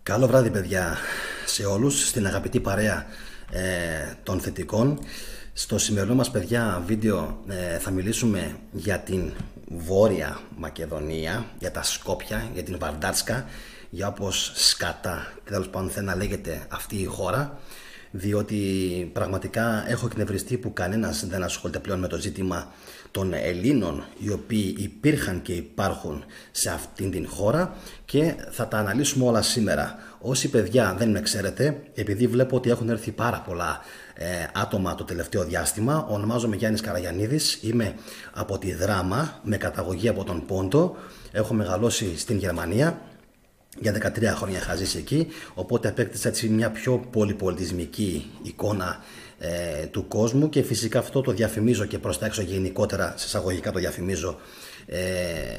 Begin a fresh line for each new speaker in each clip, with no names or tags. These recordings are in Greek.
Καλό βράδυ παιδιά σε όλους, στην αγαπητή παρέα των θετικών. Στο σημερινό μας παιδιά βίντεο θα μιλήσουμε για την Βόρεια Μακεδονία, για τα Σκόπια, για την Βαρντάρσκα, για όπως σκατά τέλος πάντων θέλει να λέγεται αυτή η χώρα, διότι πραγματικά έχω εκνευριστεί που κανένας δεν ασχολείται πλέον με το ζήτημα των Ελλήνων οι οποίοι υπήρχαν και υπάρχουν σε αυτήν την χώρα, και θα τα αναλύσουμε όλα σήμερα. Όσοι παιδιά δεν με ξέρετε, επειδή βλέπω ότι έχουν έρθει πάρα πολλά άτομα το τελευταίο διάστημα, ονομάζομαι Γιάννης Καραγιαννίδης, είμαι από τη Δράμα με καταγωγή από τον Πόντο, έχω μεγαλώσει στην Γερμανία. Για 13 χρόνια είχα ζήσει εκεί, οπότε απέκτησα έτσι μια πιο πολυπολιτισμική εικόνα του κόσμου, και φυσικά αυτό το διαφημίζω και προς τα έξω γενικότερα, σε εισαγωγικά το διαφημίζω,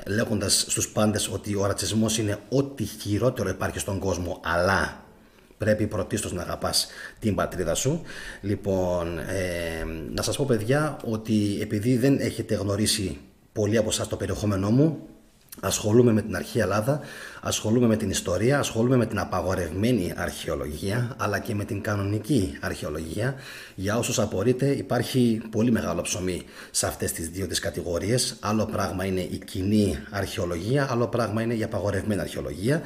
λέγοντας στους πάντες ότι ο ρατσισμός είναι ό,τι χειρότερο υπάρχει στον κόσμο, αλλά πρέπει πρωτίστως να αγαπάς την πατρίδα σου. Λοιπόν, να σας πω παιδιά ότι επειδή δεν έχετε γνωρίσει πολλοί από εσάς το περιεχόμενό μου, ασχολούμαι με την αρχαία Ελλάδα, ασχολούμαι με την ιστορία, ασχολούμαι με την απαγορευμένη αρχαιολογία, αλλά και με την κανονική αρχαιολογία. Για όσους απορείτε, υπάρχει πολύ μεγάλο ψωμί σε αυτές τις δύο τις κατηγορίες. Άλλο πράγμα είναι η κοινή αρχαιολογία, άλλο πράγμα είναι η απαγορευμένη αρχαιολογία.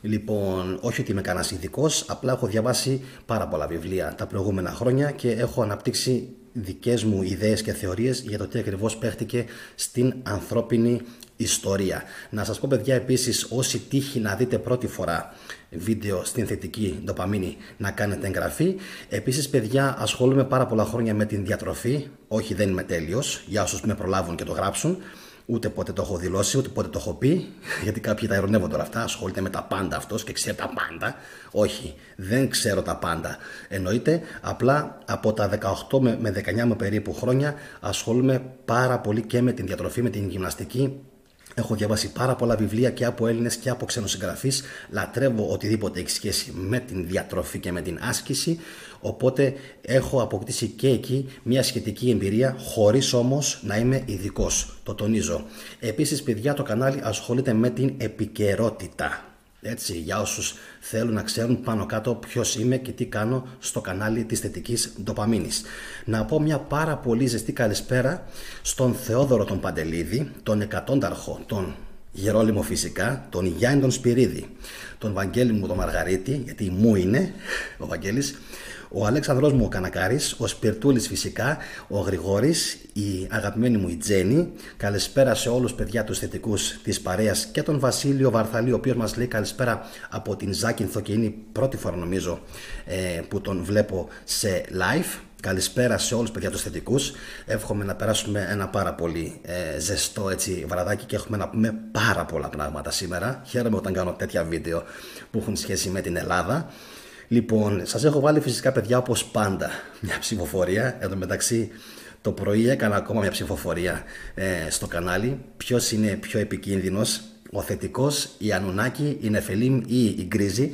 Λοιπόν, όχι ότι είμαι κανένας ειδικός, απλά έχω διαβάσει πάρα πολλά βιβλία τα προηγούμενα χρόνια και έχω αναπτύξει δικές μου ιδέες και θεωρίες για το τι ακριβώς παίχτηκε στην ανθρώπινη ιστορία. Να σας πω παιδιά επίσης, όσοι τύχει να δείτε πρώτη φορά βίντεο στην θετική ντοπαμίνη, να κάνετε εγγραφή. Επίσης παιδιά, ασχολούμαι πάρα πολλά χρόνια με την διατροφή, όχι δεν είμαι τέλειος, για όσους με προλάβουν και το γράψουν. Ούτε πότε το έχω δηλώσει, ούτε πότε το έχω πει, γιατί κάποιοι τα ειρωνεύονται όλα αυτά. Ασχολείται με τα πάντα αυτός και ξέρει τα πάντα. Όχι, δεν ξέρω τα πάντα. Εννοείται, απλά από τα 18 με 19 με περίπου χρόνια ασχολούμαι πάρα πολύ και με την διατροφή, με την γυμναστική. Έχω διαβάσει πάρα πολλά βιβλία και από Έλληνες και από ξένους συγγραφείς. Λατρεύω οτιδήποτε έχει σχέση με την διατροφή και με την άσκηση. Οπότε έχω αποκτήσει και εκεί μια σχετική εμπειρία, χωρίς όμως να είμαι ειδικός. Το τονίζω. Επίσης, παιδιά, το κανάλι ασχολείται με την επικαιρότητα. Έτσι, για όσους θέλουν να ξέρουν πάνω κάτω ποιος είμαι και τι κάνω στο κανάλι της θετικής ντοπαμίνης. Να πω μια πάρα πολύ ζεστή καλησπέρα στον Θεόδωρο τον Παντελίδη, τον Εκατόνταρχο, τον Γερόλυμο φυσικά, τον Γιάννη τον Σπυρίδη, τον Βαγγέλη μου τον Μαργαρίτη, γιατί μου είναι ο Βαγγέλης, ο Αλέξανδρος μου ο Κανακάρης, ο Σπιρτούλης φυσικά, ο Γρηγόρης, η αγαπημένη μου η Τζέννη. Καλησπέρα σε όλους παιδιά τους θετικούς της παρέας, και τον Βασίλειο Βαρθαλή, ο οποίος μας λέει καλησπέρα από την Ζάκυνθο και είναι η πρώτη φορά νομίζω που τον βλέπω σε live. Καλησπέρα σε όλους παιδιά τους θετικούς. Εύχομαι να περάσουμε ένα πάρα πολύ ζεστό έτσι βραδάκι και έχουμε να πούμε πάρα πολλά πράγματα σήμερα. Χαίρομαι όταν κάνω τέτοια βίντεο που έχουν σχέση με την Ελλάδα. Λοιπόν, σας έχω βάλει φυσικά παιδιά όπως πάντα μια ψηφοφορία. Εν τω μεταξύ το πρωί έκανα ακόμα μια ψηφοφορία στο κανάλι. Ποιος είναι πιο επικίνδυνος, ο θετικός, η Ανουνάκη, η Νεφελίμ ή η Γκρίζη?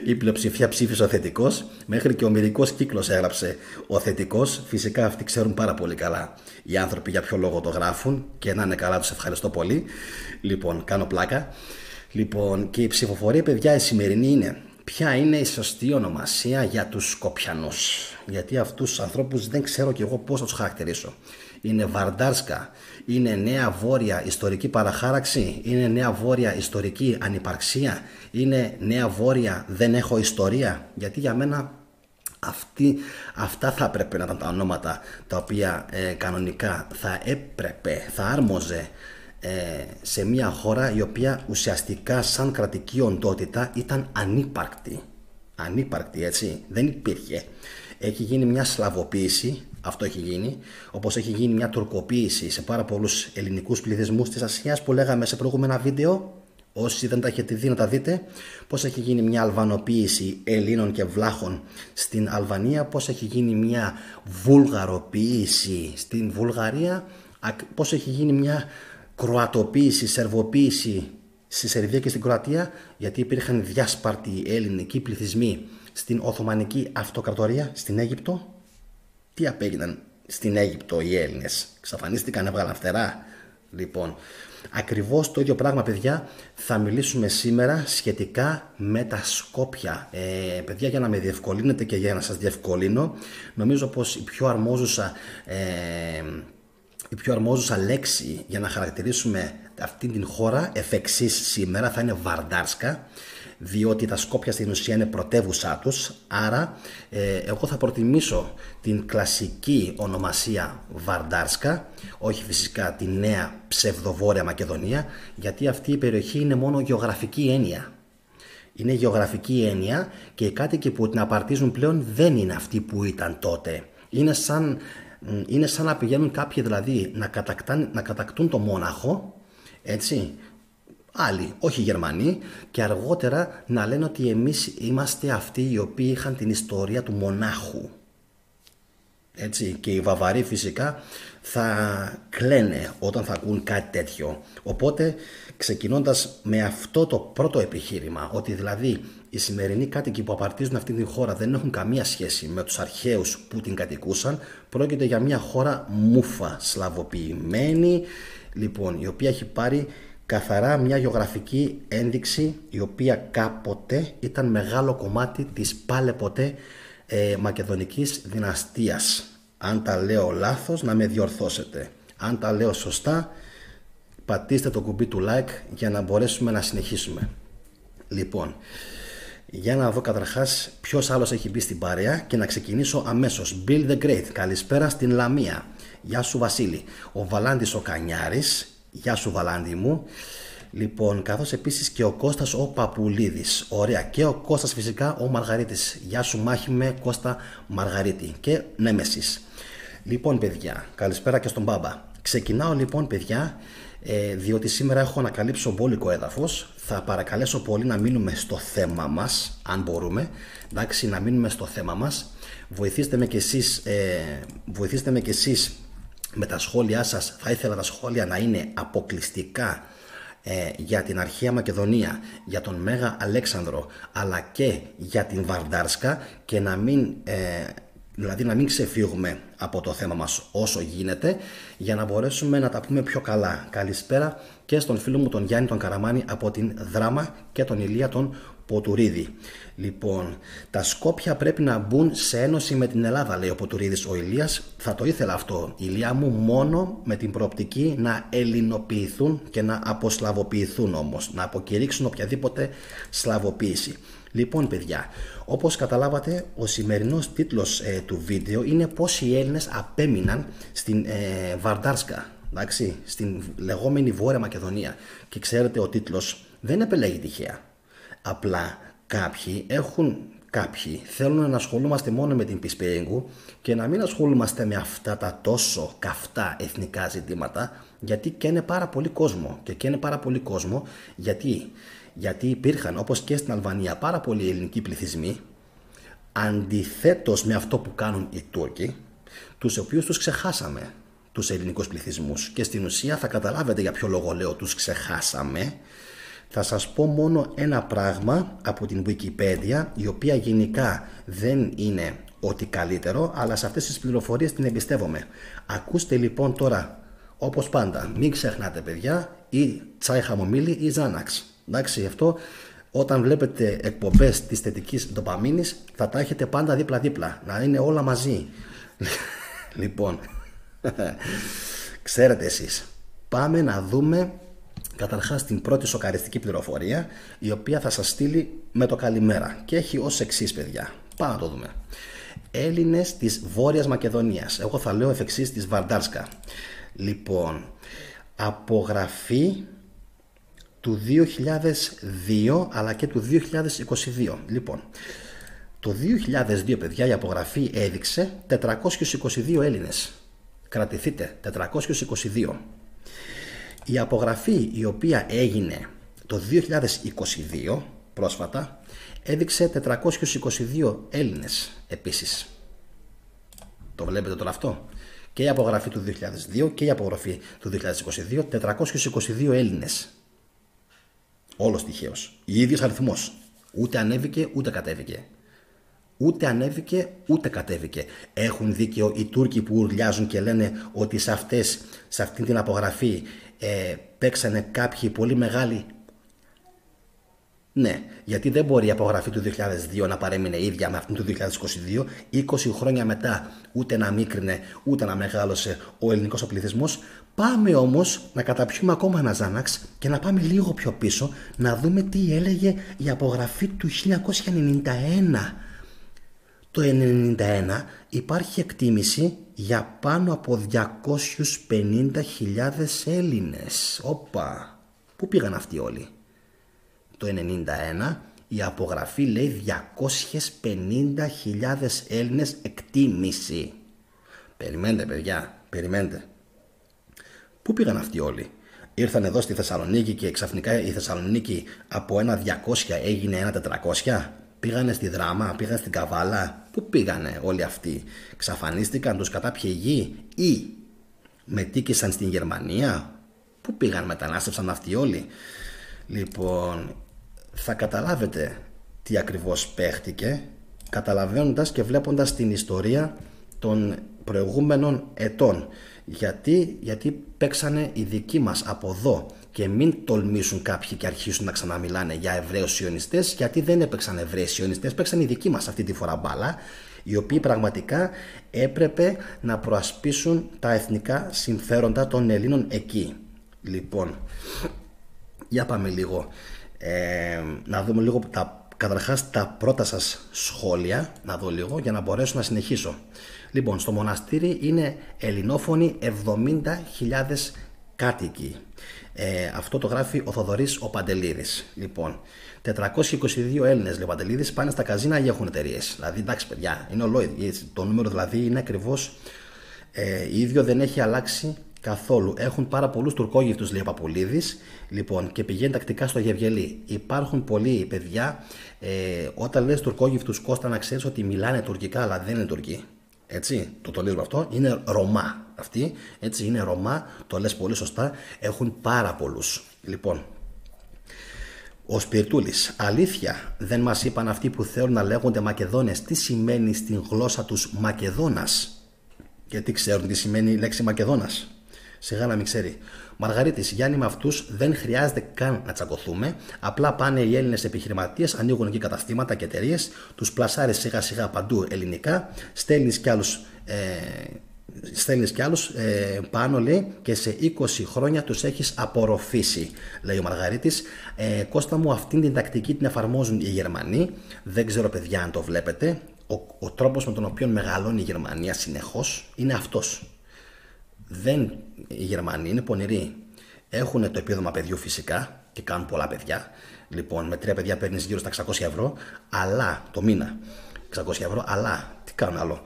Η πλειοψηφία ψήφισε ο θετικός. Μέχρι και ο μερικός κύκλος έγραψε ο θετικός. Φυσικά αυτοί ξέρουν πάρα πολύ καλά οι άνθρωποι για ποιο λόγο το γράφουν, και να είναι καλά, τους ευχαριστώ πολύ. Λοιπόν, κάνω πλάκα. Λοιπόν, και η ψηφοφορία παιδιά η σημερινή είναι: ποια είναι η σωστή ονομασία για τους Σκοπιανούς? Γιατί αυτούς τους ανθρώπους δεν ξέρω κι εγώ πώς θα τους χαρακτηρίσω. Είναι Βαρντάρσκα, είναι νέα βόρεια ιστορική παραχάραξη, είναι νέα βόρεια ιστορική ανυπαρξία, είναι νέα βόρεια δεν έχω ιστορία? Γιατί για μένα αυτά θα έπρεπε να ήταν τα ονόματα τα οποία κανονικά θα έπρεπε, θα άρμοζε σε μια χώρα η οποία ουσιαστικά σαν κρατική οντότητα ήταν ανύπαρκτη. Ανύπαρκτη, έτσι, δεν υπήρχε. Έχει γίνει μια σλαβοποίηση, αυτό έχει γίνει, όπως έχει γίνει μια τουρκοποίηση σε πάρα πολλούς ελληνικούς πληθυσμούς της Ασίας που λέγαμε σε προηγούμενα βίντεο. Όσοι δεν τα έχετε δει να τα δείτε, πώς έχει γίνει μια αλβανοποίηση Ελλήνων και Βλάχων στην Αλβανία, πώς έχει γίνει μια βουλγαροποίηση στην Βουλγαρία, πώς έχει γίνει μια κροατοποίηση, σερβοποίηση στη Σερβία και στην Κροατία, γιατί υπήρχαν διάσπαρτοι ελληνικοί πληθυσμοί στην Οθωμανική Αυτοκρατορία, στην Αίγυπτο. Τι απέγιναν στην Αίγυπτο οι Έλληνες? Ξαφανίστηκαν, έβγαλαν φτερά? Λοιπόν, ακριβώς το ίδιο πράγμα, παιδιά, θα μιλήσουμε σήμερα σχετικά με τα Σκόπια. Παιδιά, για να με διευκολύνετε και για να σας διευκολύνω, νομίζω πως η πιο αρμόζουσα λέξη για να χαρακτηρίσουμε αυτή την χώρα εφ' εξής σήμερα θα είναι Βαρντάρσκα, διότι τα Σκόπια στην ουσία είναι πρωτεύουσά τους, άρα εγώ θα προτιμήσω την κλασική ονομασία Βαρντάρσκα, όχι φυσικά τη νέα ψευδοβόρεια Μακεδονία, γιατί αυτή η περιοχή είναι μόνο γεωγραφική έννοια. Είναι γεωγραφική έννοια και οι κάτοικοι που την απαρτίζουν πλέον δεν είναι αυτοί που ήταν τότε. Είναι σαν να πηγαίνουν κάποιοι δηλαδή να κατακτούν το Μόναχο, έτσι, άλλοι, όχι Γερμανοί, και αργότερα να λένε ότι εμείς είμαστε αυτοί οι οποίοι είχαν την ιστορία του μονάχου. Έτσι, και οι Βαβαροί φυσικά θα κλαίνε όταν θα ακούν κάτι τέτοιο. Οπότε, ξεκινώντας με αυτό το πρώτο επιχείρημα, ότι δηλαδή οι σημερινοί κάτοικοι που απαρτίζουν αυτή την χώρα δεν έχουν καμία σχέση με τους αρχαίους που την κατοικούσαν, πρόκειται για μια χώρα μούφα, σλαβοποιημένη, λοιπόν, η οποία έχει πάρει καθαρά μια γεωγραφική ένδειξη, η οποία κάποτε ήταν μεγάλο κομμάτι της πάλε ποτέ μακεδονικής δυναστείας. Αν τα λέω λάθος, να με διορθώσετε. Αν τα λέω σωστά, πατήστε το κουμπί του like για να μπορέσουμε να συνεχίσουμε. Λοιπόν, για να δω καταρχάς ποιος άλλος έχει μπει στην παρέα και να ξεκινήσω αμέσως. Bill the Great, καλησπέρα στην Λαμία. Γεια σου Βασίλη. Ο Βαλάντης ο Κανιάρης, γεια σου Βαλάντη μου. Λοιπόν, καθώς επίσης και ο Κώστας ο Παπουλίδης. Ωραία. Και ο Κώστας φυσικά ο Μαργαρίτης. Γεια σου Μάχημε Κώστα Μαργαρίτη. Και Νέμεσης. Λοιπόν παιδιά, καλησπέρα και στον Μπάμπα. Ξεκινάω λοιπόν παιδιά, διότι σήμερα έχω να καλύψω μπόλικο έδαφος. Θα παρακαλέσω πολύ να μείνουμε στο θέμα μας, αν μπορούμε. Εντάξει, να μείνουμε στο θέμα μας. Βοηθήστε με κι εσείς με τα σχόλιά σας. Θα ήθελα τα σχόλια να είναι αποκλειστικά για την αρχαία Μακεδονία, για τον Μέγα Αλέξανδρο, αλλά και για την Βαρντάρσκα, και να μην ξεφύγουμε από το θέμα μας όσο γίνεται, για να μπορέσουμε να τα πούμε πιο καλά. Καλησπέρα και στον φίλο μου τον Γιάννη τον Καραμάνη από την Δράμα και τον Ηλία τον Ποτουρίδη. Λοιπόν, τα Σκόπια πρέπει να μπουν σε ένωση με την Ελλάδα, λέει ο Ποτουρίδης ο Ηλίας. Θα το ήθελα αυτό, Ηλία μου, μόνο με την προοπτική να ελληνοποιηθούν και να αποσλαβοποιηθούν, όμως να αποκηρύξουν οποιαδήποτε σλαβοποίηση. Λοιπόν παιδιά, όπως καταλάβατε, ο σημερινός τίτλος του βίντεο είναι πώς οι Έλληνες απέμειναν στην Βαρντάρσκα, εντάξει, στην λεγόμενη Βόρεια Μακεδονία. Και ξέρετε, ο τίτλος δεν επελέγει τυχαία. Απλά κάποιοι θέλουν να ασχολούμαστε μόνο με την Πισπέριγκου και να μην ασχολούμαστε με αυτά τα τόσο καυτά εθνικά ζητήματα, γιατί καίνε πάρα πολύ κόσμο. Και καίνε πάρα πολύ κόσμο γιατί υπήρχαν, όπως και στην Αλβανία, πάρα πολλοί ελληνικοί πληθυσμοί, αντιθέτως με αυτό που κάνουν οι Τούρκοι, τους οποίους τους ξεχάσαμε, τους ελληνικούς πληθυσμούς. Και στην ουσία θα καταλάβετε για ποιο λόγο λέω τους ξεχάσαμε. Θα σας πω μόνο ένα πράγμα από την Wikipedia, η οποία γενικά δεν είναι ό,τι καλύτερο, αλλά σε αυτές τις πληροφορίες την εμπιστεύομαι. Ακούστε λοιπόν τώρα, όπως πάντα, μην ξεχνάτε παιδιά, ή τσάι χαμομήλι ή Ζάναξ. Εντάξει, αυτό όταν βλέπετε εκπομπές της θετικής ντοπαμίνης θα τα έχετε πάντα δίπλα-δίπλα, να είναι όλα μαζί. Λοιπόν, ξέρετε εσείς, πάμε να δούμε καταρχάς την πρώτη σοκαριστική πληροφορία, η οποία θα σας στείλει με το καλημέρα και έχει ως εξής παιδιά. Πάμε να το δούμε. Έλληνες της Βόρειας Μακεδονίας, εγώ θα λέω εφ' εξής της Βαρντάρσκα. Λοιπόν, απογραφή του 2002 αλλά και του 2022. Λοιπόν, το 2002 παιδιά η απογραφή έδειξε 422 Έλληνες. Κρατηθείτε, 422. Η απογραφή η οποία έγινε το 2022 πρόσφατα έδειξε 422 Έλληνες επίσης. Το βλέπετε τώρα αυτό? Και η απογραφή του 2002 και η απογραφή του 2022, 422 Έλληνες. Όλος τυχαίος. Ίδιος αριθμός. Ούτε ανέβηκε ούτε κατέβηκε. Ούτε ανέβηκε ούτε κατέβηκε. Έχουν δίκαιο οι Τούρκοι που ουρλιάζουν και λένε ότι σε αυτή την απογραφή παίξανε κάποιοι πολύ μεγάλοι? Ναι, γιατί δεν μπορεί η απογραφή του 2002 να παρέμεινε ίδια με αυτήν του 2022, 20 χρόνια μετά, ούτε να μίκρινε, ούτε να μεγάλωσε ο ελληνικός ο πληθυσμός. Πάμε όμως να καταπιούμε ακόμα ένα Ζάναξ και να πάμε λίγο πιο πίσω, να δούμε τι έλεγε η απογραφή του 1991. Το 1991 υπάρχει εκτίμηση για πάνω από 250.000 Έλληνες. Όπα, πού πήγαν αυτοί όλοι? Το 1991 η απογραφή λέει 250.000 Έλληνες εκτίμηση. Περιμένετε παιδιά, περιμένετε. Πού πήγαν αυτοί όλοι? Ήρθαν εδώ στη Θεσσαλονίκη και ξαφνικά η Θεσσαλονίκη από ένα 200 έγινε ένα 400? Πήγανε στη Δράμα, πήγαν στην Καβάλα? Πού πήγανε όλοι αυτοί? Ξαφανίστηκαν, τους κατάπιε η γη ή μετήκησαν στην Γερμανία? Πού πήγαν, μετανάστευσαν αυτοί όλοι? Λοιπόν, θα καταλάβετε τι ακριβώς παίχτηκε καταλαβαίνοντας και βλέποντας την ιστορία των προηγούμενων ετών. Γιατί παίξανε οι δικοί μας από εδώ, και μην τολμήσουν κάποιοι και αρχίσουν να ξαναμιλάνε για Εβραίους Σιωνιστές, γιατί δεν έπαιξαν Εβραίοι Σιωνιστές, παίξαν οι δικοί μας αυτή τη φορά μπάλα, οι οποίοι πραγματικά έπρεπε να προασπίσουν τα εθνικά συμφέροντα των Ελλήνων εκεί. Λοιπόν, για πάμε λίγο να δούμε λίγο καταρχάς τα πρώτα σας σχόλια, να δω λίγο για να μπορέσω να συνεχίσω. Λοιπόν, στο μοναστήρι είναι ελληνόφωνοι 70.000 κάτοικοι. Αυτό το γράφει ο Θοδωρής ο Παντελίδης. Λοιπόν, 422 Έλληνες, λέει ο Παντελίδης, πάνε στα καζίνα ή έχουν εταιρείες. Δηλαδή, εντάξει παιδιά, είναι ολόιδιο. Το νούμερο δηλαδή είναι ακριβώς ίδιο, δεν έχει αλλάξει καθόλου. Έχουν πάρα πολλούς τουρκόγυφτους, λέει ο Παπουλίδης. Λοιπόν, και πηγαίνει τακτικά στο Γευγελί. Υπάρχουν πολλοί παιδιά. Όταν λες τουρκόγυφτους, Κώστα, να ξέρεις ότι μιλάνε τουρκικά, αλλά δεν είναι Τουρκοί. Έτσι, το τονίζουμε αυτό. Είναι Ρωμά αυτοί. Έτσι, είναι Ρωμά. Το λες πολύ σωστά. Έχουν πάρα πολλούς. Λοιπόν, ο Σπιρτούλης. Αλήθεια, δεν μας είπαν αυτοί που θέλουν να λέγονται Μακεδόνες τι σημαίνει στην γλώσσα τους Μακεδόνας? Γιατί ξέρουν τι σημαίνει η λέξη Μακεδόνας? Σιγά να μην ξέρει. Μαργαρίτης, Γιάννη, με αυτούς δεν χρειάζεται καν να τσακωθούμε. Απλά πάνε οι Έλληνες επιχειρηματίες, ανοίγουν εκεί καταστήματα και εταιρείες, τους πλασάρεις σιγά σιγά παντού ελληνικά, στέλνεις κι άλλους πάνω, λέει, και σε 20 χρόνια τους έχεις απορροφήσει, λέει ο Μαργαρίτης. Κώστα μου, αυτήν την τακτική την εφαρμόζουν οι Γερμανοί. Δεν ξέρω παιδιά αν το βλέπετε. Ο τρόπος με τον οποίο μεγαλώνει η Γερμανία συνεχώς είναι αυτός. Οι Γερμανοί είναι πονηροί. Έχουν το επίδομα παιδιού φυσικά και κάνουν πολλά παιδιά. Λοιπόν, με 3 παιδιά παίρνεις γύρω στα 600 ευρώ, αλλά το μήνα. 600 ευρώ, αλλά τι κάνουν άλλο?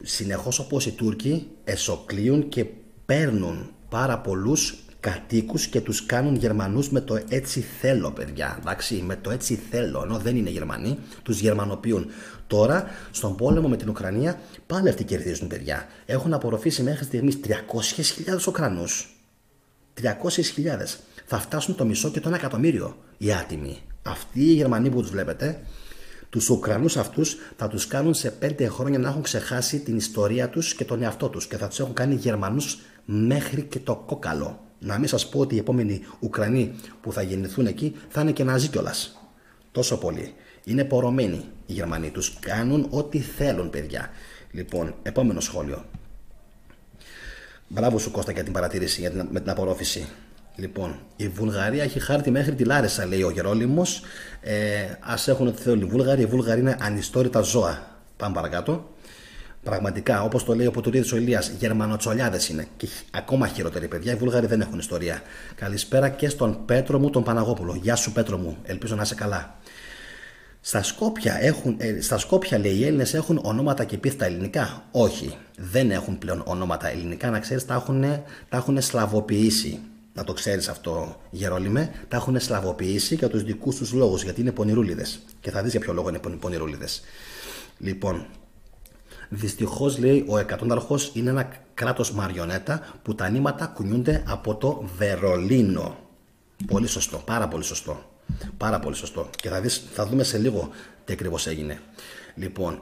Συνεχώς, όπως οι Τούρκοι, εσωκλείουν και παίρνουν πάρα πολλούς κατοίκους και τους κάνουν Γερμανούς με το έτσι θέλω, παιδιά. Εντάξει, με το έτσι θέλω, ενώ δεν είναι Γερμανοί, τους γερμανοποιούν. Τώρα, στον πόλεμο με την Ουκρανία, πάλι αυτοί κερδίζουν, παιδιά. Έχουν απορροφήσει μέχρι στιγμής 300.000 Ουκρανούς. 300.000. Θα φτάσουν το μισό και το 1 εκατομμύριο οι άτιμοι. Αυτοί οι Γερμανοί που τους βλέπετε, τους Ουκρανούς αυτούς θα τους κάνουν σε 5 χρόνια να έχουν ξεχάσει την ιστορία τους και τον εαυτό τους και θα τους έχουν κάνει Γερμανούς μέχρι και το κόκαλο. Να μην σας πω ότι οι επόμενοι Ουκρανοί που θα γεννηθούν εκεί θα είναι και Ναζί κιόλας. Τόσο πολύ. Είναι πορωμένοι οι Γερμανοί. Τους κάνουν ό,τι θέλουν, παιδιά. Λοιπόν, επόμενο σχόλιο. Μπράβο σου, Κώστα, για την παρατήρηση με την απορρόφηση. Λοιπόν, η Βουλγαρία έχει χάρτη μέχρι τη Λάρισα, λέει ο Γερόλυμος. Ας έχουν ό,τι θέλουν οι Βούλγαροι. Οι Βούλγαροι είναι ανιστόρητα ζώα. Πάμε παρακάτω. Πραγματικά, όπως το λέει ο Ποτουρίδης ο Ηλίας, Γερμανοτσολιάδες είναι. Και ακόμα χειρότεροι, παιδιά. Οι Βούλγαροι δεν έχουν ιστορία. Καλησπέρα και στον Πέτρο μου τον Παναγόπουλο. Γεια σου, Πέτρο μου. Ελπίζω να είσαι καλά. Στα Σκόπια, λέει, οι Έλληνες έχουν ονόματα και επίθετα ελληνικά? Όχι, δεν έχουν πλέον ονόματα ελληνικά. Να ξέρεις, τα έχουν σλαβοποιήσει. Να το ξέρεις αυτό, Γερόλυμε. Τα έχουν σλαβοποιήσει για τους δικούς τους λόγους, γιατί είναι πονηρούλιδες. Και θα δεις για ποιο λόγο είναι πονηρούλιδες. Λοιπόν, δυστυχώς, λέει, ο εκατόνταρχος είναι ένα κράτος μαριονέτα που τα νήματα κουνιούνται από το Βερολίνο. Πολύ σωστό, πάρα πολύ σωστό. Πάρα πολύ σωστό. Και θα δούμε σε λίγο τι ακριβώς έγινε. Λοιπόν,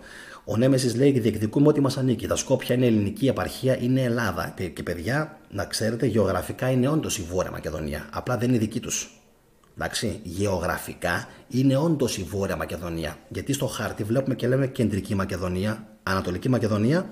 Ο Νέμεσης λέει: διεκδικούμε ό,τι μας ανήκει. Τα Σκόπια είναι ελληνική επαρχία, είναι Ελλάδα. Και παιδιά, να ξέρετε, γεωγραφικά είναι όντως η Βόρεια Μακεδονία. Απλά δεν είναι δική τους. Εντάξει, γεωγραφικά είναι όντως η Βόρεια Μακεδονία. Γιατί στο χάρτη βλέπουμε και λέμε Κεντρική Μακεδονία, Ανατολική Μακεδονία,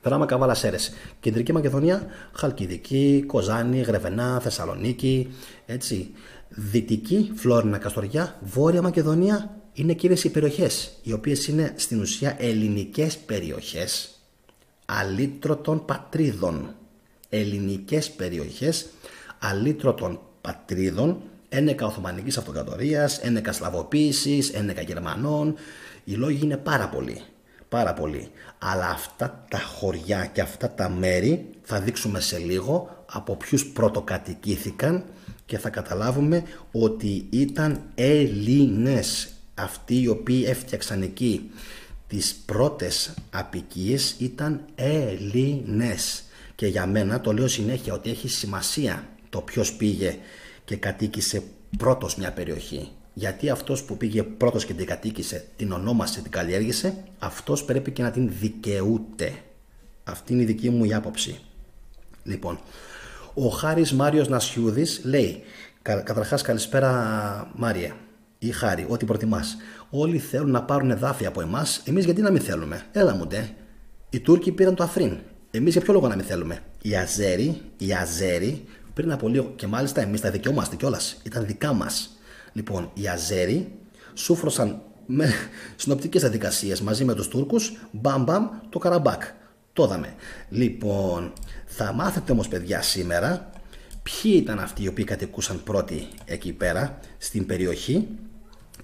Δράμα, Καβάλα, Σέρες. Κεντρική Μακεδονία, Χαλκιδική, Κοζάνη, Γρεβενά, Θεσσαλονίκη. Έτσι. Δυτική, Φλόρινα, Καστοριά. Βόρεια Μακεδονία είναι εκείνες οι περιοχές, οι οποίες είναι στην ουσία ελληνικές περιοχές αλήτρωτων πατρίδων. Ελληνικές περιοχές αλήτρωτων πατρίδων, ένεκα Οθωμανικής Αυτοκρατορίας, ένεκα Σλαβοποίησης, ένεκα Γερμανών. Οι λόγοι είναι πάρα πολλοί. Πάρα πολύ. Αλλά αυτά τα χωριά και αυτά τα μέρη θα δείξουμε σε λίγο από ποιους πρωτοκατοικήθηκαν και θα καταλάβουμε ότι ήταν Έλληνες. Αυτοί οι οποίοι έφτιαξαν εκεί τις πρώτες αποικίες ήταν Έλληνες. Και για μένα το λέω συνέχεια ότι έχει σημασία το ποιος πήγε και κατοίκησε πρώτος μια περιοχή. Γιατί αυτός που πήγε πρώτος και την κατοίκησε, την ονόμασε, την καλλιέργησε, αυτός πρέπει και να την δικαιούται. Αυτή είναι η δική μου η άποψη. Λοιπόν, ο Χάρης Μάριος Νασιούδης λέει: καταρχάς καλησπέρα Μάριε ή Χάρη, ό,τι προτιμάς. Όλοι θέλουν να πάρουν εδάφη από εμάς, εμείς γιατί να μην θέλουμε? Έλα μου ντε. Οι Τούρκοι πήραν το Αφρίν. Εμείς για ποιο λόγο να μην θέλουμε? Οι Αζέροι πριν από λίγο, και μάλιστα εμείς τα δικαιούμαστε κιόλας, ήταν δικά μας. Λοιπόν, οι Αζέροι σούφρωσαν με συνοπτικές διαδικασίες μαζί με τους Τούρκους, μπαμ το Καραμπάκ. Το είδαμε. Λοιπόν, θα μάθετε όμως παιδιά σήμερα ποιοι ήταν αυτοί οι οποίοι κατοικούσαν πρώτοι εκεί πέρα στην περιοχή.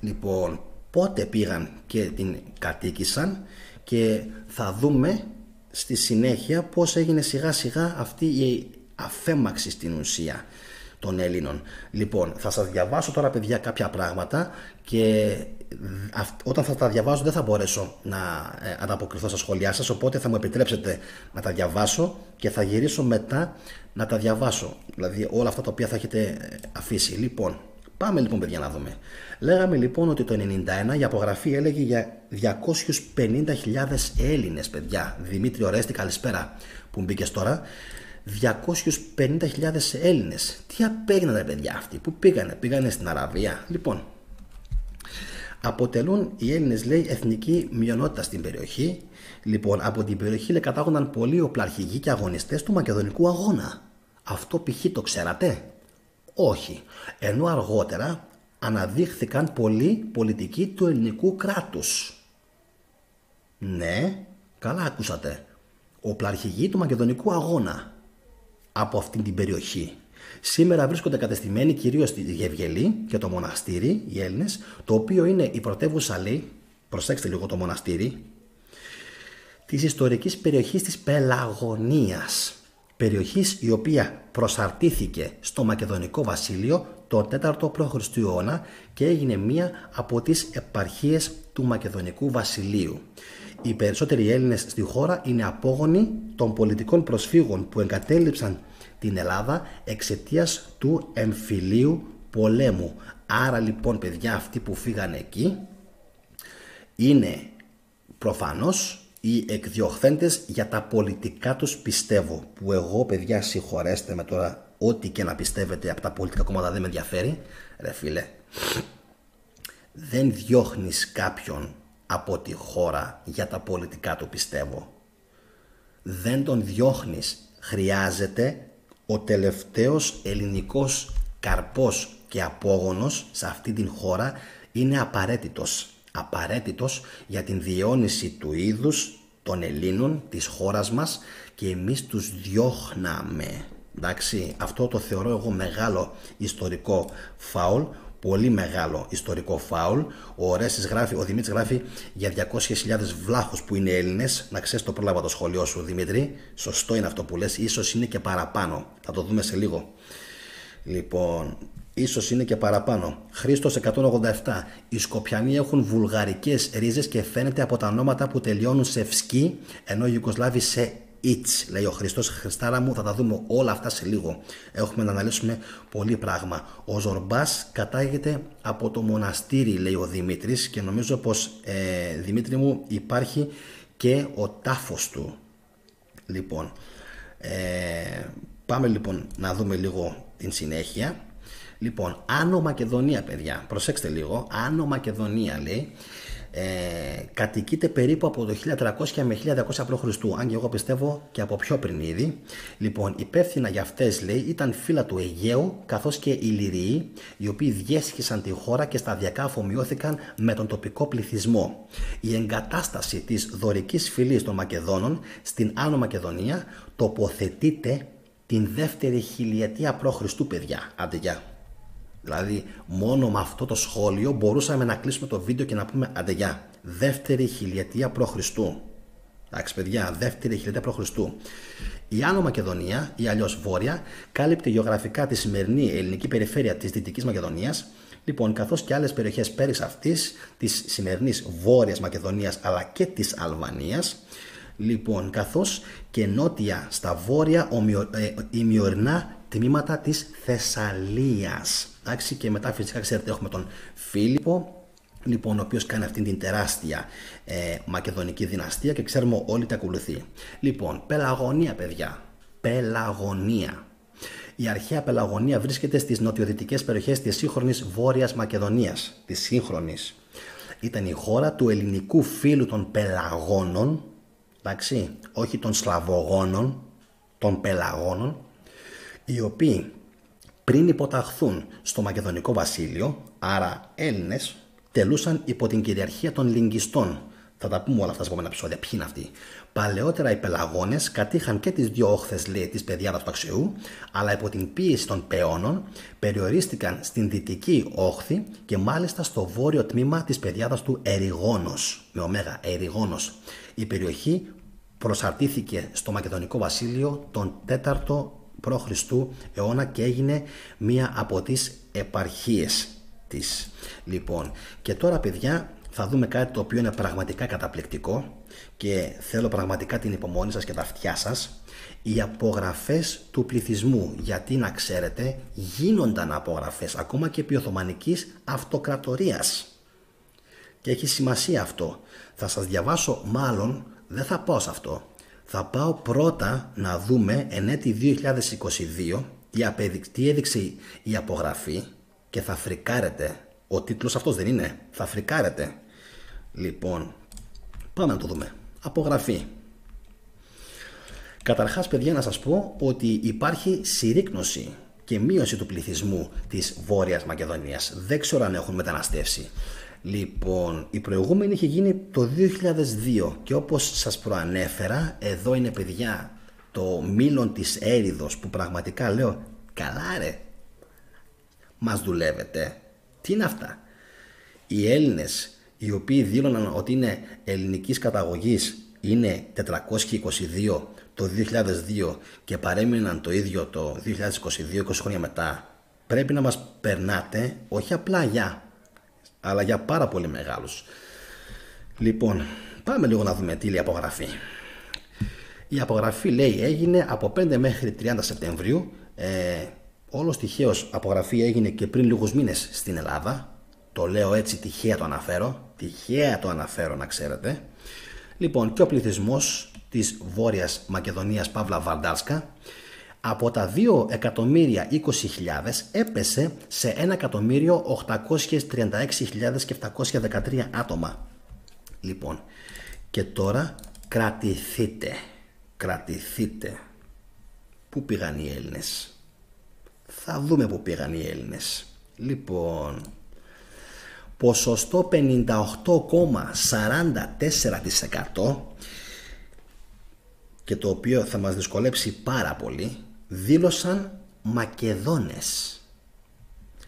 Λοιπόν, πότε πήγαν και την κατοίκησαν και θα δούμε στη συνέχεια πώς έγινε σιγά σιγά αυτή η αφέμαξη στην ουσία των Ελλήνων. Λοιπόν, θα σας διαβάσω τώρα παιδιά κάποια πράγματα και όταν θα τα διαβάσω δεν θα μπορέσω να ανταποκριθώ στα σχόλιά σας, οπότε θα μου επιτρέψετε να τα διαβάσω και θα γυρίσω μετά να τα διαβάσω, δηλαδή όλα αυτά τα οποία θα έχετε αφήσει. Λοιπόν, πάμε λοιπόν παιδιά να δούμε. Λέγαμε λοιπόν ότι το 1991 η απογραφή έλεγε για 250.000 Έλληνες παιδιά. Δημήτρη Ορέστη, καλησπέρα που μπήκες τώρα. 250.000 Έλληνες. Τι απέγιναν παιδιά αυτοί? Πού πήγανε στην Αραβία? Λοιπόν, αποτελούν οι Έλληνες λέει εθνική μειονότητα στην περιοχή. Λοιπόν, από την περιοχή λέει κατάγονταν πολλοί οπλαρχηγοί και αγωνιστές του Μακεδονικού αγώνα. Αυτό π.χ. το ξέρατε? Όχι. Ενώ αργότερα αναδείχθηκαν πολλοί πολιτικοί του ελληνικού κράτους. Ναι, καλά ακούσατε. Οπλαρχηγοί του Μακεδονικού αγώνα από αυτήν την περιοχή. Σήμερα βρίσκονται κατεστημένοι κυρίως στη Γευγελή και το μοναστήρι, οι Έλληνες, το οποίο είναι η πρωτεύουσα λέει, προσέξτε λίγο το μοναστήρι, της ιστορικής περιοχής της Πελαγωνίας. Περιοχής η οποία προσαρτήθηκε στο Μακεδονικό Βασίλειο το 4ο π.Χ. αιώνα και έγινε μία από τις επαρχίες του Μακεδονικού Βασιλείου. Οι περισσότεροι Έλληνες στη χώρα είναι απόγονοι των πολιτικών προσφύγων που εγκατέλειψαν την Ελλάδα εξαιτίας του εμφυλίου πολέμου. Άρα λοιπόν παιδιά αυτοί που φύγανε εκεί είναι προφανώς οι εκδιοχθέντες για τα πολιτικά τους πιστεύω, που εγώ παιδιά συγχωρέστε με τώρα, ό,τι και να πιστεύετε από τα πολιτικά κόμματα δεν με ενδιαφέρει. Ρε φίλε, δεν διώχνεις κάποιον από τη χώρα για τα πολιτικά του πιστεύω. Δεν τον διώχνεις. Χρειάζεται ο τελευταίος ελληνικός καρπός και απόγονος σε αυτή την χώρα είναι απαραίτητος. Απαραίτητος για την διαιώνιση του είδους των Ελλήνων της χώρας μας και εμείς τους διώχναμε. Εντάξει, αυτό το θεωρώ εγώ μεγάλο ιστορικό φάουλ. Πολύ μεγάλο ιστορικό φάουλ. Ο Δημήτρης γράφει για 200.000 βλάχους που είναι Έλληνες. Να ξέρεις, το πρόλαβα το σχολείο σου Δημήτρη. Σωστό είναι αυτό που λες. Ίσως είναι και παραπάνω. Θα το δούμε σε λίγο. Λοιπόν, ίσως είναι και παραπάνω. Χρήστος 187. Οι Σκοπιανοί έχουν βουλγαρικές ρίζες και φαίνεται από τα ονόματα που τελειώνουν σε φσκι, ενώ οι Ιουγκοσλάβοι σε Ιτς, λέει ο Χριστός. Χριστάρα μου, θα τα δούμε όλα αυτά σε λίγο. Έχουμε να αναλύσουμε πολύ πράγμα. Ο Ζορμπάς κατάγεται από το μοναστήρι, λέει ο Δημήτρης, και νομίζω πως Δημήτρη μου υπάρχει και ο τάφος του. Λοιπόν, πάμε λοιπόν να δούμε λίγο την συνέχεια. Λοιπόν, Άνω Μακεδονία, παιδιά, προσέξτε λίγο. Άνω Μακεδονία, λέει, κατοικείται περίπου από το 1300 με 1200 π.Χ. Αν και εγώ πιστεύω και από πιο πριν ήδη. Λοιπόν, υπεύθυνα για αυτές, λέει, ήταν φύλλα του Αιγαίου καθώς και οι Λυριοί, οι οποίοι διέσχισαν τη χώρα και σταδιακά αφομοιώθηκαν με τον τοπικό πληθυσμό. Η εγκατάσταση της δωρικής φυλής των Μακεδόνων στην Άνω Μακεδονία τοποθετείται την δεύτερη χιλιετία π.Χ., παιδιά. Άντε, γεια. Δηλαδή, μόνο με αυτό το σχόλιο μπορούσαμε να κλείσουμε το βίντεο και να πούμε άντε γεια. Δεύτερη χιλιετία π.Χ. Εντάξει, παιδιά, δεύτερη χιλιετία π.Χ. Η Άνω Μακεδονία, ή αλλιώς Βόρεια, κάλυπτε γεωγραφικά τη σημερινή ελληνική περιφέρεια της Δυτικής Μακεδονίας, λοιπόν, καθώς και άλλες περιοχές πέρις αυτής της σημερινής Βόρειας Μακεδονίας αλλά και της Αλβανίας. Λοιπόν, καθώς και νότια στα βόρεια ημιορεινά τμήματα της Θεσσαλίας. Εντάξει, και μετά φυσικά ξέρετε έχουμε τον Φίλιππο, λοιπόν, ο οποίος κάνει αυτήν την τεράστια μακεδονική δυναστεία και ξέρουμε όλοι τι ακολουθεί. Λοιπόν, Πελαγωνία, παιδιά, Πελαγωνία. Η αρχαία Πελαγωνία βρίσκεται στις νοτιοδυτικές περιοχές της σύγχρονης Βόρειας Μακεδονίας, της σύγχρονης. Ήταν η χώρα του ελληνικού φύλου των Πελαγώνων, εντάξει, όχι των Σλαβογόνων, των Πελαγώνων, οι οποίοι πριν υποταχθούν στο Μακεδονικό Βασίλειο, άρα Έλληνες, τελούσαν υπό την κυριαρχία των Λιγγιστών. Θα τα πούμε όλα αυτά στα επόμενα επεισόδια. Ποιοι είναι αυτοί. Παλαιότερα οι Πελαγώνες κατήχαν και τις δύο όχθες, λέει, της Πεδιάδας του Αξιού, αλλά υπό την πίεση των Παιώνων περιορίστηκαν στην δυτική όχθη και μάλιστα στο βόρειο τμήμα της Πεδιάδας του Εριγόνος. Με ωμέγα, Εριγόνος. Η περιοχή προσαρτήθηκε στο Μακεδονικό Βασίλειο τον 4ο π.Χ. αιώνα και έγινε μία από τις επαρχίες της. Λοιπόν, και τώρα, παιδιά, θα δούμε κάτι το οποίο είναι πραγματικά καταπληκτικό και θέλω πραγματικά την υπομονή σας και τα αυτιά σας. Οι απογραφές του πληθυσμού, γιατί να ξέρετε γίνονταν απογραφές ακόμα και επί Οθωμανικής Αυτοκρατορίας και έχει σημασία αυτό. Θα σας διαβάσω, μάλλον δεν θα πάω σε αυτό. Θα πάω πρώτα να δούμε εν έτη 2022 τι έδειξε η απογραφή και θα φρικάρετε. Ο τίτλος αυτός δεν είναι? Θα φρικάρετε. Λοιπόν, πάμε να το δούμε. Απογραφή. Καταρχάς, παιδιά, να σας πω ότι υπάρχει συρρίκνωση και μείωση του πληθυσμού της Βόρειας Μακεδονίας. Δεν ξέρω αν έχουν μεταναστεύσει. Λοιπόν, η προηγούμενη είχε γίνει το 2002 και όπως σας προανέφερα, εδώ είναι, παιδιά, το μήλον της έριδος που πραγματικά λέω, καλά ρε, μας δουλεύετε. Τι είναι αυτά? Οι Έλληνες, οι οποίοι δήλωναν ότι είναι ελληνικής καταγωγής, είναι 422 το 2002 και παρέμειναν το ίδιο το 2022, 20 χρόνια μετά. Πρέπει να μας περνάτε, όχι απλά αλλά για πάρα πολύ μεγάλους. Λοιπόν, πάμε λίγο να δούμε τι λέει η απογραφή. Η απογραφή, λέει, έγινε από 5 μέχρι 30 Σεπτεμβρίου. Όλος τυχαίως απογραφή έγινε και πριν λίγους μήνες στην Ελλάδα. Το λέω έτσι, τυχαία το αναφέρω. Τυχαία το αναφέρω, να ξέρετε. Λοιπόν, και ο πληθυσμός της Βόρειας Μακεδονίας, Παύλα Βαρντάρσκα, από τα 2.020.000 έπεσε σε 1.836.713 άτομα. Λοιπόν, και τώρα κρατηθείτε. Πού πήγαν οι Έλληνες? Θα δούμε πού πήγαν οι Έλληνες. Λοιπόν, ποσοστό 58,44% και το οποίο θα μας δυσκολέψει πάρα πολύ, δήλωσαν Μακεδόνες.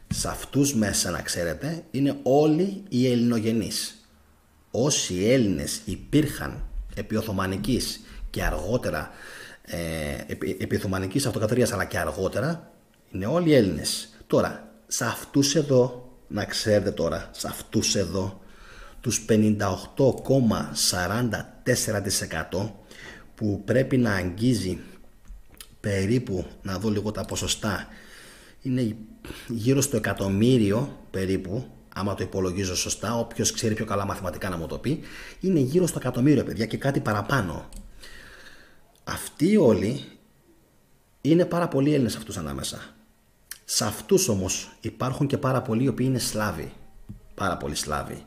Σε αυτούς μέσα, να ξέρετε, είναι όλοι οι ελληνογενείς. Όσοι Έλληνες υπήρχαν επί Οθωμανικής και αργότερα επί Οθωμανικής Αυτοκρατορίας αλλά και αργότερα, είναι όλοι Έλληνες. Τώρα, σε αυτούς εδώ, να ξέρετε τώρα, σε αυτούς εδώ τους 58,44% που πρέπει να αγγίζει περίπου, να δω λίγο τα ποσοστά, είναι γύρω στο εκατομμύριο περίπου άμα το υπολογίζω σωστά, όποιος ξέρει πιο καλά μαθηματικά να μου το πει, είναι γύρω στο εκατομμύριο, παιδιά, και κάτι παραπάνω. Αυτοί όλοι είναι πάρα πολλοί Έλληνες αυτούς ανάμεσα. Σε αυτούς όμως υπάρχουν και πάρα πολλοί οι οποίοι είναι Σλάβοι. Πάρα πολλοί Σλάβοι.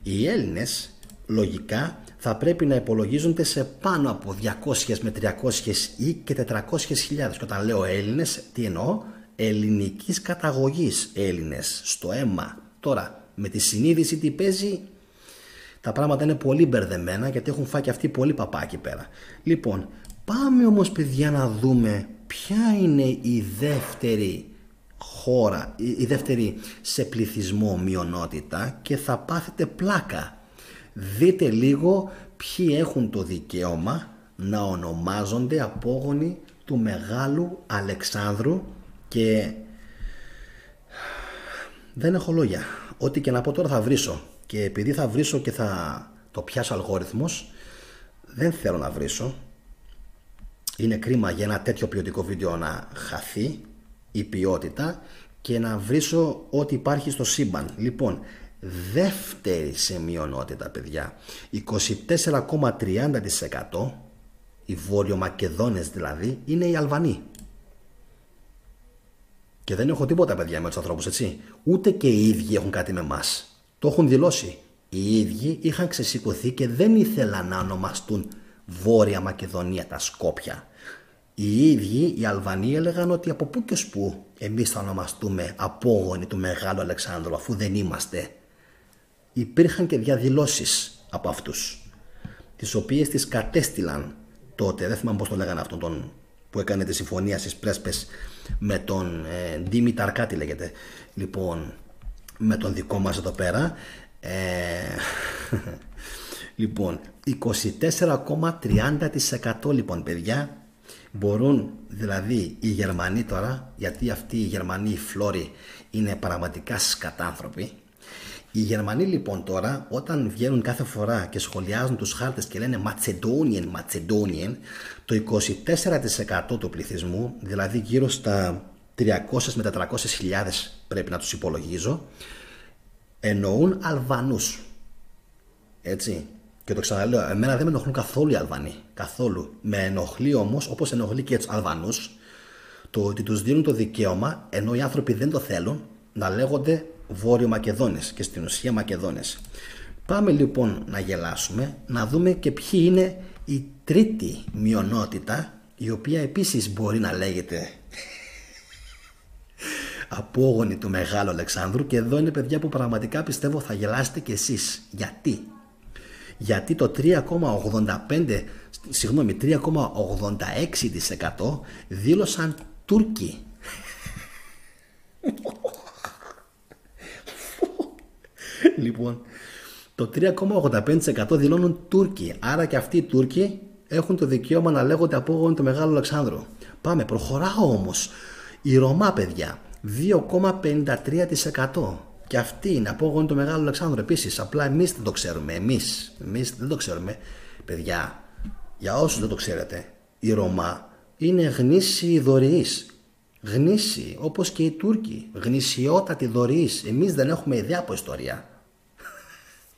Οι Έλληνες λογικά θα πρέπει να υπολογίζονται σε πάνω από 200 με 300 ή και 400 χιλιάδες. Και όταν λέω Έλληνες, τι εννοώ? Ελληνικής καταγωγής Έλληνες, στο αίμα. Τώρα, με τη συνείδηση τι παίζει, τα πράγματα είναι πολύ μπερδεμένα, γιατί έχουν φάει και αυτοί πολύ παπά εκεί πέρα. Λοιπόν, πάμε όμως, παιδιά, να δούμε ποια είναι η δεύτερη χώρα, η δεύτερη σε πληθυσμό μειονότητα, και θα πάθετε πλάκα. Δείτε λίγο ποιοι έχουν το δικαίωμα να ονομάζονται απόγονοι του Μεγάλου Αλεξάνδρου, και δεν έχω λόγια. Ό,τι και να πω τώρα θα βρίσω, και επειδή θα βρίσω και θα το πιάσω αλγόριθμος, δεν θέλω να βρίσω. Είναι κρίμα για ένα τέτοιο ποιοτικό βίντεο να χαθεί η ποιότητα και να βρίσω ό,τι υπάρχει στο σύμπαν. Λοιπόν, δεύτερη σε μειονότητα, παιδιά, 24,30%, οι Βόρειο-Μακεδόνες δηλαδή, είναι οι Αλβανοί. Και δεν έχω τίποτα, παιδιά, με τους ανθρώπους, έτσι. Ούτε και οι ίδιοι έχουν κάτι με εμάς. Το έχουν δηλώσει. Οι ίδιοι είχαν ξεσηκωθεί και δεν ήθελαν να ονομαστούν Βόρεια Μακεδονία, τα Σκόπια. Οι ίδιοι οι Αλβανοί έλεγαν ότι από πού και ως πού εμείς θα ονομαστούμε απόγονοι του Μεγάλου Αλεξάνδρου, αφού δεν είμαστε. Υπήρχαν και διαδηλώσεις από αυτούς, τις οποίες τις κατέστηλαν τότε, δεν θυμάμαι πώς το λέγανε αυτόν τον που έκανε τη συμφωνία στις Πρέσπες με τον Ντίμηταρ, κάτι λέγεται, λοιπόν, με τον δικό μας εδώ πέρα. Λοιπόν, 24,30% λοιπόν, παιδιά, μπορούν, δηλαδή οι Γερμανοί τώρα, γιατί αυτοί οι Γερμανοί οι φλόροι είναι πραγματικά σκατάνθρωποι. Οι Γερμανοί λοιπόν τώρα, όταν βγαίνουν κάθε φορά και σχολιάζουν τους χάρτες και λένε Macedonian, το 24% του πληθυσμού, δηλαδή γύρω στα 300 με 400 χιλιάδες πρέπει να τους υπολογίζω, εννοούν Αλβανούς. Έτσι. Και το ξαναλέω, εμένα δεν με ενοχλούν καθόλου οι Αλβανοί. Καθόλου. Με ενοχλεί όμως, όπως ενοχλεί και τους Αλβανούς, το ότι τους δίνουν το δικαίωμα, ενώ οι άνθρωποι δεν το θέλουν, να λέγονται Βόρειο Μακεδόνες και στην ουσία Μακεδόνες. Πάμε λοιπόν να γελάσουμε, να δούμε και ποιοι είναι η τρίτη μειονότητα, η οποία επίσης μπορεί να λέγεται απόγονοι του Μεγάλου Αλεξάνδρου. Και εδώ είναι, παιδιά, που πραγματικά πιστεύω θα γελάσετε κι εσείς. Γιατί το 3,86% δήλωσαν Τούρκοι. Λοιπόν, το 3,85% δηλώνουν Τούρκοι. Άρα και αυτοί οι Τούρκοι έχουν το δικαίωμα να λέγονται απόγονοι του Μεγάλου Αλεξάνδρου. Πάμε, προχωράω όμως. Η Ρωμά, παιδιά, 2,53%. Και αυτοί είναι απόγονοι του Μεγάλου Αλεξάνδρου επίσης. Απλά εμείς δεν το ξέρουμε. Εμείς δεν το ξέρουμε. Παιδιά, για όσους δεν το ξέρετε, η Ρωμά είναι γνήσιοι δωρεείς. Γνήσιοι, όπως και οι Τούρκοι. Γνησιότατοι δωρεείς. Εμείς δεν έχουμε ιδέα από ιστορία.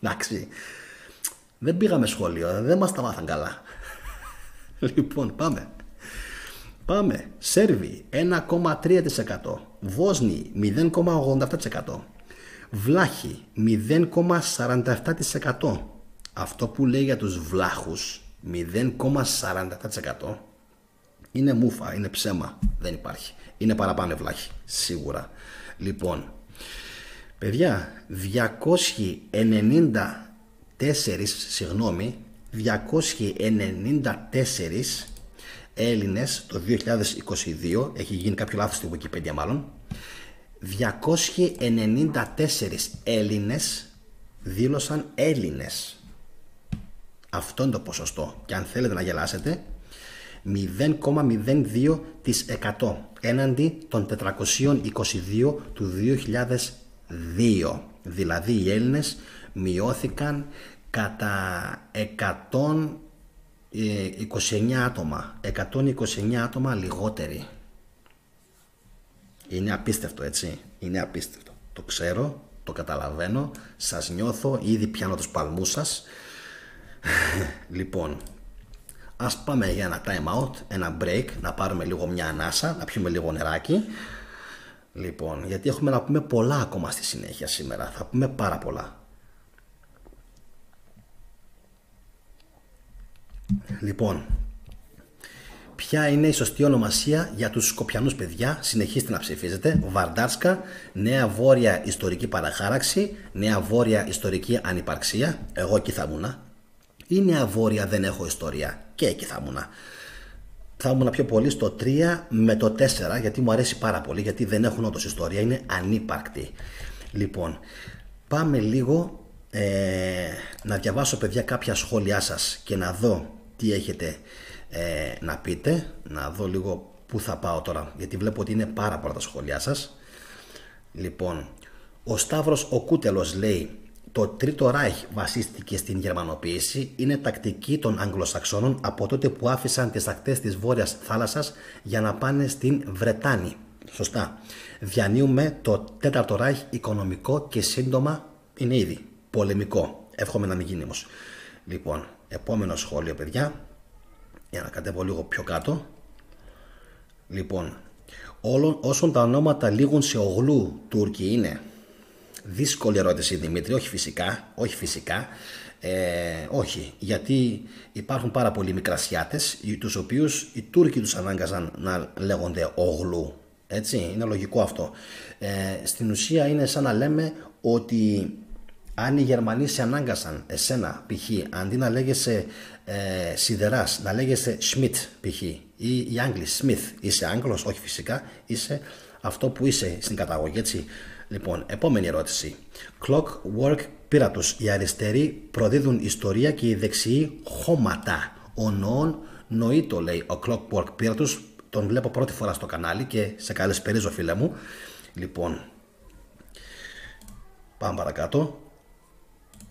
Εντάξει. Δεν πήγαμε σχολείο, δεν μας τα μάθαν καλά. Λοιπόν, πάμε. Σέρβοι 1,3%. Βόσνοι 0,87%. Βλάχοι 0,47%. Αυτό που λέει για τους βλάχους 0,47% είναι μούφα, είναι ψέμα. Δεν υπάρχει. Είναι παραπάνω βλάχοι, σίγουρα. Λοιπόν, παιδιά, 294 Έλληνες το 2022, έχει γίνει κάποιο λάθος στη Wikipedia μάλλον, 294 Έλληνες δήλωσαν Έλληνες. Αυτό είναι το ποσοστό. Και αν θέλετε να γελάσετε, 0,02% έναντι των 422 του 2002. Δηλαδή οι Έλληνες μειώθηκαν κατά 129 άτομα. 129 άτομα λιγότεροι. Είναι απίστευτο, έτσι. Είναι απίστευτο. Το ξέρω. Το καταλαβαίνω, σας νιώθω, ήδη πιάνω τους παλμούς σας. Λοιπόν, ας πάμε για ένα time out, ένα break, να πάρουμε λίγο μια ανάσα, να πιούμε λίγο νεράκι. Λοιπόν, γιατί έχουμε να πούμε πολλά ακόμα στη συνέχεια σήμερα, θα πούμε πάρα πολλά. Λοιπόν, ποια είναι η σωστή ονομασία για τους Σκοπιανούς, παιδιά? Συνεχίστε να ψηφίζετε. Βαρντάρσκα, Νέα Βόρεια Ιστορική Παραχάραξη, Νέα Βόρεια Ιστορική Ανυπαρξία, εγώ εκεί θα ήμουνα. Ή Νέα Βόρεια Δεν Έχω Ιστορία, και εκεί θα ήμουνα. Θα ήμουνα πιο πολύ στο 3 με το 4, γιατί μου αρέσει πάρα πολύ, γιατί δεν έχουν όντως ιστορία, είναι ανύπαρκτη. Λοιπόν, πάμε λίγο να διαβάσω, παιδιά, κάποια σχόλιά σας και να δω τι έχετε να πείτε. Να δω λίγο πού θα πάω τώρα, γιατί βλέπω ότι είναι πάρα πολλά τα σχόλιά σας. Λοιπόν, ο Σταύρος ο Κούτελος λέει: το Τρίτο Ράιχ βασίστηκε στην γερμανοποίηση, είναι τακτική των Αγγλοσαξώνων από τότε που άφησαν τις ακτές της Βόρειας Θάλασσας για να πάνε στην Βρετάνη. Σωστά. Διανύουμε το Τέταρτο Ράιχ οικονομικό και σύντομα είναι ήδη πολεμικό. Εύχομαι να μην γίνει όμως. Λοιπόν, επόμενο σχόλιο, παιδιά, για να κατέβω λίγο πιο κάτω. Λοιπόν, όσον τα ονόματα λήγουν σε ογλού, Τούρκοι είναι? Δύσκολη ερώτηση, Δημήτρη. Όχι φυσικά, όχι φυσικά. Όχι, γιατί υπάρχουν πάρα πολλοί Μικρασιάτες, τους οποίους οι Τούρκοι τους ανάγκαζαν να λέγονται ογλού. Έτσι, είναι λογικό αυτό. Στην ουσία είναι σαν να λέμε ότι αν οι Γερμανοί σε ανάγκασαν εσένα, π.χ., αντί να λέγεσαι Σιδεράς, να λέγεσαι Σμιτ, π.χ., ή οι Άγγλοι Σμιθ, είσαι Άγγλος? Όχι φυσικά, είσαι αυτό που είσαι στην καταγωγή, έτσι. Λοιπόν, επόμενη ερώτηση. Clockwork Πύρατος. Οι αριστεροί προδίδουν ιστορία και οι δεξιοί χώματα. Ο νοών νοήτο, λέει ο Clockwork Πύρατος. Τον βλέπω πρώτη φορά στο κανάλι και σε καλησπερίζω, φίλε μου. Λοιπόν, πάμε παρακάτω.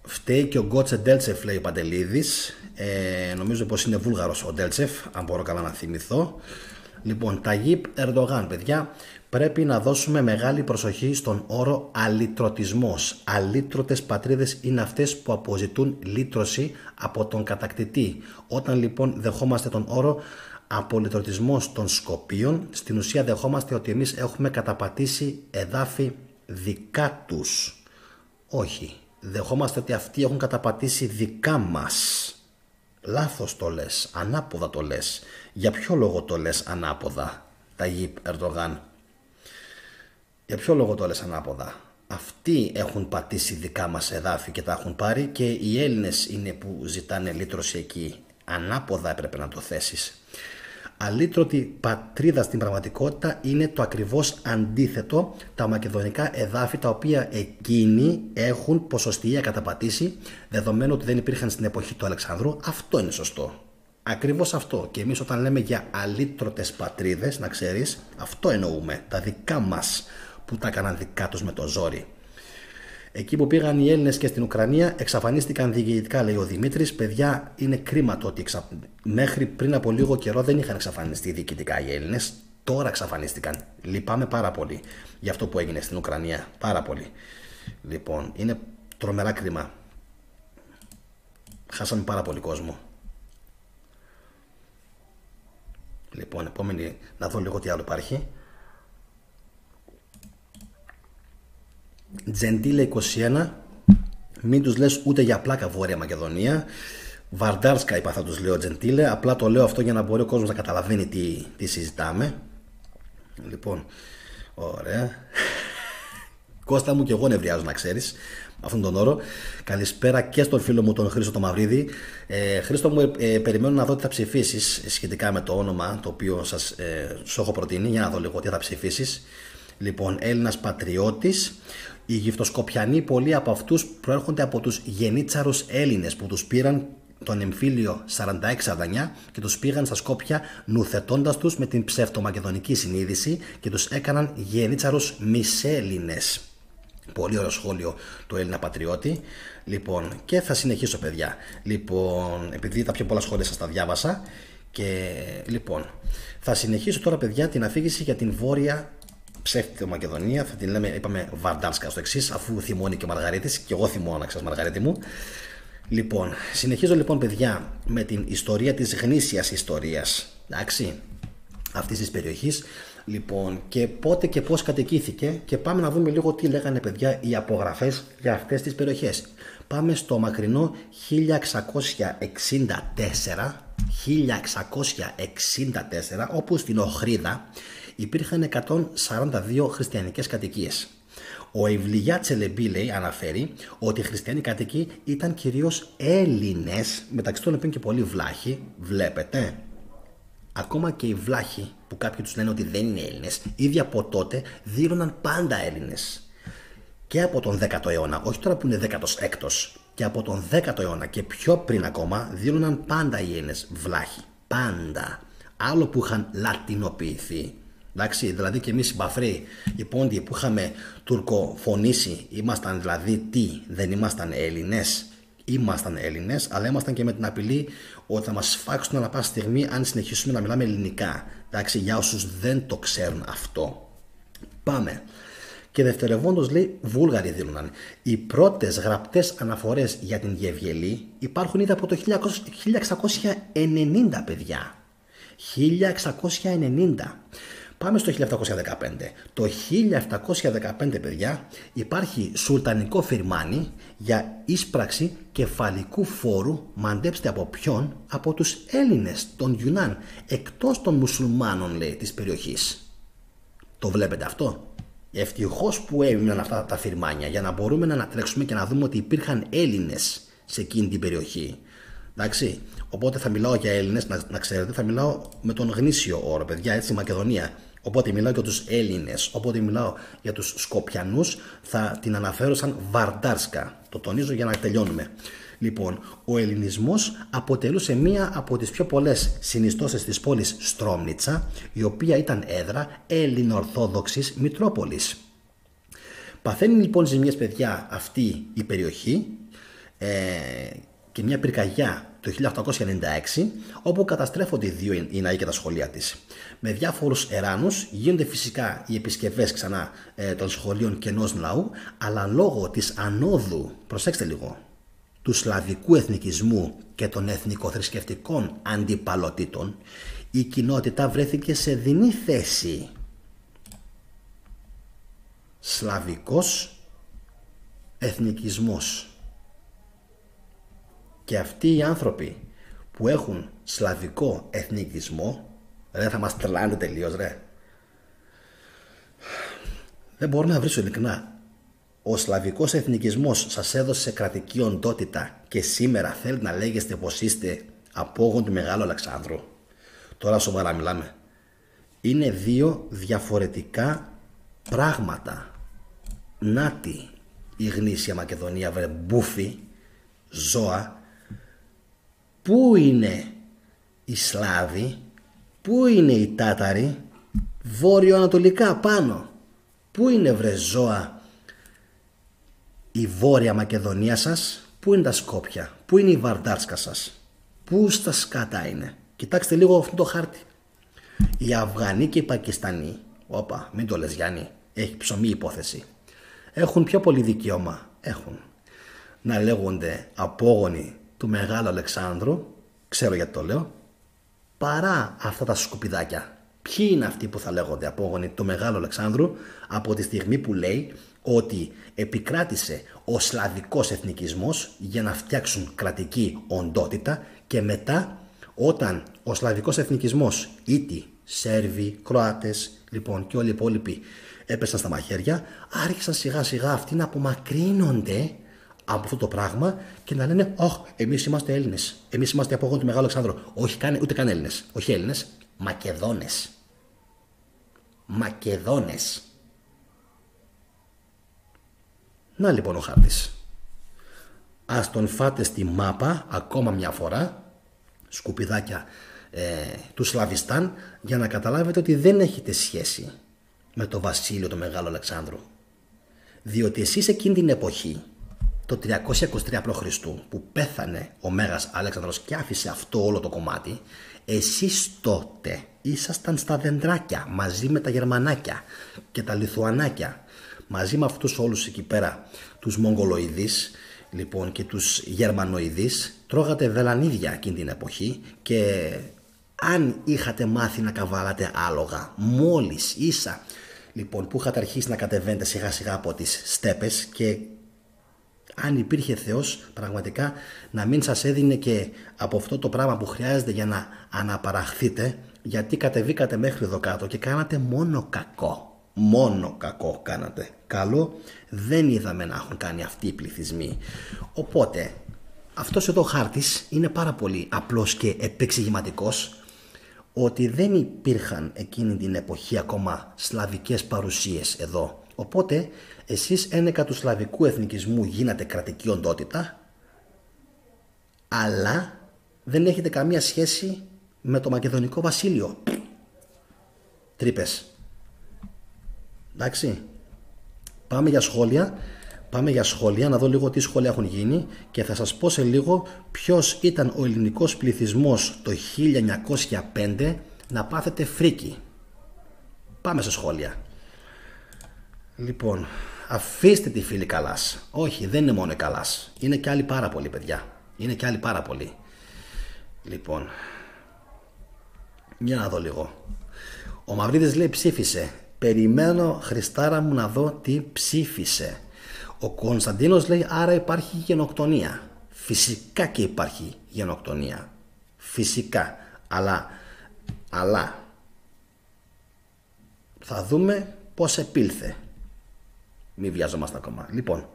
Φταίει και ο Γκότσε Ντέλτσεφ, λέει ο Παντελίδης. Νομίζω πως είναι Βούλγαρος ο Ντέλτσεφ, αν μπορώ καλά να θυμηθώ. Λοιπόν, Ταγίπ Ερντογάν, παιδιά, πρέπει να δώσουμε μεγάλη προσοχή στον όρο αλυτρωτισμός. Αλύτρωτες πατρίδες είναι αυτές που αποζητούν λύτρωση από τον κατακτητή. Όταν λοιπόν δεχόμαστε τον όρο απολυτρωτισμός των Σκοπίων, στην ουσία δεχόμαστε ότι εμείς έχουμε καταπατήσει εδάφη δικά τους. Όχι, δεχόμαστε ότι αυτοί έχουν καταπατήσει δικά μας. Λάθος το λες, ανάποδα το λες. Για ποιο λόγο το λες ανάποδα, Ταγίπ Ερντογάν? Για ποιο λόγο το λες ανάποδα? Αυτοί έχουν πατήσει δικά μας εδάφη και τα έχουν πάρει και οι Έλληνες είναι που ζητάνε λύτρωση εκεί. Ανάποδα έπρεπε να το θέσεις. Αλύτρωτη πατρίδα στην πραγματικότητα είναι το ακριβώς αντίθετο, τα μακεδονικά εδάφη τα οποία εκείνοι έχουν ποσοστιαία καταπατήσει, δεδομένου ότι δεν υπήρχαν στην εποχή του Αλεξανδρού. Αυτό είναι σωστό. Ακριβώς αυτό. Και εμείς όταν λέμε για αλύτρωτες πατρίδες, να ξέρεις, αυτό εννοούμε. Τα δικά μας που τα έκαναν δικά τους με το ζόρι. Εκεί που πήγαν οι Έλληνες και στην Ουκρανία εξαφανίστηκαν διοικητικά, λέει ο Δημήτρης. Παιδιά, είναι κρίμα το ότι μέχρι πριν από λίγο καιρό δεν είχαν εξαφανιστεί διοικητικά οι Έλληνες. Τώρα εξαφανίστηκαν. Λυπάμαι πάρα πολύ για αυτό που έγινε στην Ουκρανία. Πάρα πολύ. Λοιπόν, είναι τρομερά κρίμα. Χάσαμε πάρα πολύ κόσμο. Λοιπόν, επόμενη, να δω λίγο τι άλλο υπάρχει. Τζεντίλε 21, μην τους λες ούτε για πλάκα Βόρεια Μακεδονία. Βαρντάρσκα είπα, θα τους λέω Τζεντίλε. Απλά το λέω αυτό για να μπορεί ο κόσμος να καταλαβαίνει τι συζητάμε. Λοιπόν, ωραία. Κώστα μου, και εγώ νευριάζω, να ξέρεις, αυτόν τον όρο. Καλησπέρα και στον φίλο μου τον Χρήστο το Μαυρίδη. Χρήστο μου, περιμένω να δω τι θα ψηφίσεις σχετικά με το όνομα το οποίο σου έχω προτείνει. Για να δω λίγο τι θα ψηφίσεις. Λοιπόν, Έλληνας πατριώτης. Οι Γυφτοσκοπιανοί, πολλοί από αυτούς προέρχονται από τους γενίτσαρους Έλληνες που τους πήραν τον εμφύλιο 46-49 και τους πήγαν στα Σκόπια νουθετώντας τους με την ψευτομακεδονική συνείδηση και τους έκαναν γενίτσαρους μισέλληνες. Πολύ ωραίο σχόλιο του Έλληνα πατριώτη. Λοιπόν, και θα συνεχίσω, παιδιά. Λοιπόν, επειδή τα πιο πολλά σχόλια σας τα διάβασα. Και λοιπόν, θα συνεχίσω τώρα, παιδιά, την αφήγηση για την Βόρεια ψεύτικη Μακεδονία, θα την λέμε, είπαμε, Βαρντάρσκα στο εξής, αφού θυμώνει και ο Μαργαρίτης, και εγώ θυμώνα, ξέρεις, Μαργαρίτη μου. Λοιπόν, συνεχίζω λοιπόν, παιδιά, με την ιστορία της γνήσιας ιστορίας, εντάξει, αυτής της περιοχής. Λοιπόν, και πότε και πώς κατοικήθηκε, και πάμε να δούμε λίγο τι λέγανε, παιδιά, οι απογραφές για αυτές τις περιοχές. Πάμε στο μακρινό 1664, όπου στην Οχρίδα υπήρχαν 142 χριστιανικές κατοικίες. Ο Ευλιγιά Τσελεμπή, λέει, αναφέρει ότι οι χριστιανοί κάτοικοι ήταν κυρίως Έλληνες, μεταξύ των οποίων και πολλοί βλάχοι. Βλέπετε, ακόμα και οι βλάχοι, που κάποιοι τους λένε ότι δεν είναι Έλληνες, ήδη από τότε δήλωναν πάντα Έλληνες. Και από τον 10ο αιώνα, όχι τώρα που είναι 16ος, και από τον 10ο αιώνα και πιο πριν ακόμα, δήλωναν πάντα οι Έλληνες βλάχοι. Πάντα. Άλλο που είχαν λατινοποιηθεί. Εντάξει, δηλαδή και εμείς οι Μπαφροί, οι Πόντιοι που είχαμε τουρκοφωνήσει, ήμασταν δηλαδή τι, δεν ήμασταν Έλληνες? Ήμασταν Έλληνες, αλλά ήμασταν και με την απειλή ότι θα μας σφάξουν ανά πάση στιγμή αν συνεχίσουμε να μιλάμε ελληνικά. Εντάξει, για όσους δεν το ξέρουν αυτό. Πάμε. Και δευτερευόντως, λέει, Βούλγαροι δήλωναν. Οι πρώτες γραπτές αναφορές για την Γευγελή υπάρχουν ήδη από το 1690, παιδιά. 1690. Πάμε στο 1715. Το 1715, παιδιά, υπάρχει σουλτανικό φιρμάνι για ίσπραξη κεφαλικού φόρου, μαντέψτε από ποιον? Από τους Έλληνες, των Ιουνάν, εκτός των μουσουλμάνων, λέει, της περιοχής. Το βλέπετε αυτό? Ευτυχώς που έμειναν αυτά τα φιρμάνια για να μπορούμε να ανατρέξουμε και να δούμε ότι υπήρχαν Έλληνες σε εκείνη την περιοχή. Εντάξει, οπότε θα μιλάω για Έλληνες, να ξέρετε, θα μιλάω με τον γνήσιο όρο, παιδιά, έτσι, Μακεδονία. Οπότε μιλάω για τους Έλληνες, οπότε μιλάω για τους Σκοπιανούς, θα την αναφέρω σαν Βαρντάρσκα. Το τονίζω για να τελειώνουμε. Λοιπόν, ο ελληνισμός αποτελούσε μία από τις πιο πολλές συνιστώσεις της πόλης Στρόμνιτσα, η οποία ήταν έδρα ελληνοορθόδοξης Μητρόπολης. Παθαίνει λοιπόν ζημιές, παιδιά, αυτή η περιοχή και μια πυρκαγιά το 1896, όπου καταστρέφονται οι δύο οι ναοί και τα σχολεία της. Με διάφορους εράνους γίνονται φυσικά οι επισκευές ξανά των σχολείων και ενός ναού, αλλά λόγω της ανόδου, προσέξτε λίγο, του σλαβικού εθνικισμού και των εθνικοθρησκευτικών αντιπαλωτήτων, η κοινότητα βρέθηκε σε δεινή θέση. Σλαβικός εθνικισμός. Και αυτοί οι άνθρωποι που έχουν σλαβικό εθνικισμό, ρε, θα μας τρελάνε τελείως, ρε. Δεν μπορώ να βρίσω ειλικρινά. Ο σλαβικός εθνικισμός σας έδωσε κρατική οντότητα και σήμερα θέλετε να λέγεστε πως είστε απόγον του Μεγάλου Αλεξάνδρου? Τώρα σοβαρά μιλάμε. Είναι δύο διαφορετικά πράγματα. Νάτι η γνήσια Μακεδονία, βρε μπούφι, ζώα. Πού είναι οι Σλάβοι, πού είναι οι Τάταροι? Βόρειο-ανατολικά πάνω. Πού είναι, βρε ζώα, η Βόρεια Μακεδονία σας? Πού είναι τα Σκόπια, πού είναι η Βαρντάρσκα σας? Πού στα σκάτα είναι? Κοιτάξτε λίγο αυτό το χάρτη. Οι Αφγανοί και οι Πακιστανοί, όπα, μην το λες Γιάννη, έχει ψωμί υπόθεση, έχουν πιο πολύ δικαίωμα, έχουν, να λέγονται απόγονοι του Μεγάλου Αλεξάνδρου, ξέρω γιατί το λέω, παρά αυτά τα σκουπιδάκια. Ποιοι είναι αυτοί που θα λέγονται απόγονοι του Μεγάλου Αλεξάνδρου από τη στιγμή που λέει ότι επικράτησε ο σλαβικός εθνικισμός για να φτιάξουν κρατική οντότητα, και μετά όταν ο σλαβικός εθνικισμός, Ήττοι, Σέρβοι, Κροάτες, λοιπόν, και όλοι οι υπόλοιποι έπεσαν στα μαχαίρια, άρχισαν σιγά σιγά αυτοί να απομακρύνονται από αυτό το πράγμα και να λένε «Ωχ, εμείς είμαστε Έλληνες, εμείς είμαστε απόγονοι του Μεγάλου Αλεξάνδρου». Όχι ούτε καν Έλληνες, όχι Έλληνες, Μακεδόνες. Μακεδόνες. Να λοιπόν ο χάρτης. Ας τον φάτε στη μάπα ακόμα μια φορά, σκουπιδάκια του Σλαβιστάν, για να καταλάβετε ότι δεν έχετε σχέση με το βασίλειο του Μεγάλου Αλεξάνδρου. Διότι εσείς εκείνη την εποχή, το 323 π.Χ. που πέθανε ο Μέγας Αλέξανδρος και άφησε αυτό όλο το κομμάτι, Εσείς τότε ήσασταν στα δεντράκια μαζί με τα Γερμανάκια και τα Λιθουανάκια, μαζί με αυτούς όλους εκεί πέρα, τους Μογγολοειδείς λοιπόν και τους Γερμανοειδείς, τρώγατε βελανίδια εκείνη την εποχή και αν είχατε μάθει να καβαλάτε άλογα μόλις ίσα λοιπόν που είχατε αρχίσει να κατεβαίνετε σιγά σιγά από τις στέπες και αν υπήρχε Θεός πραγματικά να μην σας έδινε και από αυτό το πράγμα που χρειάζεται για να αναπαραχθείτε, γιατί κατεβήκατε μέχρι εδώ κάτω και κάνατε μόνο κακό. Μόνο κακό κάνατε. Καλό δεν είδαμε να έχουν κάνει αυτοί οι πληθυσμοί. Οπότε αυτός εδώ χάρτης είναι πάρα πολύ απλός και επεξηγηματικός, ότι δεν υπήρχαν εκείνη την εποχή ακόμα σλαβικές παρουσίες εδώ. Οπότε εσείς ένεκα του σλαβικού εθνικισμού γίνατε κρατική οντότητα, αλλά δεν έχετε καμία σχέση με το Μακεδονικό Βασίλειο. Τρύπες. Εντάξει. Πάμε για σχόλια, να δω λίγο τι σχόλια έχουν γίνει και θα σας πω σε λίγο ποιος ήταν ο ελληνικός πληθυσμός το 1905 να πάθετε φρίκι. Πάμε σε σχόλια. Λοιπόν, αφήστε τη φίλη Καλάς. Όχι, δεν είναι μόνο η Καλάς. Είναι και άλλοι πάρα πολλοί, παιδιά. Είναι και άλλοι πάρα πολλοί. Λοιπόν, για να δω λίγο. Ο Μαυρίδης λέει ψήφισε. Περιμένω, Χριστάρα μου, να δω τι ψήφισε. Ο Κωνσταντίνος λέει άρα υπάρχει γενοκτονία. Φυσικά και υπάρχει γενοκτονία. Φυσικά. Αλλά θα δούμε πώς επήλθε. Μην βιαζόμαστε ακόμα. Λοιπόν,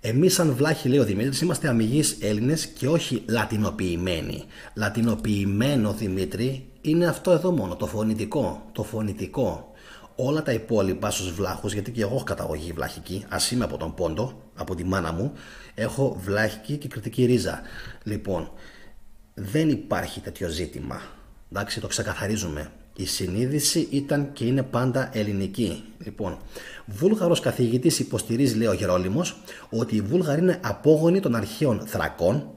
εμείς σαν βλάχοι, λέει ο Δημήτρης, είμαστε αμιγείς Έλληνες και όχι λατινοποιημένοι. Λατινοποιημένο, Δημήτρη, είναι αυτό εδώ μόνο, το φωνητικό. Το φωνητικό. Όλα τα υπόλοιπα στους βλάχους, γιατί και εγώ έχω καταγωγή βλαχική, ας είμαι από τον Πόντο, από τη μάνα μου, έχω βλάχικη και κρητική ρίζα. Λοιπόν, δεν υπάρχει τέτοιο ζήτημα. Εντάξει, το ξεκαθαρίζουμε. Η συνείδηση ήταν και είναι πάντα ελληνική. Λοιπόν, Βούλγαρος καθηγητής υποστηρίζει, λέει ο Γερόλυμος, ότι οι Βούλγαροι είναι απόγονοι των αρχαίων Θρακών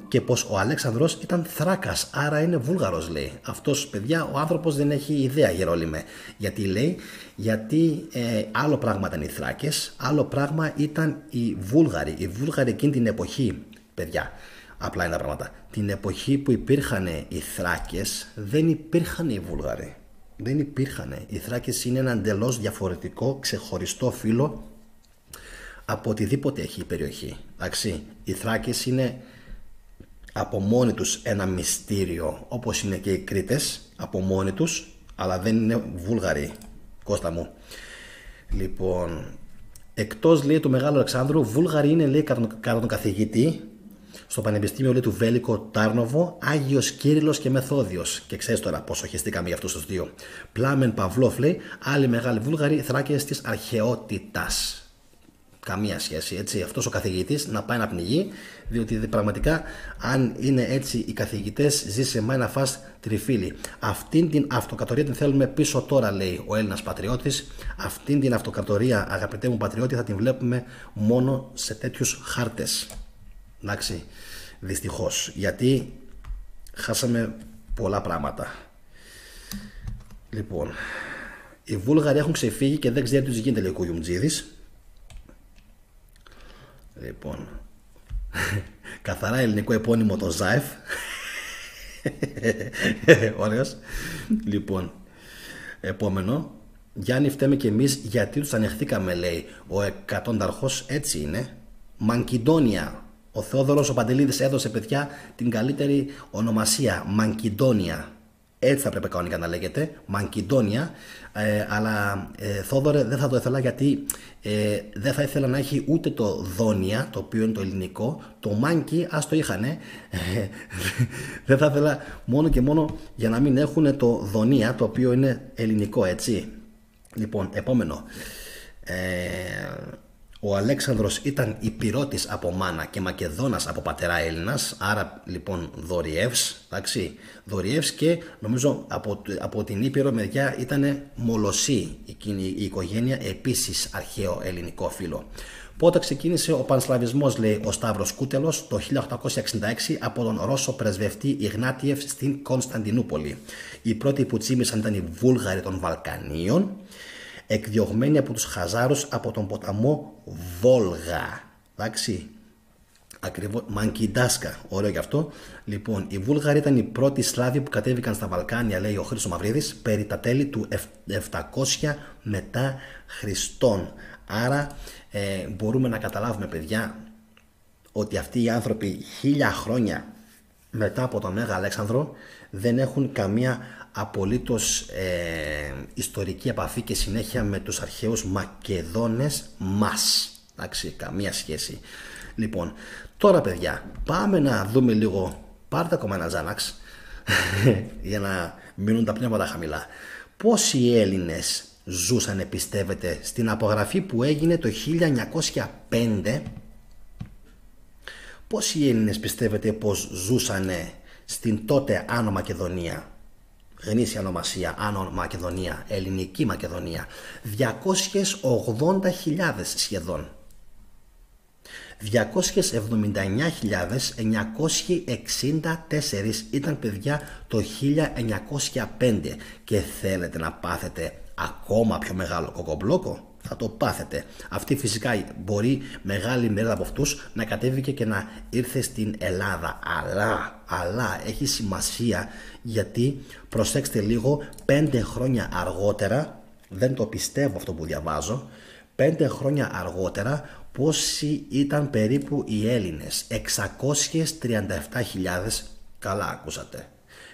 και πως ο Αλέξανδρος ήταν Θράκας, άρα είναι Βούλγαρος, λέει. Αυτός, παιδιά, ο άνθρωπος δεν έχει ιδέα, Γερόλυμε. Γιατί λέει, γιατί άλλο πράγμα ήταν οι Θράκες, άλλο πράγμα ήταν οι Βούλγαροι. Οι Βούλγαροι εκείνη την εποχή, παιδιά, απλά είναι τα πράγματα. Την εποχή που υπήρχαν οι Θράκες, δεν υπήρχαν οι Βούλγαροι. Δεν υπήρχαν. Οι Θράκες είναι ένα εντελώς διαφορετικό, ξεχωριστό φύλο από οτιδήποτε έχει η περιοχή. Εντάξει, οι Θράκες είναι από μόνοι τους ένα μυστήριο, όπως είναι και οι Κρήτες από μόνοι τους, αλλά δεν είναι Βούλγαροι, Κώστα μου. Λοιπόν, εκτός, λέει, του Μεγάλου Αλεξάνδρου, Βούλγαροι είναι, λέει, κατά τον καθηγητή στο Πανεπιστήμιο, λέει, του Βέλικο Τάρνοβο, Άγιος Κύριλλος και Μεθόδιος. Και ξέρεις τώρα πόσο χεστήκαμε για αυτούς τους δύο. Πλάμεν Παυλόφ, λέει, άλλοι μεγάλοι Βούλγαροι, Θράκες της αρχαιότητας. Καμία σχέση, έτσι. Αυτός ο καθηγητής να πάει να πνιγεί, διότι πραγματικά αν είναι έτσι οι καθηγητές, ζήσε μάι να φας τριφύλι. Αυτήν την αυτοκρατορία την θέλουμε πίσω τώρα, λέει ο Έλληνας πατριώτης. Αυτήν την αυτοκρατορία, αγαπητέ μου πατριώτη, θα την βλέπουμε μόνο σε τέτοιους χάρτες. Εντάξει, δυστυχώς, γιατί χάσαμε πολλά πράγματα. Λοιπόν, οι Βούλγαροι έχουν ξεφύγει και δεν ξέρει τι τους γίνεται, λέει ο Κουγιουμτζίδης. Λοιπόν, καθαρά ελληνικό επώνυμο το Ζάεφ. Ωραίος. Λοιπόν, επόμενο. Γιάννη, φταίμε κι εμείς γιατί τους ανεχθήκαμε, λέει ο εκατόνταρχος. Έτσι είναι. Μανκιντόνια. Ο Θεόδωρος ο Παντελίδης έδωσε, παιδιά, την καλύτερη ονομασία. Μανκιντόνια. Έτσι θα πρέπει κανονικά να λέγεται, Μανκιντόνια, αλλά Θόδωρε δεν θα το ήθελα, γιατί δεν θα ήθελα να έχει ούτε το Δόνια, το οποίο είναι το ελληνικό, το Μάνκι, ας το είχανε, δεν θα ήθελα μόνο και μόνο για να μην έχουν το Δονία, το οποίο είναι ελληνικό, έτσι. Λοιπόν, επόμενο. Ο Αλέξανδρος ήταν Υπηρώτης από μάνα και Μακεδόνας από πατερά Έλληνας, άρα λοιπόν Δωριεύς, εντάξει, Δωριεύς, και νομίζω από την Ήπειρο μεριά ήταν Μολοσσή εκείνη η οικογένεια, επίσης αρχαίο ελληνικό φύλο. Πότε ξεκίνησε ο πανσλαβισμός, λέει ο Σταύρος Κούτελος, το 1866 από τον Ρώσο πρεσβευτή Ιγνάτιεφ στην Κωνσταντινούπολη. Οι πρώτοι που τσίμησαν ήταν οι Βούλγαροι των Βαλκανίων, εκδιωγμένοι από τους Χαζάρους από τον ποταμό Βόλγα. Εντάξει, ακριβώς, Μανκιντάσκα, ωραίο γι' αυτό. Λοιπόν, οι Βούλγαροι ήταν οι πρώτοι Σλάβοι που κατέβηκαν στα Βαλκάνια, λέει ο Χρήστος Μαυρίδης, περί τα τέλη του 700 μετά Χριστόν. Άρα μπορούμε να καταλάβουμε, παιδιά, ότι αυτοί οι άνθρωποι 1000 χρόνια μετά από τον Μέγα Αλέξανδρο δεν έχουν καμία απολύτως ιστορική επαφή και συνέχεια με τους αρχαίους Μακεδόνες μας. Εντάξει, καμία σχέση. Λοιπόν, τώρα παιδιά, πάμε να δούμε λίγο, πάρτε ακόμα ένα Ζάναξ για να μείνουν τα πνεύματα χαμηλά. Πώς οι Έλληνες ζούσανε, πιστεύετε, στην απογραφή που έγινε το 1905? Πώς οι Έλληνες, πιστεύετε, πως ζούσανε στην τότε Άνω Μακεδονία, γνήσια ονομασία Άνω Μακεδονία, ελληνική Μακεδονία? 280.000 σχεδόν. 279.964 ήταν, παιδιά, το 1905, και θέλετε να πάθετε ακόμα πιο μεγάλο κοκομπλόκο? Θα το πάθετε. Αυτή φυσικά μπορεί μεγάλη μερίδα από αυτούς να κατέβηκε και να ήρθε στην Ελλάδα. Αλλά έχει σημασία, γιατί προσέξτε λίγο, 5 χρόνια αργότερα, δεν το πιστεύω αυτό που διαβάζω, 5 χρόνια αργότερα πόσοι ήταν περίπου οι Έλληνες? 637.000, καλά ακούσατε,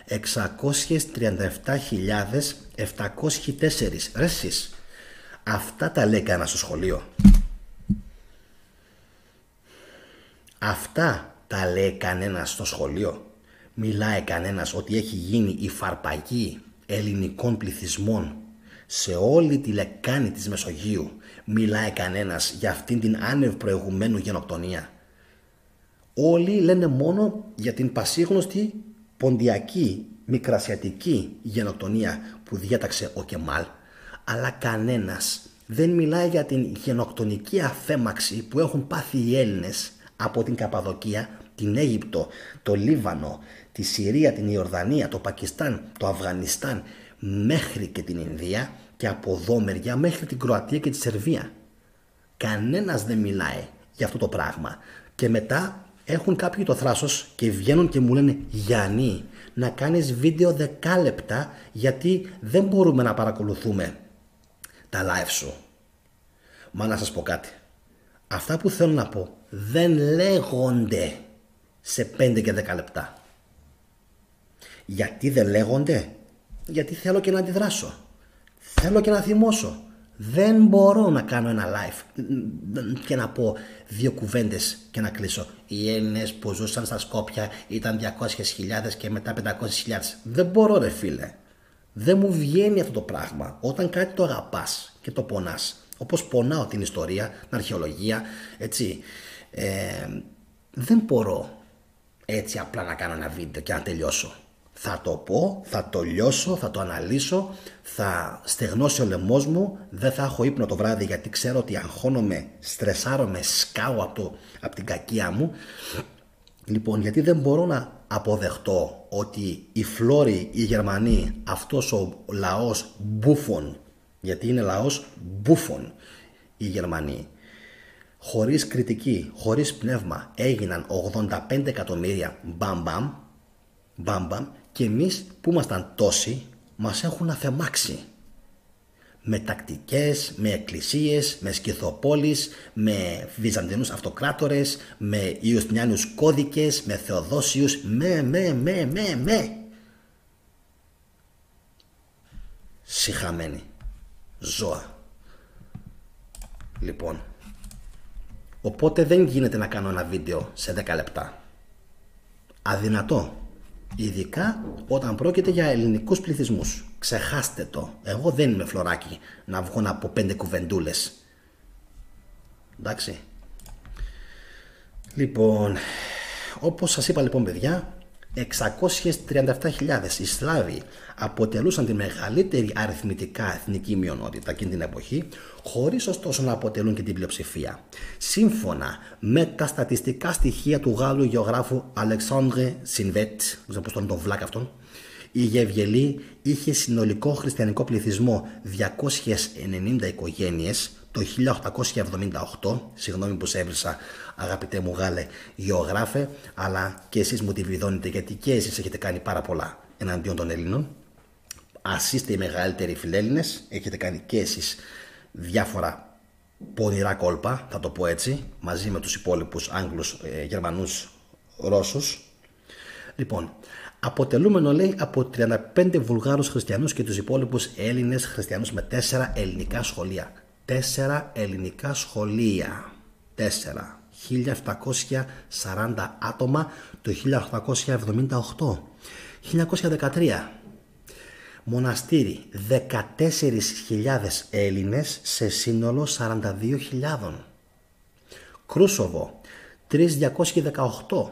637.704. Ρε εσείς, αυτά τα λέει κανένα στο σχολείο? Αυτά τα λέει κανένας στο σχολείο? Μιλάει κανένας ότι έχει γίνει η φαρπαγή ελληνικών πληθυσμών σε όλη τη λεκάνη της Μεσογείου? Μιλάει κανένας για αυτήν την άνευ προηγουμένου γενοκτονία? Όλοι λένε μόνο για την πασίγνωστη ποντιακή μικρασιατική γενοκτονία που διέταξε ο Κεμάλ, αλλά κανένας δεν μιλάει για την γενοκτονική αφέμαξη που έχουν πάθει οι Έλληνες από την Καπαδοκία, την Αίγυπτο, το Λίβανο, τη Συρία, την Ιορδανία, το Πακιστάν, το Αφγανιστάν, μέχρι και την Ινδία, και από εδώ μεριά μέχρι την Κροατία και τη Σερβία. Κανένας δεν μιλάει για αυτό το πράγμα. Και μετά έχουν κάποιοι το θράσος και βγαίνουν και μου λένε, Γιάννη, να κάνεις βίντεο 10 λεπτά, γιατί δεν μπορούμε να παρακολουθούμε τα live σου. Μα να σας πω κάτι. Αυτά που θέλω να πω δεν λέγονται σε 5 και 10 λεπτά. Γιατί δεν λέγονται? Γιατί θέλω και να αντιδράσω. Θέλω και να θυμώσω. Δεν μπορώ να κάνω ένα live και να πω 2 κουβέντες και να κλείσω. Οι Έλληνες που ζούσαν στα Σκόπια ήταν 200.000 και μετά 500.000. Δεν μπορώ, ρε φίλε. Δεν μου βγαίνει αυτό το πράγμα. Όταν κάτι το αγαπάς και το πονάς, όπως πονάω την ιστορία, την αρχαιολογία, έτσι, δεν μπορώ έτσι απλά να κάνω ένα βίντεο και να τελειώσω. Θα το πω, θα το λιώσω, θα το αναλύσω, θα στεγνώσει ο λαιμός μου, δεν θα έχω ύπνο το βράδυ, γιατί ξέρω ότι αγχώνομαι, στρεσάρομαι, σκάω από την κακία μου. Λοιπόν, γιατί δεν μπορώ να αποδεχτώ ότι οι Φλόροι, οι Γερμανοί, αυτός ο λαός μπούφων, γιατί είναι λαός μπούφων οι Γερμανοί, χωρίς κριτική, χωρίς πνεύμα, έγιναν 85 εκατομμύρια μπαμ μπαμ, και εμείς που ήμασταν τόσοι μας έχουν αφεμάξει με τακτικές, με εκκλησίες, με σκυθοπόλεις, με βυζαντινούς αυτοκράτορες, με Ιουστινιάνους κώδικες, με Θεοδόσιους, με σιχαμένοι ζώα. Λοιπόν, οπότε δεν γίνεται να κάνω ένα βίντεο σε 10 λεπτά. Αδυνατό. Ειδικά όταν πρόκειται για ελληνικούς πληθυσμούς. Ξεχάστε το. Εγώ δεν είμαι φλωράκι να βγω να πω 5 κουβεντούλες. Εντάξει. Λοιπόν, όπως σας είπα λοιπόν παιδιά, 637.000 οι Σλάβοι αποτελούσαν τη μεγαλύτερη αριθμητικά εθνική μειονότητα εκείνη την εποχή, χωρίς ωστόσο να αποτελούν και την πλειοψηφία. Σύμφωνα με τα στατιστικά στοιχεία του Γάλλου γεωγράφου Αλεξάνδρε Σινβέτ, δεν ξέρω πώς τον βλάκα αυτόν, η Γεβγελή είχε συνολικό χριστιανικό πληθυσμό 290 οικογένειες το 1878, συγγνώμη που σε έβρισα αγαπητέ μου Γάλλε γεωγράφε, αλλά και εσείς μου τη βιδώνετε γιατί και εσείς έχετε κάνει πάρα πολλά εναντίον των Ελλήνων. Ας είστε οι μεγαλύτεροι φιλέλληνες, έχετε κάνει και εσείς διάφορα πονηρά κόλπα, θα το πω έτσι, μαζί με τους υπόλοιπους Άγγλους, Γερμανούς, Ρώσους. Λοιπόν, αποτελούμενο λέει από 35 Βουλγάρους χριστιανούς και τους υπόλοιπους Έλληνες χριστιανούς με 4 ελληνικά σχολεία. 4 ελληνικά σχολεία. 4. 1740 άτομα το 1878. 1913. Μοναστήρι 14.000 Έλληνες σε σύνολο 42.000. Κρούσοβο 3.218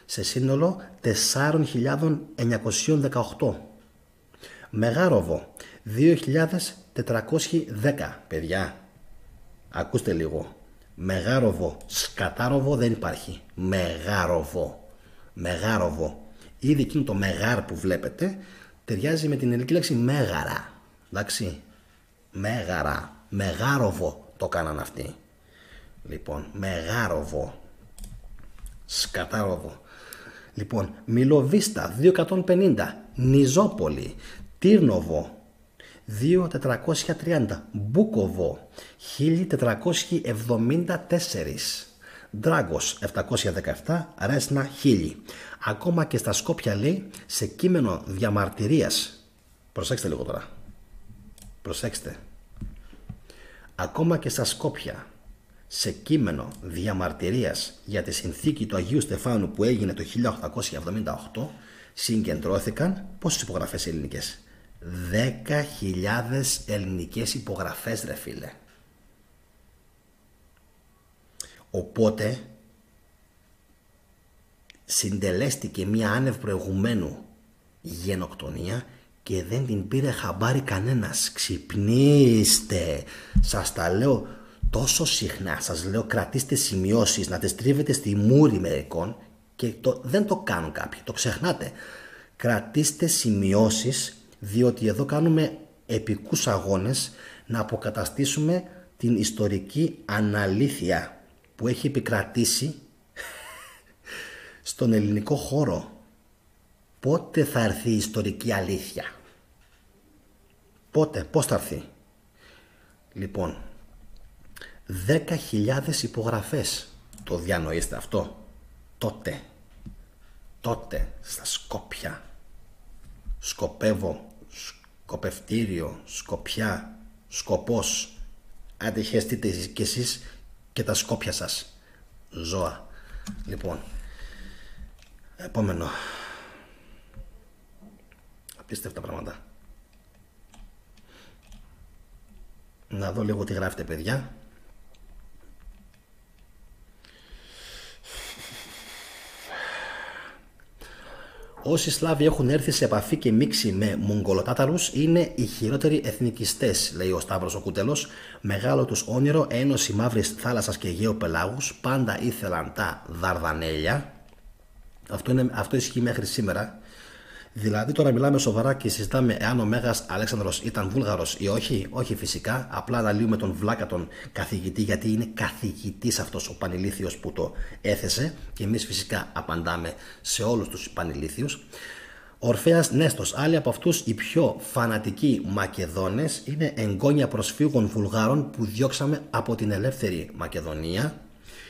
σε σύνολο 4.918. Μεγάροβο 2.410. Παιδιά, ακούστε λίγο. Μεγάροβο, Σκατάροβο δεν υπάρχει. Μεγάροβο. Μεγάροβο. Ήδη εκείνο το μεγάρ που βλέπετε ταιριάζει με την ελληνική λέξη μέγαρα. Εντάξει. Μέγαρα. Μεγάροβο το κάναν αυτοί. Λοιπόν, Μεγάροβο. Σκατάροβο. Λοιπόν, Μιλοβίστα 2.150. Νιζόπολη. Τύρνοβο 2.430. Μπούκοβο 1.474. Ντράγκος 717. Ρέσνα 1000. Ακόμα και στα Σκόπια λέει σε κείμενο διαμαρτυρίας. Προσέξτε λίγο τώρα. Προσέξτε. Ακόμα και στα Σκόπια σε κείμενο διαμαρτυρίας για τη συνθήκη του Αγίου Στεφάνου που έγινε το 1878 συγκεντρώθηκαν πόσες υπογραφές ελληνικές? 10.000 ελληνικές υπογραφές ρε φίλε. Οπότε συντελέστηκε μια άνευ προηγουμένου γενοκτονία και δεν την πήρε χαμπάρι κανένας. Ξυπνήστε, σας τα λέω τόσο συχνά, σας λέω κρατήστε σημειώσεις, να τις τρίβετε στη μούρη μερικών και δεν το κάνουν κάποιοι, το ξεχνάτε. Κρατήστε σημειώσεις, διότι εδώ κάνουμε επικούς αγώνες να αποκαταστήσουμε την ιστορική αναλήθεια που έχει επικρατήσει στον ελληνικό χώρο. Πότε θα έρθει η ιστορική αλήθεια? Πότε, πώς θα έρθει? Λοιπόν, 10.000 υπογραφές. Το διανοείστε αυτό? Τότε στα Σκόπια, σκοπεύω, σκοπευτήριο, σκοπιά, σκοπός. Άντε χεστείτε κι εσείς και τα Σκόπια σας. Ζώα. Λοιπόν, επόμενο. Απίστευτα πράγματα. Να δω λίγο τι γράφετε παιδιά. Όσοι Σλάβοι έχουν έρθει σε επαφή και μίξη με Μογγολοτάταρους είναι οι χειρότεροι εθνικιστές, λέει ο Σταύρος ο Κούτελος. Μεγάλο τους όνειρο ένωση Μαύρης Θάλασσας και Αιγαίου Πελάγους. Πάντα ήθελαν τα Δαρδανέλια. Αυτό ισχύει μέχρι σήμερα. Δηλαδή τώρα μιλάμε σοβαρά και συζητάμε εάν ο Μέγας Αλέξανδρος ήταν Βούλγαρος ή όχι. Όχι φυσικά, απλά αναλύουμε τον βλάκα τον καθηγητή, γιατί είναι καθηγητής αυτός ο πανηλήθιος που το έθεσε και εμείς φυσικά απαντάμε σε όλους τους πανηλήθιους. Ορφέας Νέστος, άλλοι από αυτούς οι πιο φανατικοί Μακεδόνες είναι εγγόνια προσφύγων Βουλγάρων που διώξαμε από την ελεύθερη Μακεδονία.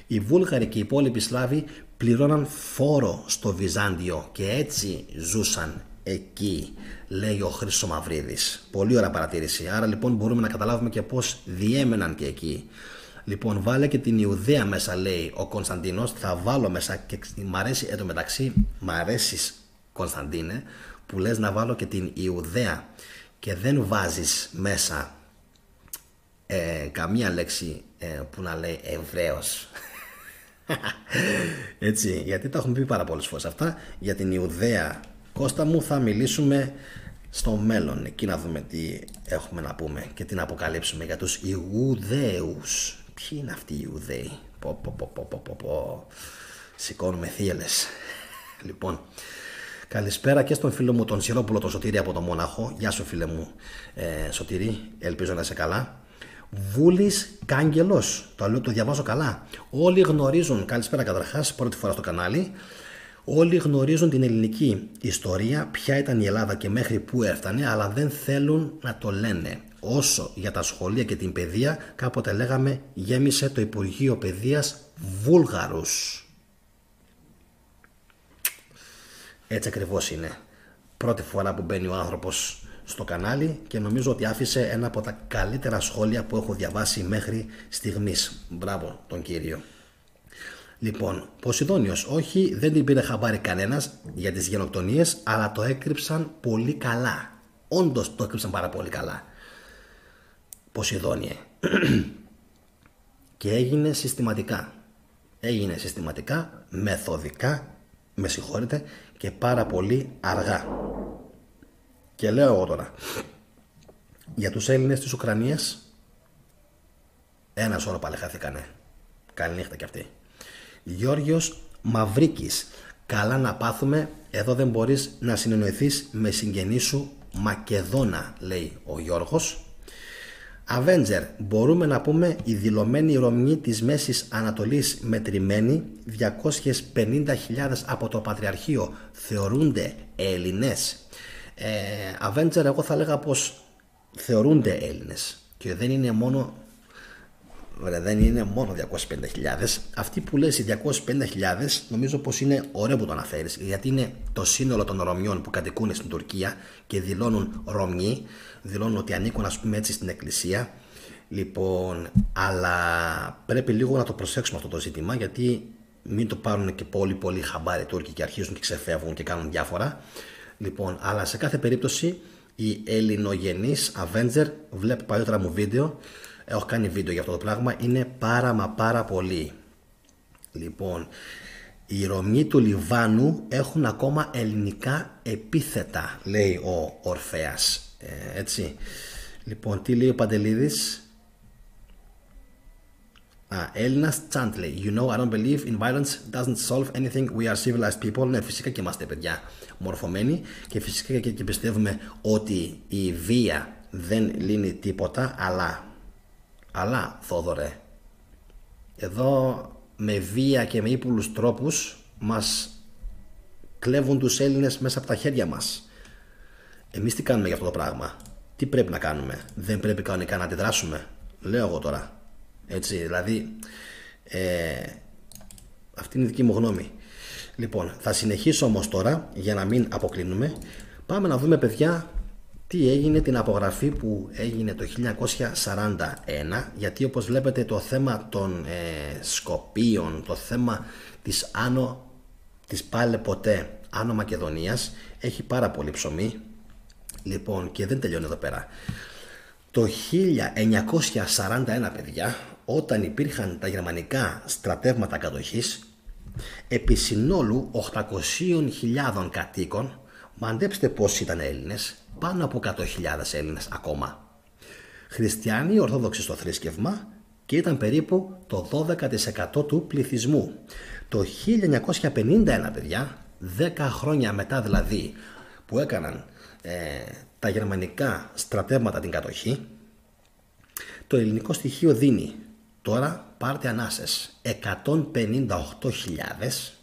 Οι Βούλγαροι και οι υπόλοιποι Σλάβοι πληρώναν φόρο στο Βυζάντιο και έτσι ζούσαν εκεί, λέει ο Χρήστος Μαυρίδης. Πολύ ωραία παρατήρηση. Άρα λοιπόν μπορούμε να καταλάβουμε και πώς διέμεναν και εκεί. Λοιπόν, βάλε και την Ιουδαία μέσα, λέει ο Κωνσταντίνος. Θα βάλω μέσα και μ' αρέσει εντωμεταξύ, μ' αρέσεις Κωνσταντίνε, που λες να βάλω και την Ιουδαία και δεν βάζεις μέσα καμία λέξη που να λέει Εβραίος. Έτσι, γιατί τα έχουμε πει πάρα πολλές φορές αυτά. Για την Ιουδαία, Κώστα μου, θα μιλήσουμε στο μέλλον. Εκεί να δούμε τι έχουμε να πούμε και τι να αποκαλύψουμε για τους Ιουδαίους. Ποιοι είναι αυτοί οι Ιουδαίοι? Σηκώνουμε θύελες. Λοιπόν, καλησπέρα και στον φίλο μου τον Σιρόπουλο, τον Σωτήρη από το Μόναχο. Γεια σου φίλε μου Σωτήρη, ελπίζω να είσαι καλά. Βούλης Κάγκελος, το διαβάζω καλά. Όλοι γνωρίζουν, καλησπέρα καταρχάς, πρώτη φορά στο κανάλι. Όλοι γνωρίζουν την ελληνική ιστορία, ποια ήταν η Ελλάδα και μέχρι πού έφτανε, αλλά δεν θέλουν να το λένε. Όσο για τα σχολεία και την παιδεία, κάποτε λέγαμε γέμισε το Υπουργείο Παιδείας Βούλγαρους. Έτσι ακριβώς είναι. Πρώτη φορά που μπαίνει ο άνθρωπος στο κανάλι και νομίζω ότι άφησε ένα από τα καλύτερα σχόλια που έχω διαβάσει μέχρι στιγμής. Μπράβο τον κύριο. Λοιπόν, Ποσειδώνιος, όχι, δεν την πήρε χαμπάρι κανένας για τις γενοκτονίες, αλλά το έκρυψαν πολύ καλά. Όντως το έκρυψαν πάρα πολύ καλά. Ποσειδώνιε. Και έγινε συστηματικά. Έγινε συστηματικά, μεθοδικά, με συγχωρείτε, και πάρα πολύ αργά. Και λέω εγώ τώρα, για τους Έλληνες της Ουκρανίας, ένα σώρο πάλι χάθηκανε. Καληνύχτα κι αυτοί. Γιώργος Μαυρίκης, καλά να πάθουμε, εδώ δεν μπορείς να συνεννοηθείς με συγγενή σου Μακεδόνα, λέει ο Γιώργος. Avenger, μπορούμε να πούμε η δηλωμένη Ρωμιοί της Μέσης Ανατολής μετρημένοι 250.000 από το Πατριαρχείο θεωρούνται Έλληνες. Avenger, εγώ θα λέγα πως θεωρούνται Έλληνες και δεν είναι μόνο 250.000. Αυτοί που λες οι 250.000 νομίζω πως είναι ωραίο που το αναφέρεις, γιατί είναι το σύνολο των Ρωμιών που κατοικούν στην Τουρκία και δηλώνουν Ρωμιοί, δηλώνουν ότι ανήκουν, ας πούμε έτσι, στην εκκλησία. Λοιπόν, αλλά πρέπει λίγο να το προσέξουμε αυτό το ζήτημα, γιατί μην το πάρουν και πολύ χαμπάρι οι Τούρκοι και αρχίζουν και ξεφεύγουν και κάνουν διάφορα. Λοιπόν, αλλά σε κάθε περίπτωση η ελληνογενής Avenger, βλέπει παλιότερα μου βίντεο, έχω κάνει βίντεο για αυτό το πράγμα, είναι πάρα πολύ. Λοιπόν, οι Ρωμιοί του Λιβάνου έχουν ακόμα ελληνικά επίθετα, λέει ο Ορφέας. Έτσι. Λοιπόν, τι λέει ο Παντελίδης? Έλληνας Τσάντ λέει, You know I don't believe in violence doesn't solve anything, we are civilized people. Ναι, φυσικά και είμαστε παιδιά μορφωμένοι και φυσικά και πιστεύουμε ότι η βία δεν λύνει τίποτα, αλλά Θόδωρε, εδώ με βία και με ύπουλους τρόπους μας κλέβουν τους Έλληνες μέσα από τα χέρια μας. Εμείς τι κάνουμε για αυτό το πράγμα? Τι πρέπει να κάνουμε? Δεν πρέπει κανονικά να αντιδράσουμε? Λέω εγώ τώρα. Έτσι, δηλαδή αυτή είναι η δική μου γνώμη. Λοιπόν, θα συνεχίσω όμως τώρα για να μην αποκλίνουμε. Πάμε να δούμε, παιδιά, τι έγινε την απογραφή που έγινε το 1941, γιατί όπως βλέπετε το θέμα των Σκοπίων, το θέμα της πάλε ποτέ Άνω Μακεδονίας έχει πάρα πολύ ψωμί. Λοιπόν, και δεν τελειώνει εδώ πέρα. Το 1941, παιδιά, όταν υπήρχαν τα γερμανικά στρατεύματα κατοχής, επί συνόλου 800.000 κατοίκων, μαντέψτε πόσοι ήταν Έλληνες, πάνω από 100.000 Έλληνες ακόμα. Χριστιανοί Ορθόδοξοι στο θρήσκευμα και ήταν περίπου το 12% του πληθυσμού. Το 1951, παιδιά, 10 χρόνια μετά δηλαδή που έκαναν τα γερμανικά στρατεύματα την κατοχή, το ελληνικό στοιχείο δίνει, τώρα πάρτε ανάσες, 158.000,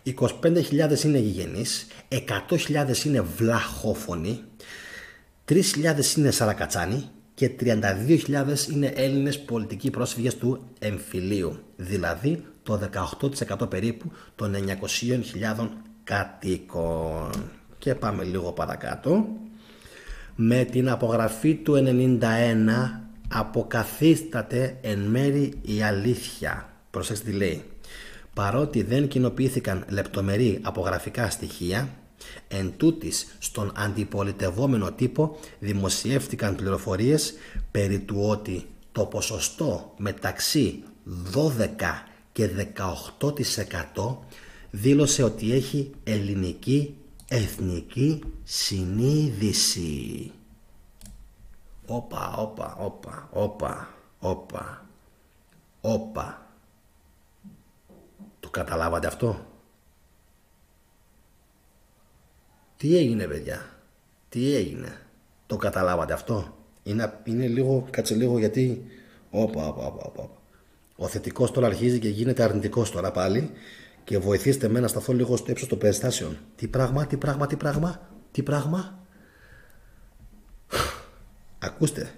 25.000 είναι γηγενείς, 100.000 είναι βλαχόφωνοι, 3.000 είναι σαρακατσάνοι και 32.000 είναι Έλληνες πολιτικοί πρόσφυγες του εμφυλίου, δηλαδή το 18% περίπου των 900.000 κατοίκων. Και πάμε λίγο παρακάτω. Με την απογραφή του 91 αποκαθίσταται εν μέρη η αλήθεια. Προσέξτε τι λέει. Παρότι δεν κοινοποιήθηκαν λεπτομερή απογραφικά στοιχεία, Εν τούτης, στον αντιπολιτευόμενο τύπο δημοσιεύτηκαν πληροφορίες περί του ότι το ποσοστό μεταξύ 12 και 18% δήλωσε ότι έχει ελληνική εθνική συνείδηση. Όπα. Το καταλάβατε αυτό? Τι έγινε, παιδιά? Τι έγινε? Το καταλάβατε αυτό? Είναι λίγο, κάτσε λίγο, γιατί ο θετικός τώρα αρχίζει και γίνεται αρνητικός τώρα πάλι, και βοηθήστε με να σταθώ λίγο στο ύψος των περιστάσεων. Τι πράγμα? Ακούστε.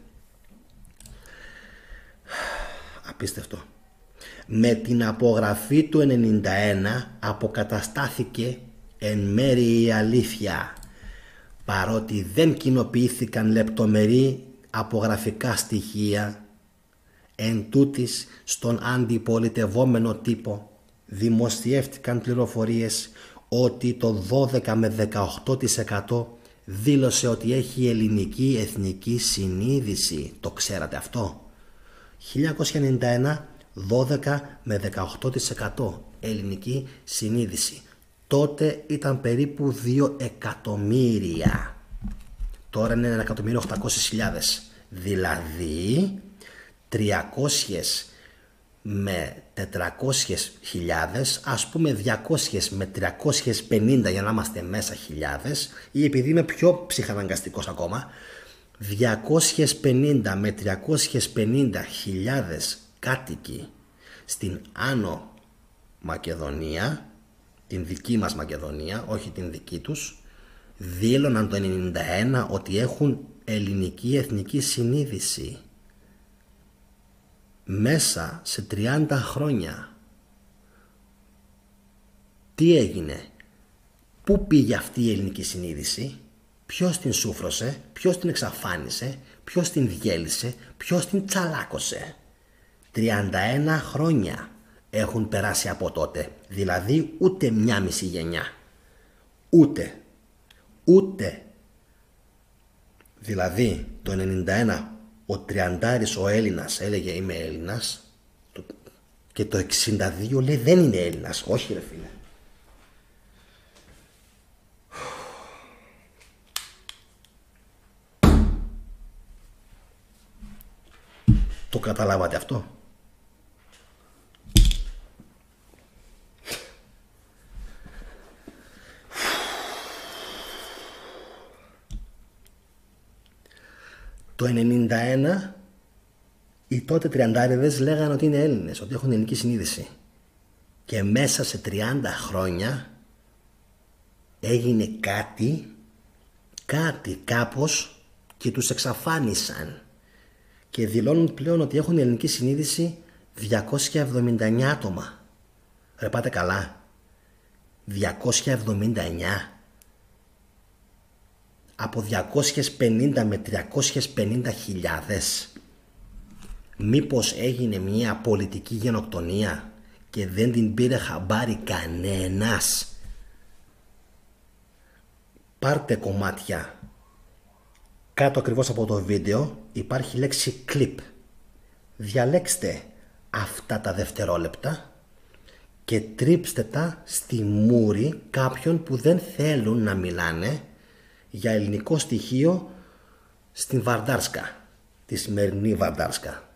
Απίστευτο. Με την απογραφή του 91 αποκαταστάθηκε εν μέρει η αλήθεια, παρότι δεν κοινοποιήθηκαν λεπτομερή απογραφικά στοιχεία. Εν τούτης, στον αντιπολιτευόμενο τύπο δημοσιεύτηκαν πληροφορίες ότι το 12 με 18% δήλωσε ότι έχει ελληνική εθνική συνείδηση. Το ξέρατε αυτό? 1991, 12 με 18% ελληνική συνείδηση. Τότε ήταν περίπου 2 εκατομμύρια. Τώρα είναι 1.800.000. Δηλαδή 300 με 400.000, ας πούμε 200 με 350 για να είμαστε μέσα χιλιάδες, ή επειδή είμαι πιο ψυχαναγκαστικός ακόμα, 250 με 350.000 κάτοικοι στην Άνω Μακεδονία, την δική μας Μακεδονία, όχι την δική τους, δήλωναν το 91 ότι έχουν ελληνική εθνική συνείδηση. Μέσα σε 30 χρόνια. Τι έγινε? Πού πήγε αυτή η ελληνική συνείδηση? Ποιος την σούφρωσε? Ποιος την εξαφάνισε? Ποιος την διέλυσε? Ποιος την τσαλάκωσε? 31 χρόνια έχουν περάσει από τότε. Δηλαδή ούτε μια μισή γενιά. Ούτε. Δηλαδή το 91 ο Τριαντάρης ο Έλληνας έλεγε είμαι Έλληνας, και το 62 λέει δεν είναι Έλληνας. Όχι ρε φίλε. Το καταλάβατε αυτό? Το 91 οι τότε τριαντάριδες λέγανε ότι είναι Έλληνες, ότι έχουν ελληνική συνείδηση. Και μέσα σε 30 χρόνια έγινε κάπως και τους εξαφάνισαν. Και δηλώνουν πλέον ότι έχουν ελληνική συνείδηση 279 άτομα. Ρε πάτε καλά? 279. Από 250 με 350.000. Μήπως έγινε μια πολιτική γενοκτονία και δεν την πήρε χαμπάρι κανένας? Πάρτε κομμάτια. Κάτω ακριβώς από το βίντεο υπάρχει λέξη clip. Διαλέξτε αυτά τα δευτερόλεπτα και τρίψτε τα στη μούρη κάποιων που δεν θέλουν να μιλάνε για ελληνικό στοιχείο στην Βαρντάρσκα, τη σημερινή Βαρντάρσκα.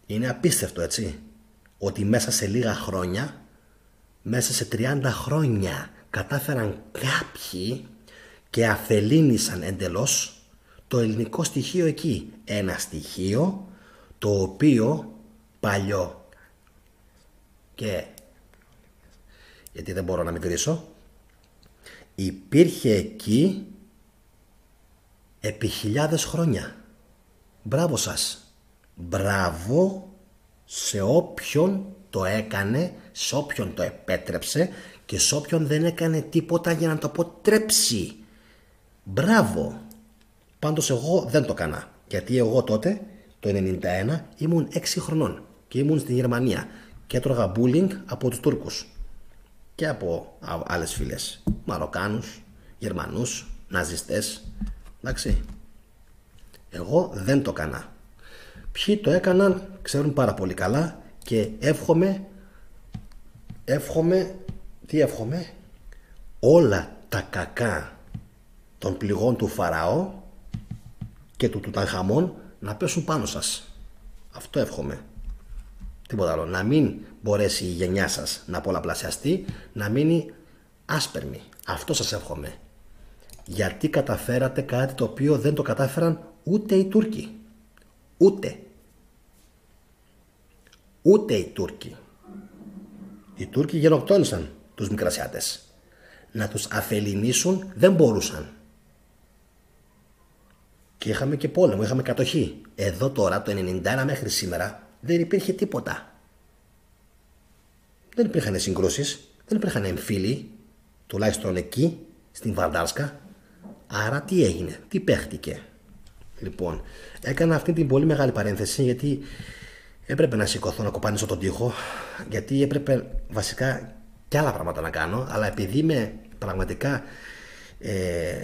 Είναι απίστευτο, έτσι, ότι μέσα σε λίγα χρόνια, μέσα σε 30 χρόνια κατάφεραν κάποιοι και αφελίνησαν εντελώς το ελληνικό στοιχείο εκεί. Ένα στοιχείο το οποίο παλιό, και γιατί δεν μπορώ να μικρήσω, υπήρχε εκεί επί χιλιάδες χρόνια. Μπράβο σας. Μπράβο σε όποιον το έκανε, σε όποιον το επέτρεψε και σε όποιον δεν έκανε τίποτα για να το αποτρέψει. Μπράβο. Πάντως εγώ δεν το έκανα, γιατί εγώ τότε το 91 ήμουν 6 χρονών και ήμουν στην Γερμανία και έτρωγα bullying από τους Τούρκους. και από άλλες φίλες, Μαροκάνους, Γερμανούς, ναζιστές, εντάξει. Εγώ δεν το έκανα. Ποιοι το έκαναν ξέρουν πάρα πολύ καλά και εύχομαι όλα τα κακά των πληγών του Φαραώ και του Τουταγχαμών να πέσουν πάνω σας. Αυτό εύχομαι. Τίποτα άλλο. Να μην μπορέσει η γενιά σας να πολλαπλασιαστεί, να μείνει άσπερμη. Αυτό σας εύχομαι. Γιατί καταφέρατε κάτι το οποίο δεν το κατάφεραν ούτε οι Τούρκοι. Ούτε οι Τούρκοι. Οι Τούρκοι γενοκτόνησαν τους Μικρασιάτες. Να τους αφεληνίσουν δεν μπορούσαν. Και είχαμε και πόλεμο, είχαμε κατοχή. Εδώ τώρα το 91 μέχρι σήμερα δεν υπήρχε τίποτα. Δεν υπήρχαν συγκρούσεις, δεν υπήρχαν εμφύλοι, τουλάχιστον εκεί, στην Βαρδάρσκα. Άρα τι έγινε, τι παίχτηκε. Λοιπόν, έκανα αυτή την πολύ μεγάλη παρένθεση γιατί έπρεπε να σηκωθώ να κοπανίσω τον τοίχο, γιατί έπρεπε βασικά και άλλα πράγματα να κάνω, αλλά επειδή είμαι πραγματικά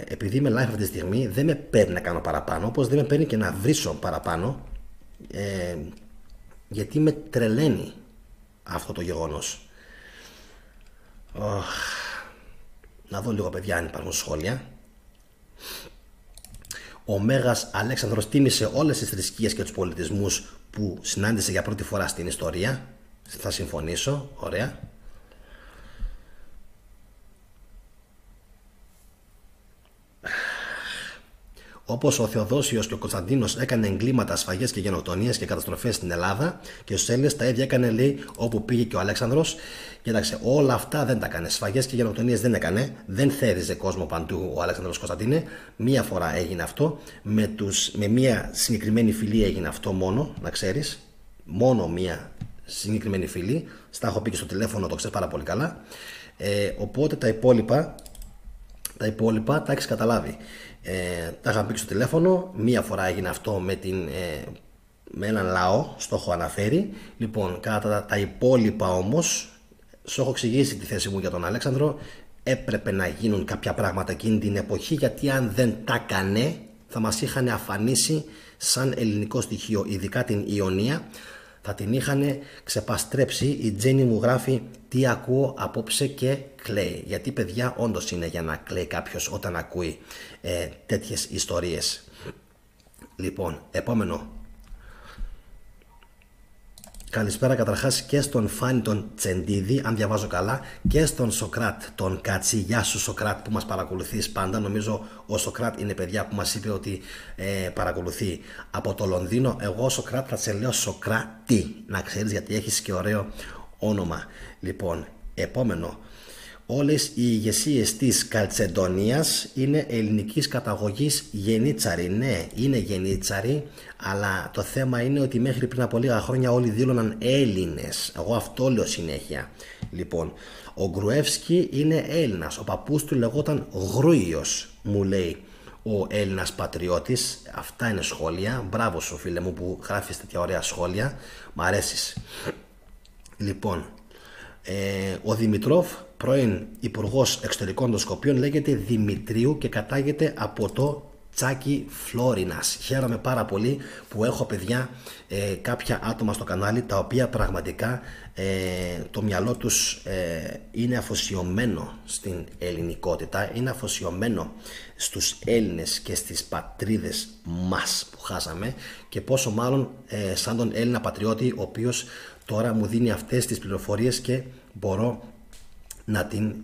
επειδή είμαι live αυτή τη στιγμή δεν με παίρνει να κάνω παραπάνω, όπως δεν με παίρνει και να βρίσω παραπάνω, γιατί με τρελαίνει αυτό το γεγονός. Να δω λίγο, παιδιά, αν υπάρχουν σχόλια. Ο Μέγας Αλέξανδρος τίμησε όλες τις θρησκείες και τους πολιτισμούς που συνάντησε για πρώτη φορά στην ιστορία. Θα συμφωνήσω, ωραία. Όπως ο Θεοδόσιος και ο Κωνσταντίνος έκανε εγκλήματα, σφαγές και γενοκτονίες και καταστροφές στην Ελλάδα, και στους Έλληνες τα ίδια έκανε, λέει, όπου πήγε και ο Αλέξανδρος. Κοίταξε, όλα αυτά δεν τα έκανε. Σφαγές και γενοκτονίες δεν έκανε. Δεν θέριζε κόσμο παντού ο Αλέξανδρος Κωνσταντίνε. Μία φορά έγινε αυτό. Με μία συγκεκριμένη φυλή έγινε αυτό μόνο, να ξέρεις. Μόνο μία συγκεκριμένη φυλή. Στα έχω πει και στο τηλέφωνο, το ξέρεις πάρα πολύ καλά. Οπότε τα υπόλοιπα τα έχεις καταλάβει. Τα είχα πει και στο τηλέφωνο. Μία φορά έγινε αυτό με έναν λαό, στο έχω αναφέρει. Λοιπόν, κατά τα υπόλοιπα όμως, σου έχω εξηγήσει τη θέση μου για τον Αλέξανδρο. Έπρεπε να γίνουν κάποια πράγματα εκείνη την εποχή, γιατί αν δεν τα έκανε θα μας είχαν αφανίσει σαν ελληνικό στοιχείο, ειδικά την Ιωνία. Θα την είχαν ξεπαστρέψει. Η Τζέννη μου γράφει τι ακούω απόψε και κλαίει. Γιατί, παιδιά, όντως είναι για να κλαίει κάποιος όταν ακούει τέτοιες ιστορίες. Λοιπόν, επόμενο. Καλησπέρα καταρχάς και στον Φάνη τον Τσεντίδη, αν διαβάζω καλά, και στον Σοκράτ τον Κάτσι. Γεια σου, Σοκράτ, που μας παρακολουθείς πάντα. Νομίζω ο Σοκράτ είναι, παιδιά, που μας είπε ότι παρακολουθεί από το Λονδίνο. Εγώ, Σοκράτ, θα σε λέω Σοκράτη, να ξέρεις, γιατί έχεις και ωραίο όνομα. Λοιπόν, επόμενο. Όλες οι ηγεσίες της Καλτσεντονίας είναι ελληνικής καταγωγής γενίτσαροι. Ναι, είναι γενίτσαροι, αλλά το θέμα είναι ότι μέχρι πριν από λίγα χρόνια όλοι δήλωναν Έλληνες. Εγώ αυτό λέω συνέχεια. Λοιπόν, ο Γκρουεύσκι είναι Έλληνας. Ο παππούς του λεγόταν Γρούιος, μου λέει ο Έλληνας πατριώτης. Αυτά είναι σχόλια. Μπράβο σου, φίλε μου, που γράφεις τέτοια ωραία σχόλια. Μ' αρέσεις. Λοιπόν, ο Δημητρόφ, πρώην Υπουργός Εξωτερικών των Σκοπίων, λέγεται Δημητρίου και κατάγεται από το Τσάκι Φλόρινας. Χαίρομαι πάρα πολύ που έχω, παιδιά, κάποια άτομα στο κανάλι τα οποία πραγματικά το μυαλό τους είναι αφοσιωμένο στην ελληνικότητα, είναι αφοσιωμένο στους Έλληνες και στις πατρίδες μας που χάσαμε, και πόσο μάλλον σαν τον Έλληνα πατριώτη, ο οποίος τώρα μου δίνει αυτές τις πληροφορίες και μπορώ να την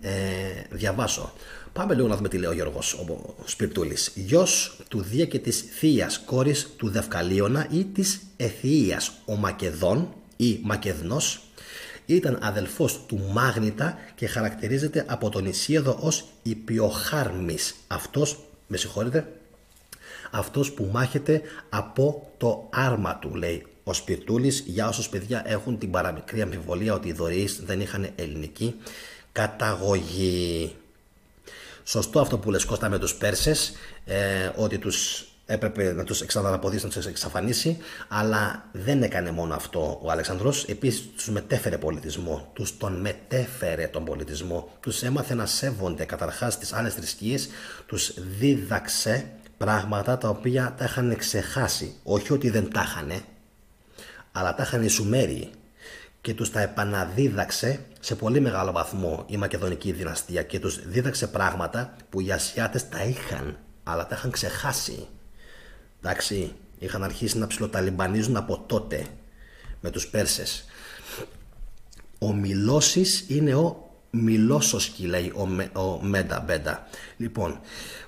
διαβάσω. Πάμε λίγο να δούμε τι λέει ο Γιώργος ο Σπιρτούλης. Γιος του Δία και της θείας κόρης του Δευκαλίωνα ή της Αιθιίας, ο Μακεδόν ή Μακεδνός, ήταν αδελφός του Μάγνητα και χαρακτηρίζεται από τον Ισίωδο ως Υπιοχάρμης. Αυτός που μάχεται από το άρμα του, λέει ο Σπιρτούλης, για όσους, παιδιά, έχουν την παραμικρή αμφιβολία ότι οι δωρεείς δεν είχαν ελληνική καταγωγή. Σωστό αυτό που λες, Κώστα, με τους Πέρσες, ότι τους έπρεπε να τους εξαναποδίσει, να τους εξαφανίσει, αλλά δεν έκανε μόνο αυτό ο Αλέξανδρος. Επίσης τους μετέφερε πολιτισμό, τον μετέφερε τον πολιτισμό, τους έμαθε να σέβονται καταρχάς τις άλλες θρησκείες, τους δίδαξε πράγματα τα οποία τα είχαν ξεχάσει, όχι ότι δεν τα είχανε, αλλά τα είχαν οι Σουμέριοι και τους τα επαναδίδαξε σε πολύ μεγάλο βαθμό η Μακεδονική δυναστεία και τους δίδαξε πράγματα που οι Ασιάτες τα είχαν, αλλά τα είχαν ξεχάσει. Εντάξει, είχαν αρχίσει να ψιλοταλιμπανίζουν από τότε με τους Πέρσες. Ο Μιλώσης είναι ο Μιλόσοσκι, λέει ο Μέντα Μπέντα. Λοιπόν,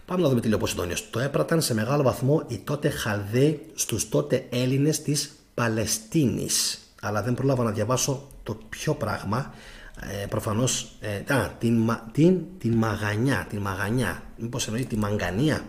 πάμε να δούμε τι λέει ο Ποσειδώνιος. Το έπραταν σε μεγάλο βαθμό οι τότε Χαλδαίοι στους τότε Έλληνες της Παλαιστίνης. Αλλά δεν πρόλαβα να διαβάσω το ποιο πράγμα. Προφανώς την Μαγανιά. Μήπως εννοεί τη Μαγκανία.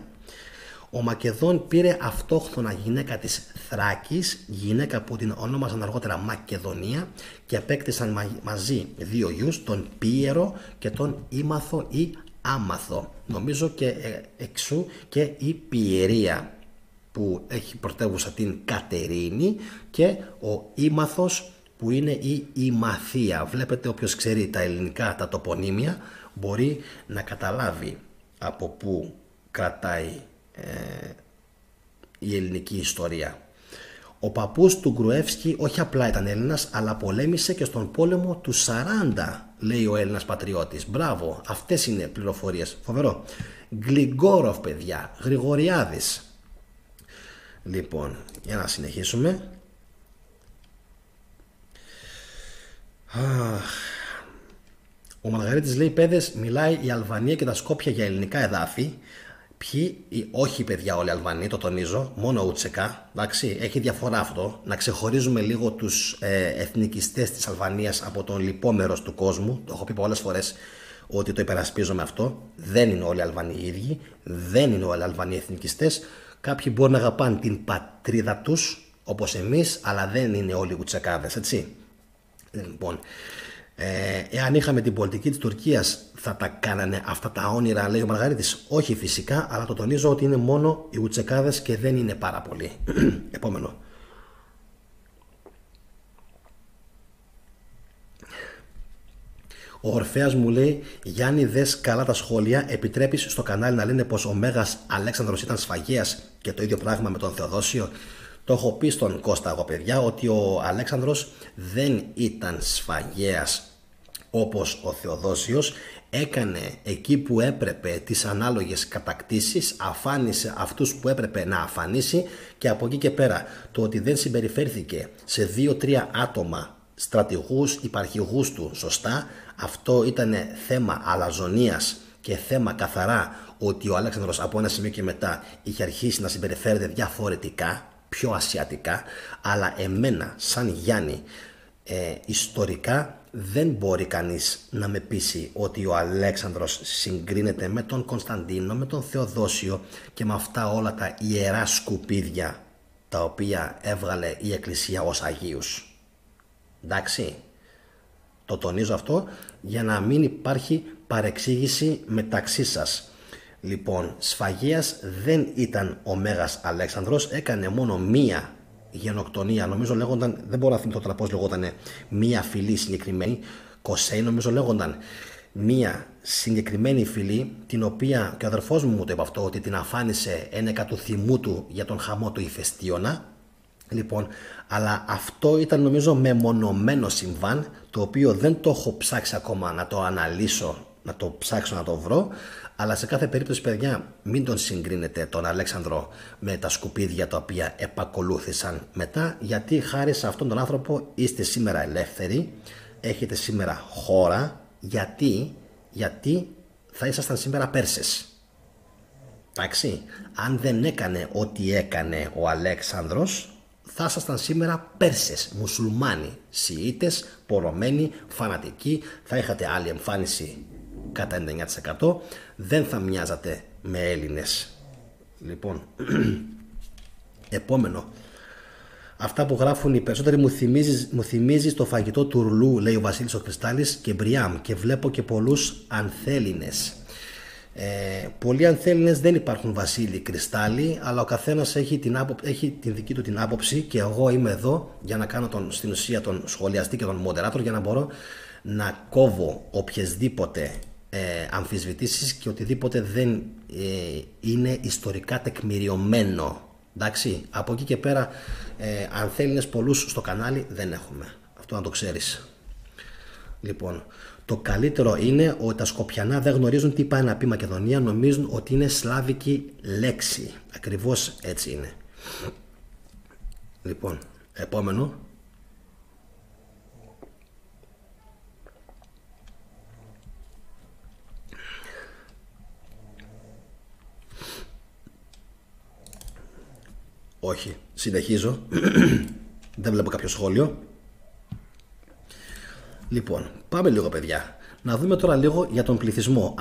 Ο Μακεδόν πήρε αυτόχθονα γυναίκα της Θράκης, γυναίκα που την ονόμασαν αργότερα Μακεδονία, και απέκτησαν μαζί 2 γιους, τον Πίερο και τον Ήμαθο ή Άμαθο. Νομίζω και εξού και η Πιερία, που έχει πρωτεύουσα την Κατερίνη, και ο Ήμαθος που είναι η Ημαθία. Βλέπετε, όποιος ξέρει τα ελληνικά, τα τοπονύμια, μπορεί να καταλάβει από πού κρατάει η ελληνική ιστορία. Ο παππούς του Γκρουεύσκη όχι απλά ήταν Έλληνας, αλλά πολέμησε και στον πόλεμο του 40, λέει ο Έλληνας πατριώτης. Μπράβο, αυτές είναι πληροφορίες. Φοβερό. Γκλιγκόροφ, παιδιά, Γρηγοριάδης. Λοιπόν, για να συνεχίσουμε. Ο Μαργαρίτης λέει: παιδες, μιλάει η Αλβανία και τα Σκόπια για ελληνικά εδάφη. Ποιοι, όχι παιδιά, όλοι οι Αλβανοί, το τονίζω, μόνο Ούτσεκα. Εντάξει, έχει διαφορά αυτό. Να ξεχωρίζουμε λίγο τους εθνικιστές της Αλβανίας από τον λοιπό μέρος του κόσμου. Το έχω πει πολλές φορές ότι το υπερασπίζομαι αυτό. Δεν είναι όλοι οι Αλβανοί οι ίδιοι. Δεν είναι όλοι οι Αλβανοί εθνικιστές. Κάποιοι μπορεί να αγαπάνε την πατρίδα τους, όπως εμείς, αλλά δεν είναι όλοι Ούτσεκάδες, έτσι. Λοιπόν, εάν είχαμε την πολιτική της Τουρκίας, θα τα κάνανε αυτά τα όνειρα, λέει ο Μαργαρίτης? Όχι φυσικά, αλλά το τονίζω ότι είναι μόνο οι Ούτσεκάδες και δεν είναι πάρα πολλοί. Επόμενο. Ο Ορφέας μου λέει: Γιάννη, δες καλά τα σχόλια. Επιτρέπεις στο κανάλι να λένε πως ο Μέγας Αλέξανδρος ήταν σφαγέας και το ίδιο πράγμα με τον Θεοδόσιο? Το έχω πει στον Κώστα εγώ, παιδιά, ότι ο Αλέξανδρος δεν ήταν σφαγέας όπως ο Θεοδόσιος. Έκανε εκεί που έπρεπε τις ανάλογες κατακτήσεις, αφάνισε αυτούς που έπρεπε να αφανίσει, και από εκεί και πέρα το ότι δεν συμπεριφέρθηκε σε 2-3 άτομα, στρατηγούς, υπαρχηγούς του, σωστά, αυτό ήταν θέμα αλαζονίας και θέμα καθαρά ότι ο Αλέξανδρος από ένα σημείο και μετά είχε αρχίσει να συμπεριφέρεται διαφορετικά, πιο ασιατικά. Αλλά εμένα σαν Γιάννη, ιστορικά δεν μπορεί κανείς να με πείσει ότι ο Αλέξανδρος συγκρίνεται με τον Κωνσταντίνο, με τον Θεοδόσιο και με αυτά όλα τα ιερά σκουπίδια τα οποία έβγαλε η Εκκλησία ως Αγίους. Εντάξει, το τονίζω αυτό για να μην υπάρχει παρεξήγηση μεταξύ σας. Λοιπόν, σφαγέας δεν ήταν ο Μέγας Αλέξανδρος, έκανε μόνο μία γενοκτονία, νομίζω λέγονταν, δεν μπορώ να θυμηθώ τώρα πώς λεγόταν, μία φυλή συγκεκριμένη, Κοσέι νομίζω λέγονταν, μία συγκεκριμένη φυλή, την οποία και ο αδερφός μου το είπε αυτό, ότι την αφάνισε ένεκα του θυμού του για τον χαμό του Ηφαιστίωνα. Λοιπόν, αλλά αυτό ήταν νομίζω μεμονωμένο συμβάν, το οποίο δεν το έχω ψάξει ακόμα να το αναλύσω, να το ψάξω να το βρω. Αλλά σε κάθε περίπτωση, παιδιά, μην τον συγκρίνετε τον Αλέξανδρο με τα σκουπίδια τα οποία επακολούθησαν μετά, γιατί χάρη σε αυτόν τον άνθρωπο είστε σήμερα ελεύθεροι, έχετε σήμερα χώρα, γιατί θα ήσασταν σήμερα Πέρσες. Εντάξει, αν δεν έκανε ό,τι έκανε ο Αλέξανδρος, θα ήσασταν σήμερα Πέρσες, μουσουλμάνοι, Σιήτες, πορωμένοι, φανατικοί, θα είχατε άλλη εμφάνιση κατά 99%, δεν θα μοιάζατε με Έλληνες. Λοιπόν, επόμενο. Αυτά που γράφουν οι περισσότεροι μου θυμίζει το φαγητό τουρλού, λέει ο Βασίλης ο Κρυστάλλης, και μπριάμ, και βλέπω και πολλούς ανθέλινες. Πολλοί ανθέληνες δεν υπάρχουν, Βασίλη Κρυστάλλι, αλλά ο καθένας έχει την δική του την άποψη και εγώ είμαι εδώ για να κάνω στην ουσία τον σχολιαστή και τον moderator, για να μπορώ να κόβω οποιασδήποτε αμφισβητήσεις και οτιδήποτε δεν είναι ιστορικά τεκμηριωμένο. Εντάξει, από εκεί και πέρα ανθέληνες πολλούς στο κανάλι δεν έχουμε. Αυτό να το ξέρεις. Λοιπόν, το καλύτερο είναι ότι τα Σκοπιανά δεν γνωρίζουν τι πάει να πει Μακεδονία, νομίζουν ότι είναι σλάβικη λέξη. Ακριβώς έτσι είναι. Λοιπόν, επόμενο. Όχι, συνεχίζω. Δεν βλέπω κάποιο σχόλιο. Λοιπόν, πάμε λίγο, παιδιά. Να δούμε τώρα λίγο για τον πληθυσμό.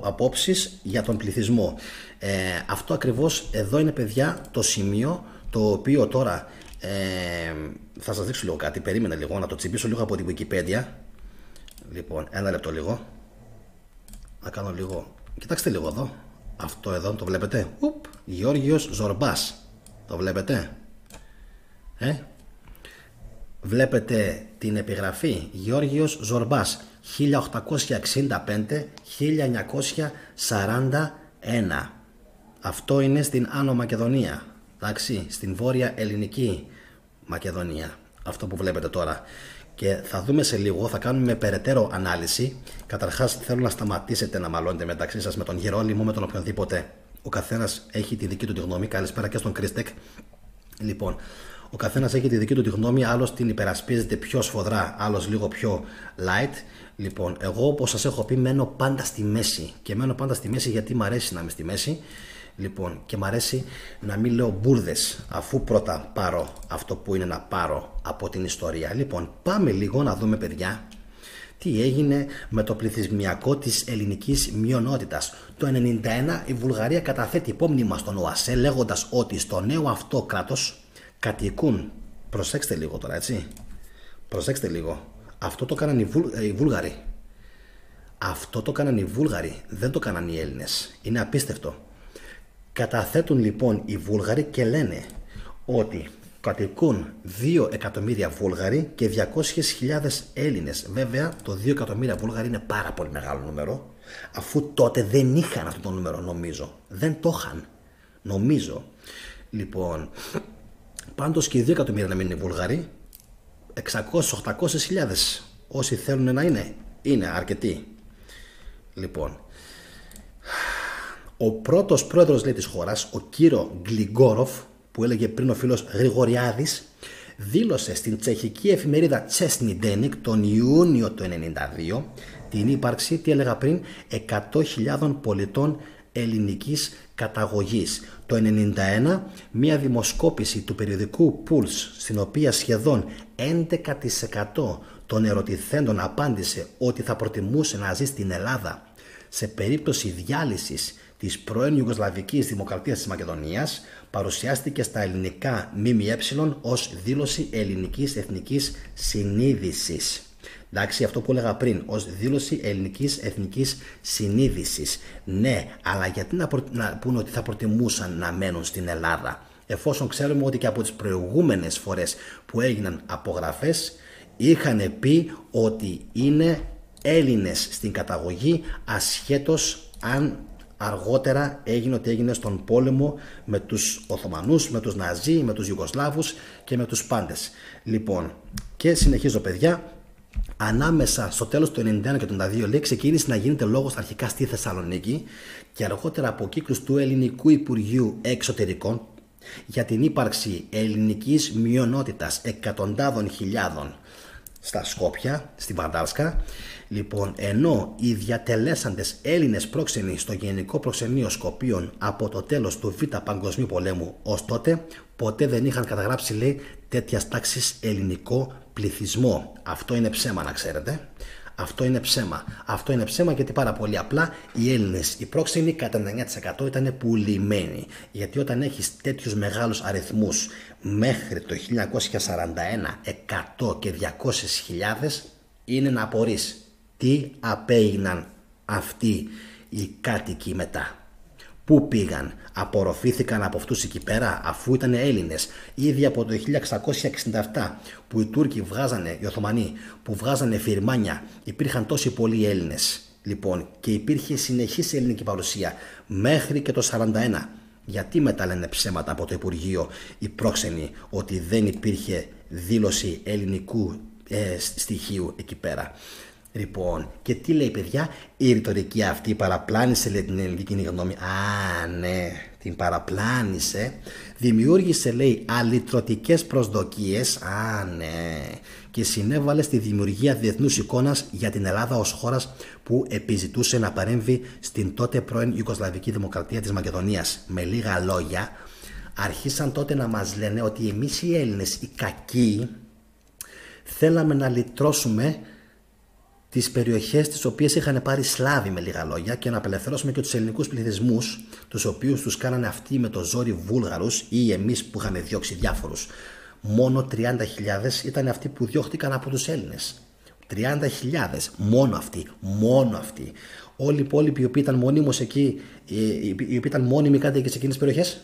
Απόψεις για τον πληθυσμό. Αυτό ακριβώς εδώ είναι, παιδιά, το σημείο το οποίο τώρα θα σας δείξω λίγο κάτι. Περίμενε λίγο να το τσιμπήσω λίγο από την Wikipedia. Λοιπόν, ένα λεπτό λίγο. Να κάνω λίγο. Κοιτάξτε λίγο εδώ. Αυτό εδώ το βλέπετε. Γιώργιος Ζορμπάς. Το βλέπετε. Βλέπετε την επιγραφή Γιώργιος Ζορμπάς 1865-1941. Αυτό είναι στην Άνω Μακεδονία, εντάξει, στην Βόρεια Ελληνική Μακεδονία, αυτό που βλέπετε τώρα. Και θα δούμε σε λίγο, θα κάνουμε περαιτέρω ανάλυση. Καταρχάς θέλω να σταματήσετε να μαλώνετε μεταξύ σας με τον Γερόλυμο, με τον οποιονδήποτε. Ο καθένας έχει τη δική του τη γνώμη. Καλησπέρα και στον Κρίστεκ. Λοιπόν, ο καθένας έχει τη δική του τη γνώμη, άλλος την υπερασπίζεται πιο σφοδρά, άλλος λίγο πιο light. Λοιπόν, εγώ, όπως σας έχω πει, μένω πάντα στη μέση. Και μένω πάντα στη μέση γιατί μου αρέσει να είμαι στη μέση. Λοιπόν, και μου αρέσει να μην λέω μπουρδες, αφού πρώτα πάρω αυτό που είναι να πάρω από την ιστορία. Λοιπόν, πάμε λίγο να δούμε, παιδιά, τι έγινε με το πληθυσμιακό της ελληνικής μειονότητας. Το 1991 η Βουλγαρία καταθέτει υπόμνημα στον ΟΑΣΕ, λέγοντας ότι στο νέο αυτό κράτος κατοικούν, προσέξτε λίγο τώρα, έτσι, προσέξτε λίγο, αυτό το έκαναν οι Βούλγαροι. Αυτό το έκαναν οι Βούλγαροι, δεν το έκαναν οι Έλληνες. Είναι απίστευτο. Καταθέτουν λοιπόν οι Βούλγαροι και λένε ότι κατοικούν 2 εκατομμύρια Βούλγαροι και 200.000 Έλληνες. Βέβαια το 2 εκατομμύρια Βούλγαροι είναι πάρα πολύ μεγάλο νούμερο, αφού τότε δεν είχαν αυτό το νούμερο, νομίζω. Δεν το είχαν, νομίζω. Λοιπόν, πάντως και οι 2 εκατομμύρια να μην είναι Βούλγαροι, 600-800.000 όσοι θέλουν να είναι αρκετοί. Λοιπόν, ο πρώτος πρόεδρος, λέει, της χώρας, ο κύριο Γκλιγκόροφ, που έλεγε πριν ο φίλος Γρηγοριάδης, δήλωσε στην τσεχική εφημερίδα Τσέσνι Ντένικ τον Ιούνιο του 1992 την ύπαρξη, τι έλεγα πριν, 100.000 πολιτών ελληνικής καταγωγής. Το 1991 μια δημοσκόπηση του περιοδικού Pulse, στην οποία σχεδόν 11% των ερωτηθέντων απάντησε ότι θα προτιμούσε να ζει στην Ελλάδα σε περίπτωση διάλυσης της πρώην Ιουγκοσλαβικής Δημοκρατίας της Μακεδονίας, παρουσιάστηκε στα ελληνικά ΜΜΕ ως δήλωση ελληνικής εθνικής συνείδησης. Εντάξει, αυτό που έλεγα πριν, ως δήλωση ελληνικής εθνικής συνείδησης. Ναι, αλλά γιατί να πούνε ότι θα προτιμούσαν να μένουν στην Ελλάδα, εφόσον ξέρουμε ότι και από τις προηγούμενες φορές που έγιναν απογραφές είχαν πει ότι είναι Έλληνες στην καταγωγή, ασχέτως αν αργότερα έγινε ό,τι έγινε στον πόλεμο με τους Οθωμανούς, με τους Ναζί, με τους Ιουγκοσλάβους και με τους πάντες. Λοιπόν, και συνεχίζω, παιδιά. Ανάμεσα στο τέλος του 1991 και του 1992, λέει, ξεκίνησε να γίνεται λόγος αρχικά στη Θεσσαλονίκη και αργότερα από κύκλους του Ελληνικού Υπουργείου Εξωτερικών για την ύπαρξη ελληνικής μειονότητας εκατοντάδων χιλιάδων στα Σκόπια, στην Βαντάρσκα. Λοιπόν, ενώ οι διατελέσαντες Έλληνες πρόξενοι στο Γενικό Προξενείο Σκοπίων από το τέλος του Β' Παγκοσμίου Πολέμου ως τότε, ποτέ δεν είχαν καταγράψει, λέει, τέτοια τάξης ελληνικό πληθυσμό. Αυτό είναι ψέμα, να ξέρετε. Αυτό είναι ψέμα. Αυτό είναι ψέμα γιατί πάρα πολύ απλά οι Έλληνες, οι πρόξενοι, κατά 99% ήταν πουλημένοι. Γιατί όταν έχεις τέτοιους μεγάλους αριθμούς μέχρι το 1941, 100 και 200.000, είναι να απορείς τι απέγιναν αυτοί οι κάτοικοι μετά? Πού πήγαν? Απορροφήθηκαν από αυτούς εκεί πέρα, αφού ήταν Έλληνες? Ήδη από το 1667 που οι Τούρκοι βγάζανε, οι Οθωμανοί, που βγάζανε φιρμάνια, υπήρχαν τόσοι πολλοί Έλληνες. Λοιπόν, και υπήρχε συνεχής ελληνική παρουσία μέχρι και το 41. Γιατί μετά λένε ψέματα από το Υπουργείο οι πρόξενοι ότι δεν υπήρχε δήλωση ελληνικού στοιχείου εκεί πέρα? Λοιπόν, και τι λέει, παιδιά? Η ρητορική αυτή παραπλάνησε, λέει, την ελληνική κοινή γνώμη. Α, ναι, την παραπλάνησε. Δημιούργησε, λέει, αλυτρωτικές προσδοκίες. Α, ναι. Και συνέβαλε στη δημιουργία διεθνούς εικόνας για την Ελλάδα ως χώρας που επιζητούσε να παρέμβει στην τότε πρώην Ιουγκοσλαβική Δημοκρατία της Μακεδονίας. Με λίγα λόγια, αρχίσαν τότε να μας λένε ότι εμείς οι Έλληνες, οι κακοί, θέλαμε να λυτρώσουμε τις περιοχές τις οποίες είχαν πάρει Σλάβοι, με λίγα λόγια, και να απελευθερώσουμε και τους ελληνικούς πληθυσμούς, τους οποίους τους κάνανε αυτοί με το ζόρι Βούλγαρους ή εμείς που είχαμε διώξει διάφορους. Μόνο 30.000 ήταν αυτοί που διώχτηκαν από τους Έλληνες. 30.000, μόνο αυτοί, μόνο αυτοί. Όλοι οι υπόλοιποι οι οποίοι ήταν μονίμως εκεί, οι οποίοι ήταν μόνιμοι κάτοικοι σε εκείνες τις περιοχές,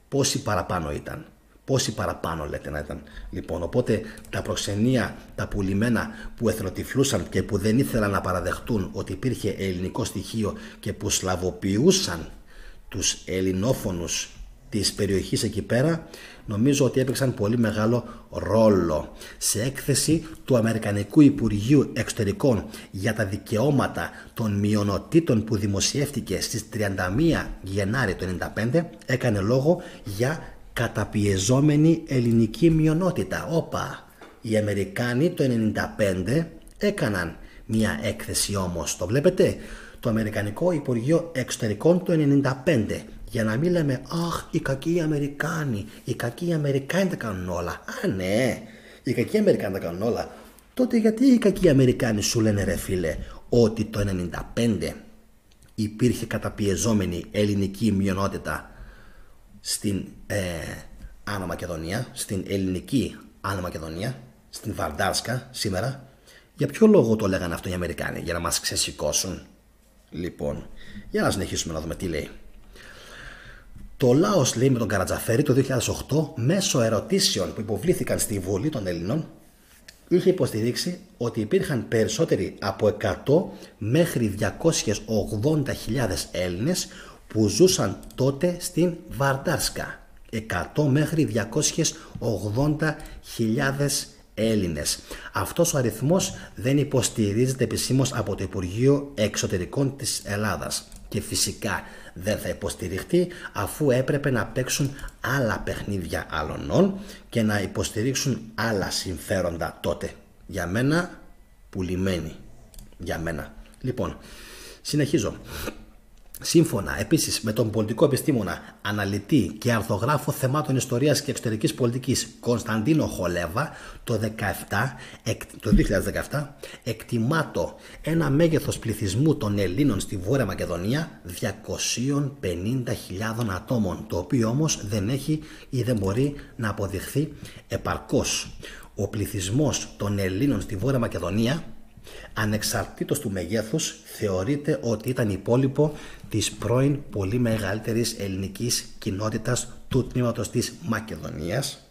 πόσοι παραπάνω ήταν? Πόσοι παραπάνω λέτε να ήταν? Λοιπόν, οπότε τα προξενία, τα πουλημένα που εθνοτυφλούσαν και που δεν ήθελαν να παραδεχτούν ότι υπήρχε ελληνικό στοιχείο και που σλαβοποιούσαν τους ελληνόφωνους της περιοχής εκεί πέρα, νομίζω ότι έπαιξαν πολύ μεγάλο ρόλο. Σε έκθεση του Αμερικανικού Υπουργείου Εξωτερικών για τα δικαιώματα των μειονοτήτων που δημοσιεύτηκε στις 31 Γενάρη του 1995, έκανε λόγο για καταπιεζόμενη ελληνική μειονότητα. Όπα, οι Αμερικάνοι το 1995 έκαναν μια έκθεση όμως, το βλέπετε, το Αμερικανικό Υπουργείο Εξωτερικών το 1995, για να μην λέμε αχ, οι κακοί Αμερικάνοι, οι κακοί Αμερικάνοι τα κάνουν όλα. Α, ναι, οι κακοί Αμερικάνοι τα κάνουν όλα. Τότε γιατί οι κακοί Αμερικάνοι σου λένε, ρε φίλε, ότι το 1995 υπήρχε καταπιεζόμενη ελληνική μειονότητα στην Άνω Μακεδονία, στην ελληνική Άνω Μακεδονία, στην Βαρντάρσκα σήμερα? Για ποιο λόγο το λέγανε αυτό οι Αμερικάνοι? Για να μας ξεσηκώσουν? Λοιπόν, για να συνεχίσουμε να δούμε τι λέει. Το Λάος, λέει, με τον Καρατζαφέρη το 2008, μέσω ερωτήσεων που υποβλήθηκαν στη Βουλή των Ελλήνων, είχε υποστηρίξει ότι υπήρχαν περισσότεροι από 100 μέχρι 280.000 Έλληνες που ζούσαν τότε στην Βαρντάρσκα. 100 μέχρι 280.000 Έλληνες. Αυτός ο αριθμός δεν υποστηρίζεται επισήμως από το Υπουργείο Εξωτερικών της Ελλάδας. Και φυσικά δεν θα υποστηριχτεί, αφού έπρεπε να παίξουν άλλα παιχνίδια άλλων και να υποστηρίξουν άλλα συμφέροντα τότε. Για μένα πουλημένοι. Για μένα. Λοιπόν, συνεχίζω. Σύμφωνα επίσης με τον πολιτικό επιστήμονα, αναλυτή και αρθογράφο θεμάτων ιστορίας και εξωτερικής πολιτικής Κωνσταντίνο Χολέβα, το 2017 εκτιμάτο ένα μέγεθος πληθυσμού των Ελλήνων στη Βόρεια Μακεδονία 250.000 ατόμων, το οποίο όμως δεν έχει ή δεν μπορεί να αποδειχθεί επαρκώς. Ο πληθυσμός των Ελλήνων στη Βόρεια Μακεδονία, ανεξαρτήτως του μεγέθους, θεωρείται ότι ήταν υπόλοιπο της πρώην πολύ μεγαλύτερης ελληνικής κοινότητας του τμήματος της Μακεδονίας,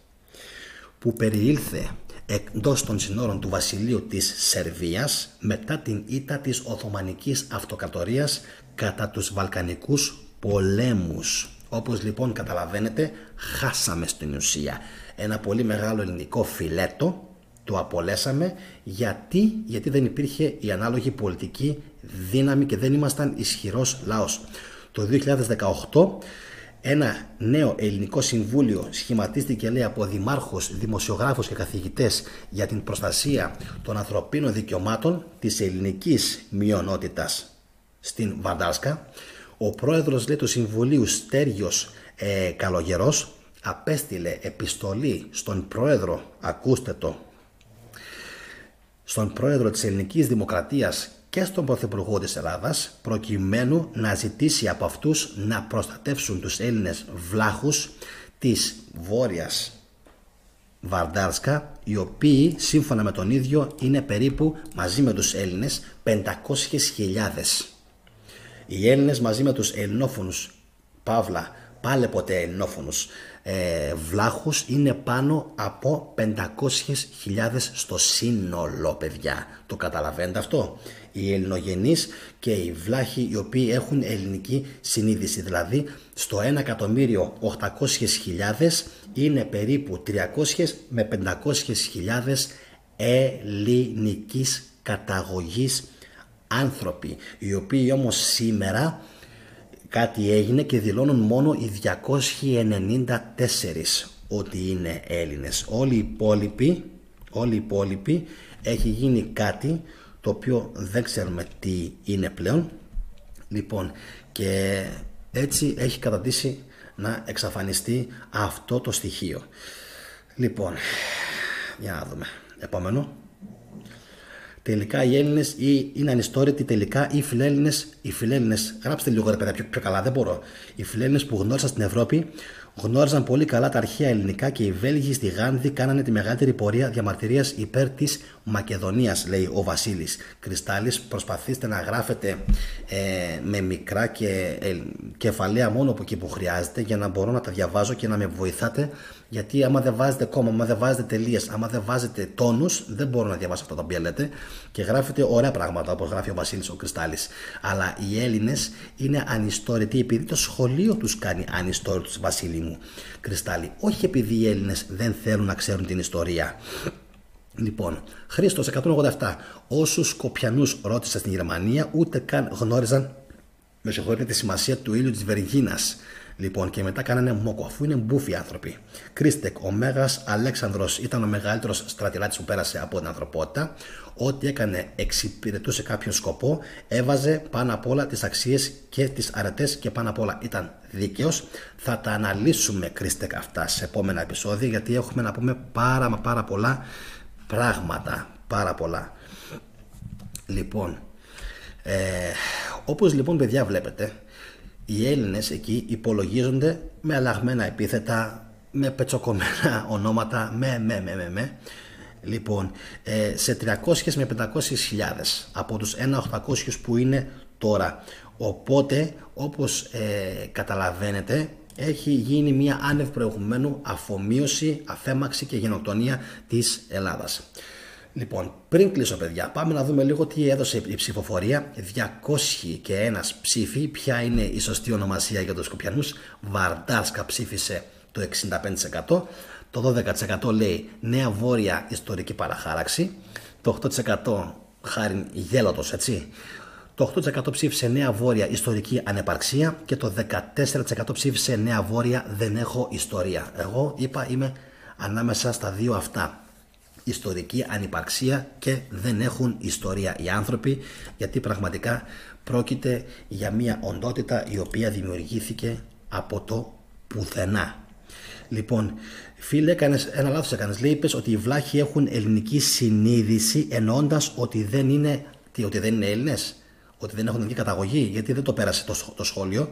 που περιήλθε εκτός των συνόρων του βασιλείου της Σερβίας μετά την ήττα της Οθωμανικής Αυτοκρατορίας κατά τους Βαλκανικούς πολέμους. Όπως λοιπόν καταλαβαίνετε, χάσαμε στην ουσία ένα πολύ μεγάλο ελληνικό φιλέτο. Το απολέσαμε γιατί δεν υπήρχε η ανάλογη πολιτική δύναμη και δεν ήμασταν ισχυρός λαός. Το 2018 ένα νέο ελληνικό συμβούλιο σχηματίστηκε, λέει, από δημάρχους, δημοσιογράφους και καθηγητές για την προστασία των ανθρωπίνων δικαιωμάτων της ελληνικής μειονότητας στην Βαρντάρσκα. Ο πρόεδρος, λέει, του Συμβουλίου, Στέργιος Καλογερός, απέστειλε επιστολή στον πρόεδρο, ακούστε το, στον πρόεδρο της Ελληνικής Δημοκρατίας και στον πρωθυπουργό της Ελλάδας, προκειμένου να ζητήσει από αυτούς να προστατεύσουν τους Έλληνες βλάχους της Βόρειας Βαρντάρσκα, οι οποίοι σύμφωνα με τον ίδιο είναι περίπου μαζί με τους Έλληνες 500.000. Οι Έλληνες μαζί με τους ελληνόφωνους, παύλα, πάλε ποτέ ελληνόφωνους βλάχους, είναι πάνω από 500.000 στο σύνολο, παιδιά. Το καταλαβαίνετε αυτό? Οι ελληνογενείς και οι βλάχοι οι οποίοι έχουν ελληνική συνείδηση, δηλαδή στο 1.800.000 είναι περίπου 300 με 500.000 ελληνικής καταγωγής άνθρωποι, οι οποίοι όμως σήμερα κάτι έγινε και δηλώνουν μόνο οι 294 ότι είναι Έλληνες. Όλοι οι υπόλοιποι έχει γίνει κάτι το οποίο δεν ξέρουμε τι είναι πλέον. Λοιπόν, και έτσι έχει καταντήσει να εξαφανιστεί αυτό το στοιχείο. Λοιπόν, για να δούμε. Επόμενο. Τελικά οι Έλληνες είναι ανιστόρητοι τελικά ή οι φιλέλληνες, γράψτε λίγο ρε παιδιά πιο καλά, δεν μπορώ. Οι φιλέλληνες που γνώρισαν στην Ευρώπη γνώριζαν πολύ καλά τα αρχαία ελληνικά και οι Βέλγοι στη Γάνδη κάνανε τη μεγαλύτερη πορεία διαμαρτυρίας υπέρ της Μακεδονίας, λέει ο Βασίλης Κρυστάλλης. Προσπαθήστε να γράφετε με μικρά και κεφαλαία μόνο από εκεί που χρειάζεται, για να μπορώ να τα διαβάζω και να με βοηθάτε. Γιατί άμα δεν βάζετε κόμμα, άμα δεν βάζετε τελείες, άμα δεν βάζετε τόνους, δεν μπορώ να διαβάσω αυτά τα οποία λέτε. Και γράφετε ωραία πράγματα όπως γράφει ο Βασίλης ο Κρυστάλλης. Αλλά οι Έλληνες είναι ανιστόρητοι επειδή το σχολείο τους κάνει ανιστόρητους, Βασίλη μου Κρυστάλλη. Όχι επειδή οι Έλληνες δεν θέλουν να ξέρουν την ιστορία. Λοιπόν, Χρήστος 187. Όσους Σκοπιανούς ρώτησα στην Γερμανία ούτε καν γνώριζαν, με συγχωρείτε, τη σημασία του ήλιου της Βεργίνας. Λοιπόν, και μετά κάνανε μόκο, αφού είναι μπούφοι άνθρωποι. Κρίστεκ, ο Μέγας Αλέξανδρος ήταν ο μεγαλύτερος στρατιώτης που πέρασε από την ανθρωπότητα. Ό,τι έκανε εξυπηρετούσε κάποιον σκοπό, έβαζε πάνω απ' όλα τις αξίες και τις αρετές και πάνω απ' όλα ήταν δίκαιος. Θα τα αναλύσουμε, Κρίστεκ, αυτά σε επόμενα επεισόδια, γιατί έχουμε να πούμε πάρα πολλά πράγματα. Πάρα πολλά. Λοιπόν, όπως λοιπόν παιδιά βλέπετε, οι Έλληνες εκεί υπολογίζονται με αλλαγμένα επίθετα, με πετσοκομμένα ονόματα, Λοιπόν, σε 300 με 500.000 από τους 1.800 που είναι τώρα. Οπότε, όπως καταλαβαίνετε, έχει γίνει μια άνευ προηγουμένου αφομοίωση, αφέμαξη και γενοκτονία της Ελλάδας. Λοιπόν, πριν κλείσω παιδιά, πάμε να δούμε λίγο τι έδωσε η ψηφοφορία. 201 ψήφοι, ποια είναι η σωστή ονομασία για τους Σκοπιανούς. Βαρντάρσκα ψήφισε το 65%, το 12% λέει Νέα Βόρεια ιστορική παραχάραξη, το 8% χάριν γέλοτος, έτσι. Το 8% ψήφισε Νέα Βόρεια ιστορική ανεπαρξία και το 14% ψήφισε Νέα Βόρεια δεν έχω ιστορία. Εγώ είπα είμαι ανάμεσα στα δύο αυτά. Ιστορική ανυπαρξία και δεν έχουν ιστορία οι άνθρωποι, γιατί πραγματικά πρόκειται για μια οντότητα η οποία δημιουργήθηκε από το πουθενά. Λοιπόν, φίλε, ένα λάθος έκανες. Λέει, είπες ότι οι βλάχοι έχουν ελληνική συνείδηση, εννοώντας ότι δεν είναι Έλληνες, ότι δεν έχουν ελληνική καταγωγή, γιατί δεν το πέρασε το σχόλιο.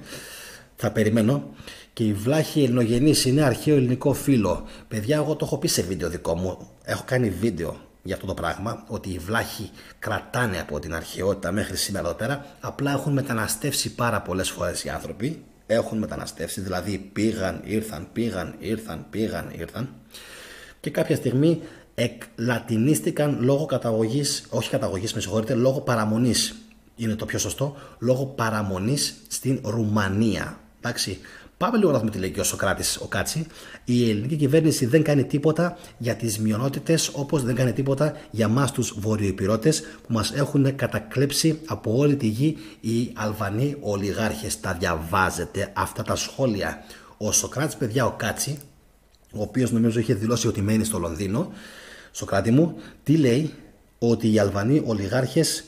Θα περιμένω. Και οι βλάχοι ελληνογενείς είναι αρχαίο ελληνικό φύλο. Παιδιά, εγώ το έχω πει σε βίντεο δικό μου. Έχω κάνει βίντεο για αυτό το πράγμα. Ότι οι βλάχοι κρατάνε από την αρχαιότητα μέχρι σήμερα εδώ πέρα. Απλά έχουν μεταναστεύσει πάρα πολλές φορές οι άνθρωποι. Έχουν μεταναστεύσει, δηλαδή πήγαν, ήρθαν. Και κάποια στιγμή εκλατινίστηκαν λόγω καταγωγής, όχι καταγωγής, με συγχωρείτε, λόγω παραμονής. Είναι το πιο σωστό, λόγω παραμονής στην Ρουμανία. Εντάξει, πάμε λίγο να δούμε τι λέει και ο Σωκράτης ο Κάτσι. Η ελληνική κυβέρνηση δεν κάνει τίποτα για τις μειονότητες, όπως δεν κάνει τίποτα για μας τους βορειοϊπηρώτες που μας έχουν κατακλέψει από όλη τη γη οι Αλβανοί ολιγάρχες. Τα διαβάζετε αυτά τα σχόλια. Ο Σωκράτης, παιδιά, ο Κάτσι, ο οποίος νομίζω είχε δηλώσει ότι μένει στο Λονδίνο. Σωκράτη μου, τι λέει? Ότι οι Αλβανοί ολιγάρχες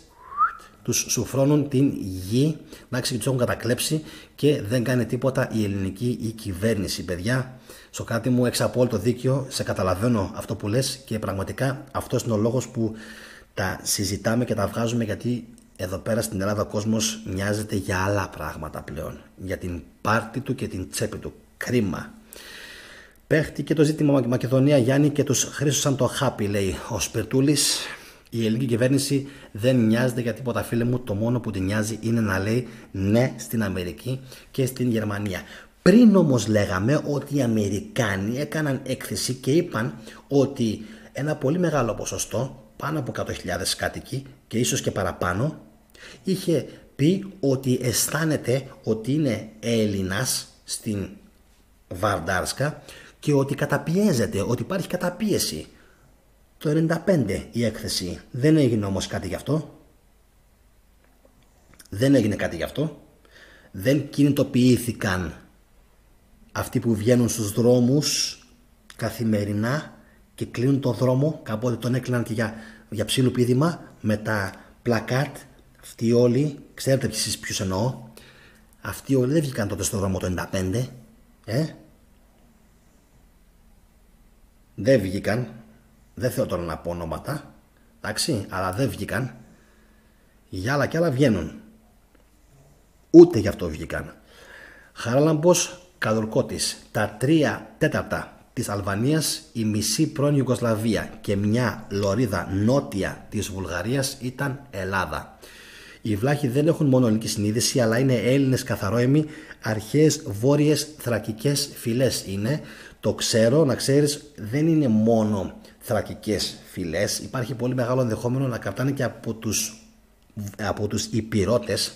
τους σουφρώνουν την γη, εντάξει, τους έχουν κατακλέψει και δεν κάνει τίποτα η ελληνική κυβέρνηση. Παιδιά, Σωκράτη μου, έχεις απόλυτο δίκιο, σε καταλαβαίνω αυτό που λες και πραγματικά αυτός είναι ο λόγος που τα συζητάμε και τα βγάζουμε, γιατί εδώ πέρα στην Ελλάδα ο κόσμος μοιάζεται για άλλα πράγματα πλέον, για την πάρτη του και την τσέπη του. Κρίμα. Παίχτηκε το ζήτημα Μακεδονία, Γιάννη, και τους χρήσωσαν το χάπι, λέει ο Σπιρτούλης. Η ελληνική κυβέρνηση δεν νοιάζεται για τίποτα, φίλε μου. Το μόνο που την νοιάζει είναι να λέει ναι στην Αμερική και στην Γερμανία. Πριν όμως λέγαμε ότι οι Αμερικάνοι έκαναν έκθεση και είπαν ότι ένα πολύ μεγάλο ποσοστό, πάνω από 100.000 κάτοικοι και ίσως και παραπάνω, είχε πει ότι αισθάνεται ότι είναι Έλληνας στην Βαρντάρσκα και ότι καταπιέζεται, ότι υπάρχει καταπίεση. Το 95 η έκθεση. Δεν έγινε όμως κάτι γι' αυτό. Δεν έγινε κάτι γι' αυτό. Δεν κινητοποιήθηκαν αυτοί που βγαίνουν στους δρόμους καθημερινά και κλείνουν το δρόμο. Κάποτε τον έκλειναν και για ψήλου πήδημα με τα πλακάτ. Αυτοί όλοι, ξέρετε ποιους εννοώ. Αυτοί όλοι δεν βγήκαν τότε στο δρόμο το 95. Δεν βγήκαν. Δεν θέλω τώρα να πω ονόματα, εντάξει, αλλά δεν βγήκαν. Για άλλα κι άλλα βγαίνουν. Ούτε γι' αυτό βγήκαν. Χαράλαμπος Καδουρκώτης. Τα 3/4 της Αλβανίας, η μισή πρώην Ιουγκοσλαβία και μια λωρίδα νότια της Βουλγαρίας ήταν Ελλάδα. Οι βλάχοι δεν έχουν μόνο ελληνική συνείδηση, αλλά είναι Έλληνες καθαρόαιμοι, αρχαίες βόρειες θρακικές φυλές είναι. Το ξέρω, να ξέρεις, δεν είναι μόνο θρακικές φυλές. Υπάρχει πολύ μεγάλο ενδεχόμενο να κρατάνε και από τους Υπηρώτες,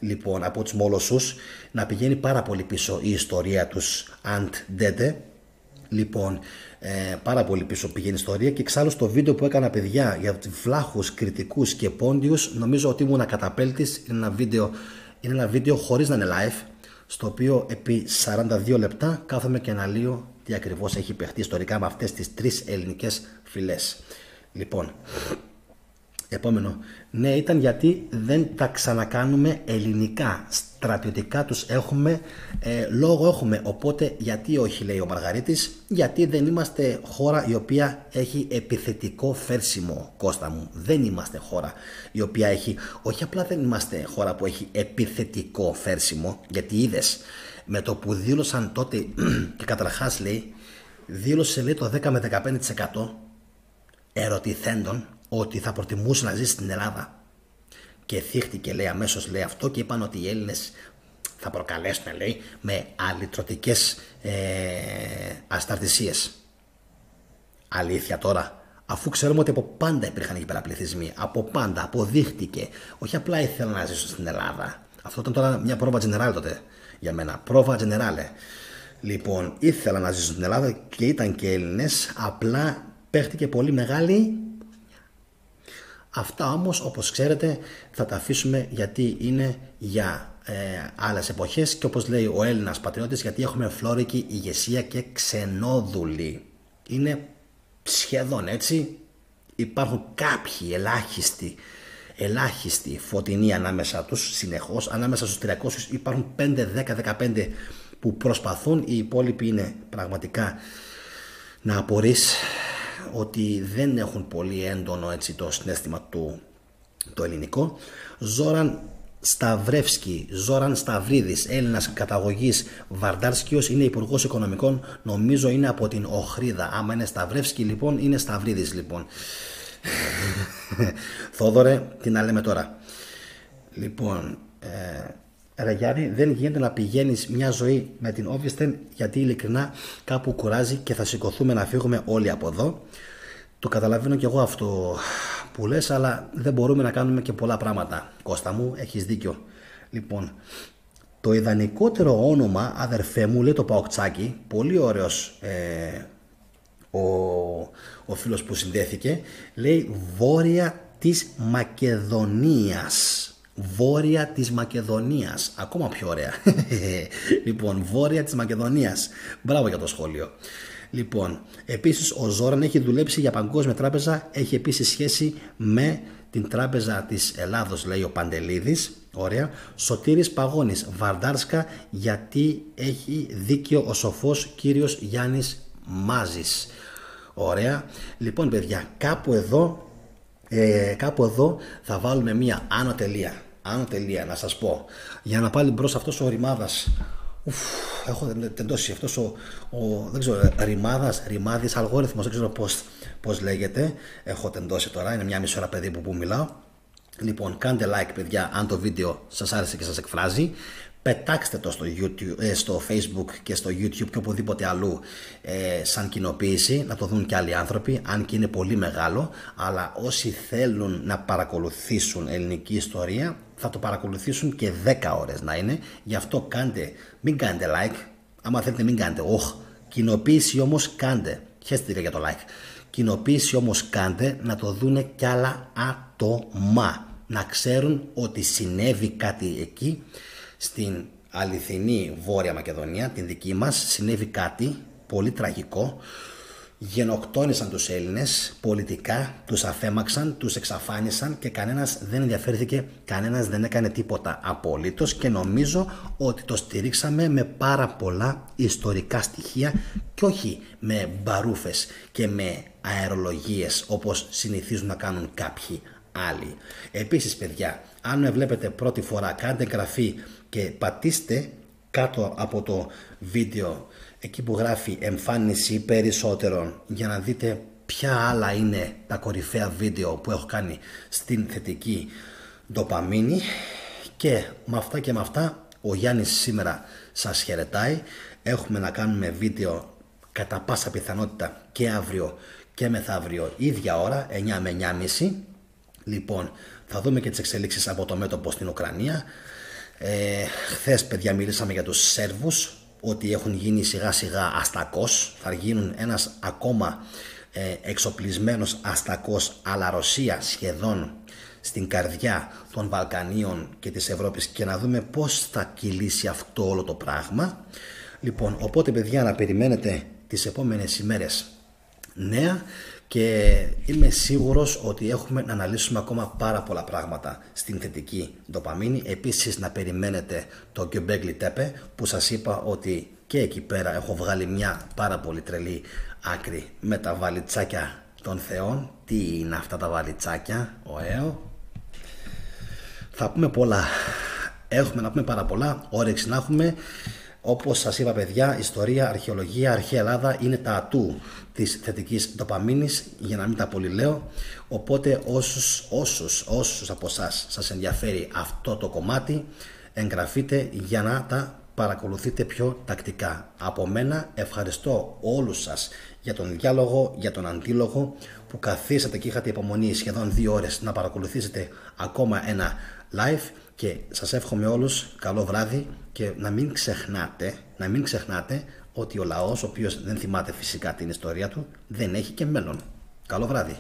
λοιπόν, από τους Μόλοσσους, να πηγαίνει πάρα πολύ πίσω η ιστορία τους Αντ Ντέντε. Λοιπόν, πάρα πολύ πίσω πηγαίνει η ιστορία και εξάλλου στο βίντεο που έκανα, παιδιά, για τους βλάχους, κριτικούς και πόντιους, νομίζω ότι ήμουν καταπέλτης. Είναι ένα βίντεο χωρίς να είναι live, στο οποίο επί 42 λεπτά κάθομαι και αναλύω τι ακριβώς έχει παιχτεί ιστορικά με αυτές τις 3 ελληνικές φυλές. Λοιπόν, επόμενο. Ναι, ήταν γιατί δεν τα ξανακάνουμε ελληνικά. Στρατιωτικά τους έχουμε, λόγο έχουμε. Οπότε γιατί όχι, λέει ο Μαργαρίτης, γιατί δεν είμαστε χώρα η οποία έχει επιθετικό φέρσιμο, Κώστα μου. Δεν είμαστε χώρα η οποία έχει, όχι απλά δεν είμαστε χώρα που έχει επιθετικό φέρσιμο, γιατί είδες με το που δήλωσαν τότε και καταρχάς λέει, δήλωσε λέει το 10 με 15% ερωτηθέντων ότι θα προτιμούσε να ζήσει στην Ελλάδα και θύχτηκε λέει αμέσως λέει αυτό και είπαν ότι οι Έλληνες θα προκαλέσουν λέει με αλυτρωτικές ασταρτησίες. Αλήθεια τώρα, αφού ξέρουμε ότι από πάντα υπήρχαν υπεραπληθυσμοί, από πάντα αποδείχτηκε, όχι απλά ήθελα να ζήσω στην Ελλάδα. Αυτό ήταν τώρα μια πρόβα generale τότε για μένα, πρόβα generale. Λοιπόν, ήθελα να ζήσω στην Ελλάδα και ήταν και Έλληνες, απλά παίχτηκε πολύ μεγάλη. Αυτά όμως, όπως ξέρετε, θα τα αφήσουμε γιατί είναι για άλλες εποχές και όπως λέει ο Έλληνας πατριώτης, γιατί έχουμε φλόρικη ηγεσία και ξενόδουλοι. Είναι σχεδόν έτσι. Υπάρχουν κάποιοι ελάχιστοι φωτεινοί ανάμεσα τους, συνεχώς, ανάμεσα στους 300 υπάρχουν 5, 10, 15 που προσπαθούν, οι υπόλοιποι είναι πραγματικά να απορείς ότι δεν έχουν πολύ έντονο έτσι το συναίσθημα το ελληνικό. Ζόραν Σταυρίδης, Έλληνας καταγωγής Βαρντάρσκιος, είναι υπουργός οικονομικών, νομίζω είναι από την Οχρίδα. Άμα είναι Σταυρεύσκη λοιπόν είναι Σταυρίδης λοιπόν. Θόδωρε, τι να λέμε τώρα. Λοιπόν, ρε Γιάννη, δεν γίνεται να πηγαίνεις μια ζωή με την Όβιστεν, γιατί ειλικρινά κάπου κουράζει και θα σηκωθούμε να φύγουμε όλοι από εδώ. Το καταλαβαίνω και εγώ αυτό που λες, αλλά δεν μπορούμε να κάνουμε και πολλά πράγματα. Κώστα μου, έχεις δίκιο. Λοιπόν, το ιδανικότερο όνομα, αδερφέ μου, λέει το Παοκτσάκι, πολύ ωραίος ο φίλος που συνδέθηκε, λέει Βόρεια της Μακεδονίας. Βόρεια της Μακεδονίας. Ακόμα πιο ωραία. Λοιπόν, Βόρεια της Μακεδονίας. Μπράβο για το σχόλιο. Λοιπόν, επίσης ο Ζόραν έχει δουλέψει για Παγκόσμια Τράπεζα. Έχει επίσης σχέση με την Τράπεζα της Ελλάδος, λέει ο Παντελίδης. Ωραία. Σωτήρης Παγώνης, Βαρντάρσκα, γιατί έχει δίκιο ο σοφός κύριος Γιάννης Μάζης. Ωραία. Λοιπόν, παιδιά, κάπου εδώ θα βάλουμε μία άνω τελεία, να σας πω, για να πάλι μπρος αυτός ο ρημάδας Έχω τεντώσει αυτός δεν ξέρω, ρημάδης αλγόριθμος, δεν ξέρω πώς λέγεται. Έχω τεντώσει τώρα, είναι μια μισή ώρα περίπου που μιλάω. Λοιπόν, κάντε like παιδιά αν το βίντεο σας άρεσε και σας εκφράζει. Πετάξτε το στο Facebook και στο YouTube και οπουδήποτε αλλού σαν κοινοποίηση, να το δουν και άλλοι άνθρωποι, αν και είναι πολύ μεγάλο. Αλλά όσοι θέλουν να παρακολουθήσουν ελληνική ιστορία θα το παρακολουθήσουν και 10 ώρες να είναι. Γι' αυτό μην κάνετε like. Άμα θέλετε μην κάνετε. Κοινοποίηση όμως κάντε. Χαίρεστε για το like. Κοινοποίηση όμως κάντε, να το δούνε κι άλλα άτομα. Να ξέρουν ότι συνέβη κάτι εκεί. Στην αληθινή Βόρεια Μακεδονία, την δική μας, συνέβη κάτι πολύ τραγικό. Γενοκτόνησαν τους Έλληνες πολιτικά, τους αφέμαξαν, τους εξαφάνισαν και κανένας δεν ενδιαφέρθηκε, κανένας δεν έκανε τίποτα απολύτως, και νομίζω ότι το στηρίξαμε με πάρα πολλά ιστορικά στοιχεία και όχι με μπαρούφες και με αερολογίες όπως συνηθίζουν να κάνουν κάποιοι άλλοι. Επίσης παιδιά, αν με βλέπετε πρώτη φορά, κάντε εγγραφή και πατήστε κάτω από το βίντεο εκεί που γράφει εμφάνιση περισσότερων, για να δείτε ποια άλλα είναι τα κορυφαία βίντεο που έχω κάνει στην θετική ντοπαμίνη. Και με αυτά ο Γιάννης σήμερα σας χαιρετάει. Έχουμε να κάνουμε βίντεο κατά πάσα πιθανότητα και αύριο και μεθαύριο ίδια ώρα, 9 με 9.30. Λοιπόν, θα δούμε και τις εξελίξεις από το μέτωπο στην Ουκρανία. Χθες παιδιά μιλήσαμε για τους Σέρβους, ότι έχουν γίνει σιγά σιγά αστακός. Θα γίνουν ένας ακόμα εξοπλισμένος αστακός, αλλά Ρωσία σχεδόν στην καρδιά των Βαλκανίων και της Ευρώπης, και να δούμε πώς θα κυλήσει αυτό όλο το πράγμα. Λοιπόν, οπότε παιδιά, να περιμένετε τις επόμενες ημέρες νέα, και είμαι σίγουρος ότι έχουμε να αναλύσουμε ακόμα πάρα πολλά πράγματα στην θετική ντοπαμίνη. Επίσης να περιμένετε το Göbekli Tepe, που σας είπα ότι και εκεί πέρα έχω βγάλει μια πάρα πολύ τρελή άκρη με τα βαλιτσάκια των θεών. Τι είναι αυτά τα βαλιτσάκια, θα πούμε πολλά, έχουμε να πούμε πάρα πολλά, όρεξη να έχουμε. Όπως σας είπα παιδιά, ιστορία, αρχαιολογία, αρχαία Ελλάδα είναι τα ατού της θετικής ντοπαμίνης, για να μην τα πολυλέω. Οπότε όσους από εσάς σας ενδιαφέρει αυτό το κομμάτι, εγγραφείτε για να τα παρακολουθείτε πιο τακτικά. Από μένα ευχαριστώ όλους σας για τον διάλογο, για τον αντίλογο, που καθίσατε και είχατε υπομονή σχεδόν 2 ώρες να παρακολουθήσετε ακόμα ένα live, και σας εύχομαι όλους καλό βράδυ. Και να μην ξεχνάτε ότι ο λαός, ο οποίος δεν θυμάται φυσικά την ιστορία του, δεν έχει και μέλλον. Καλό βράδυ.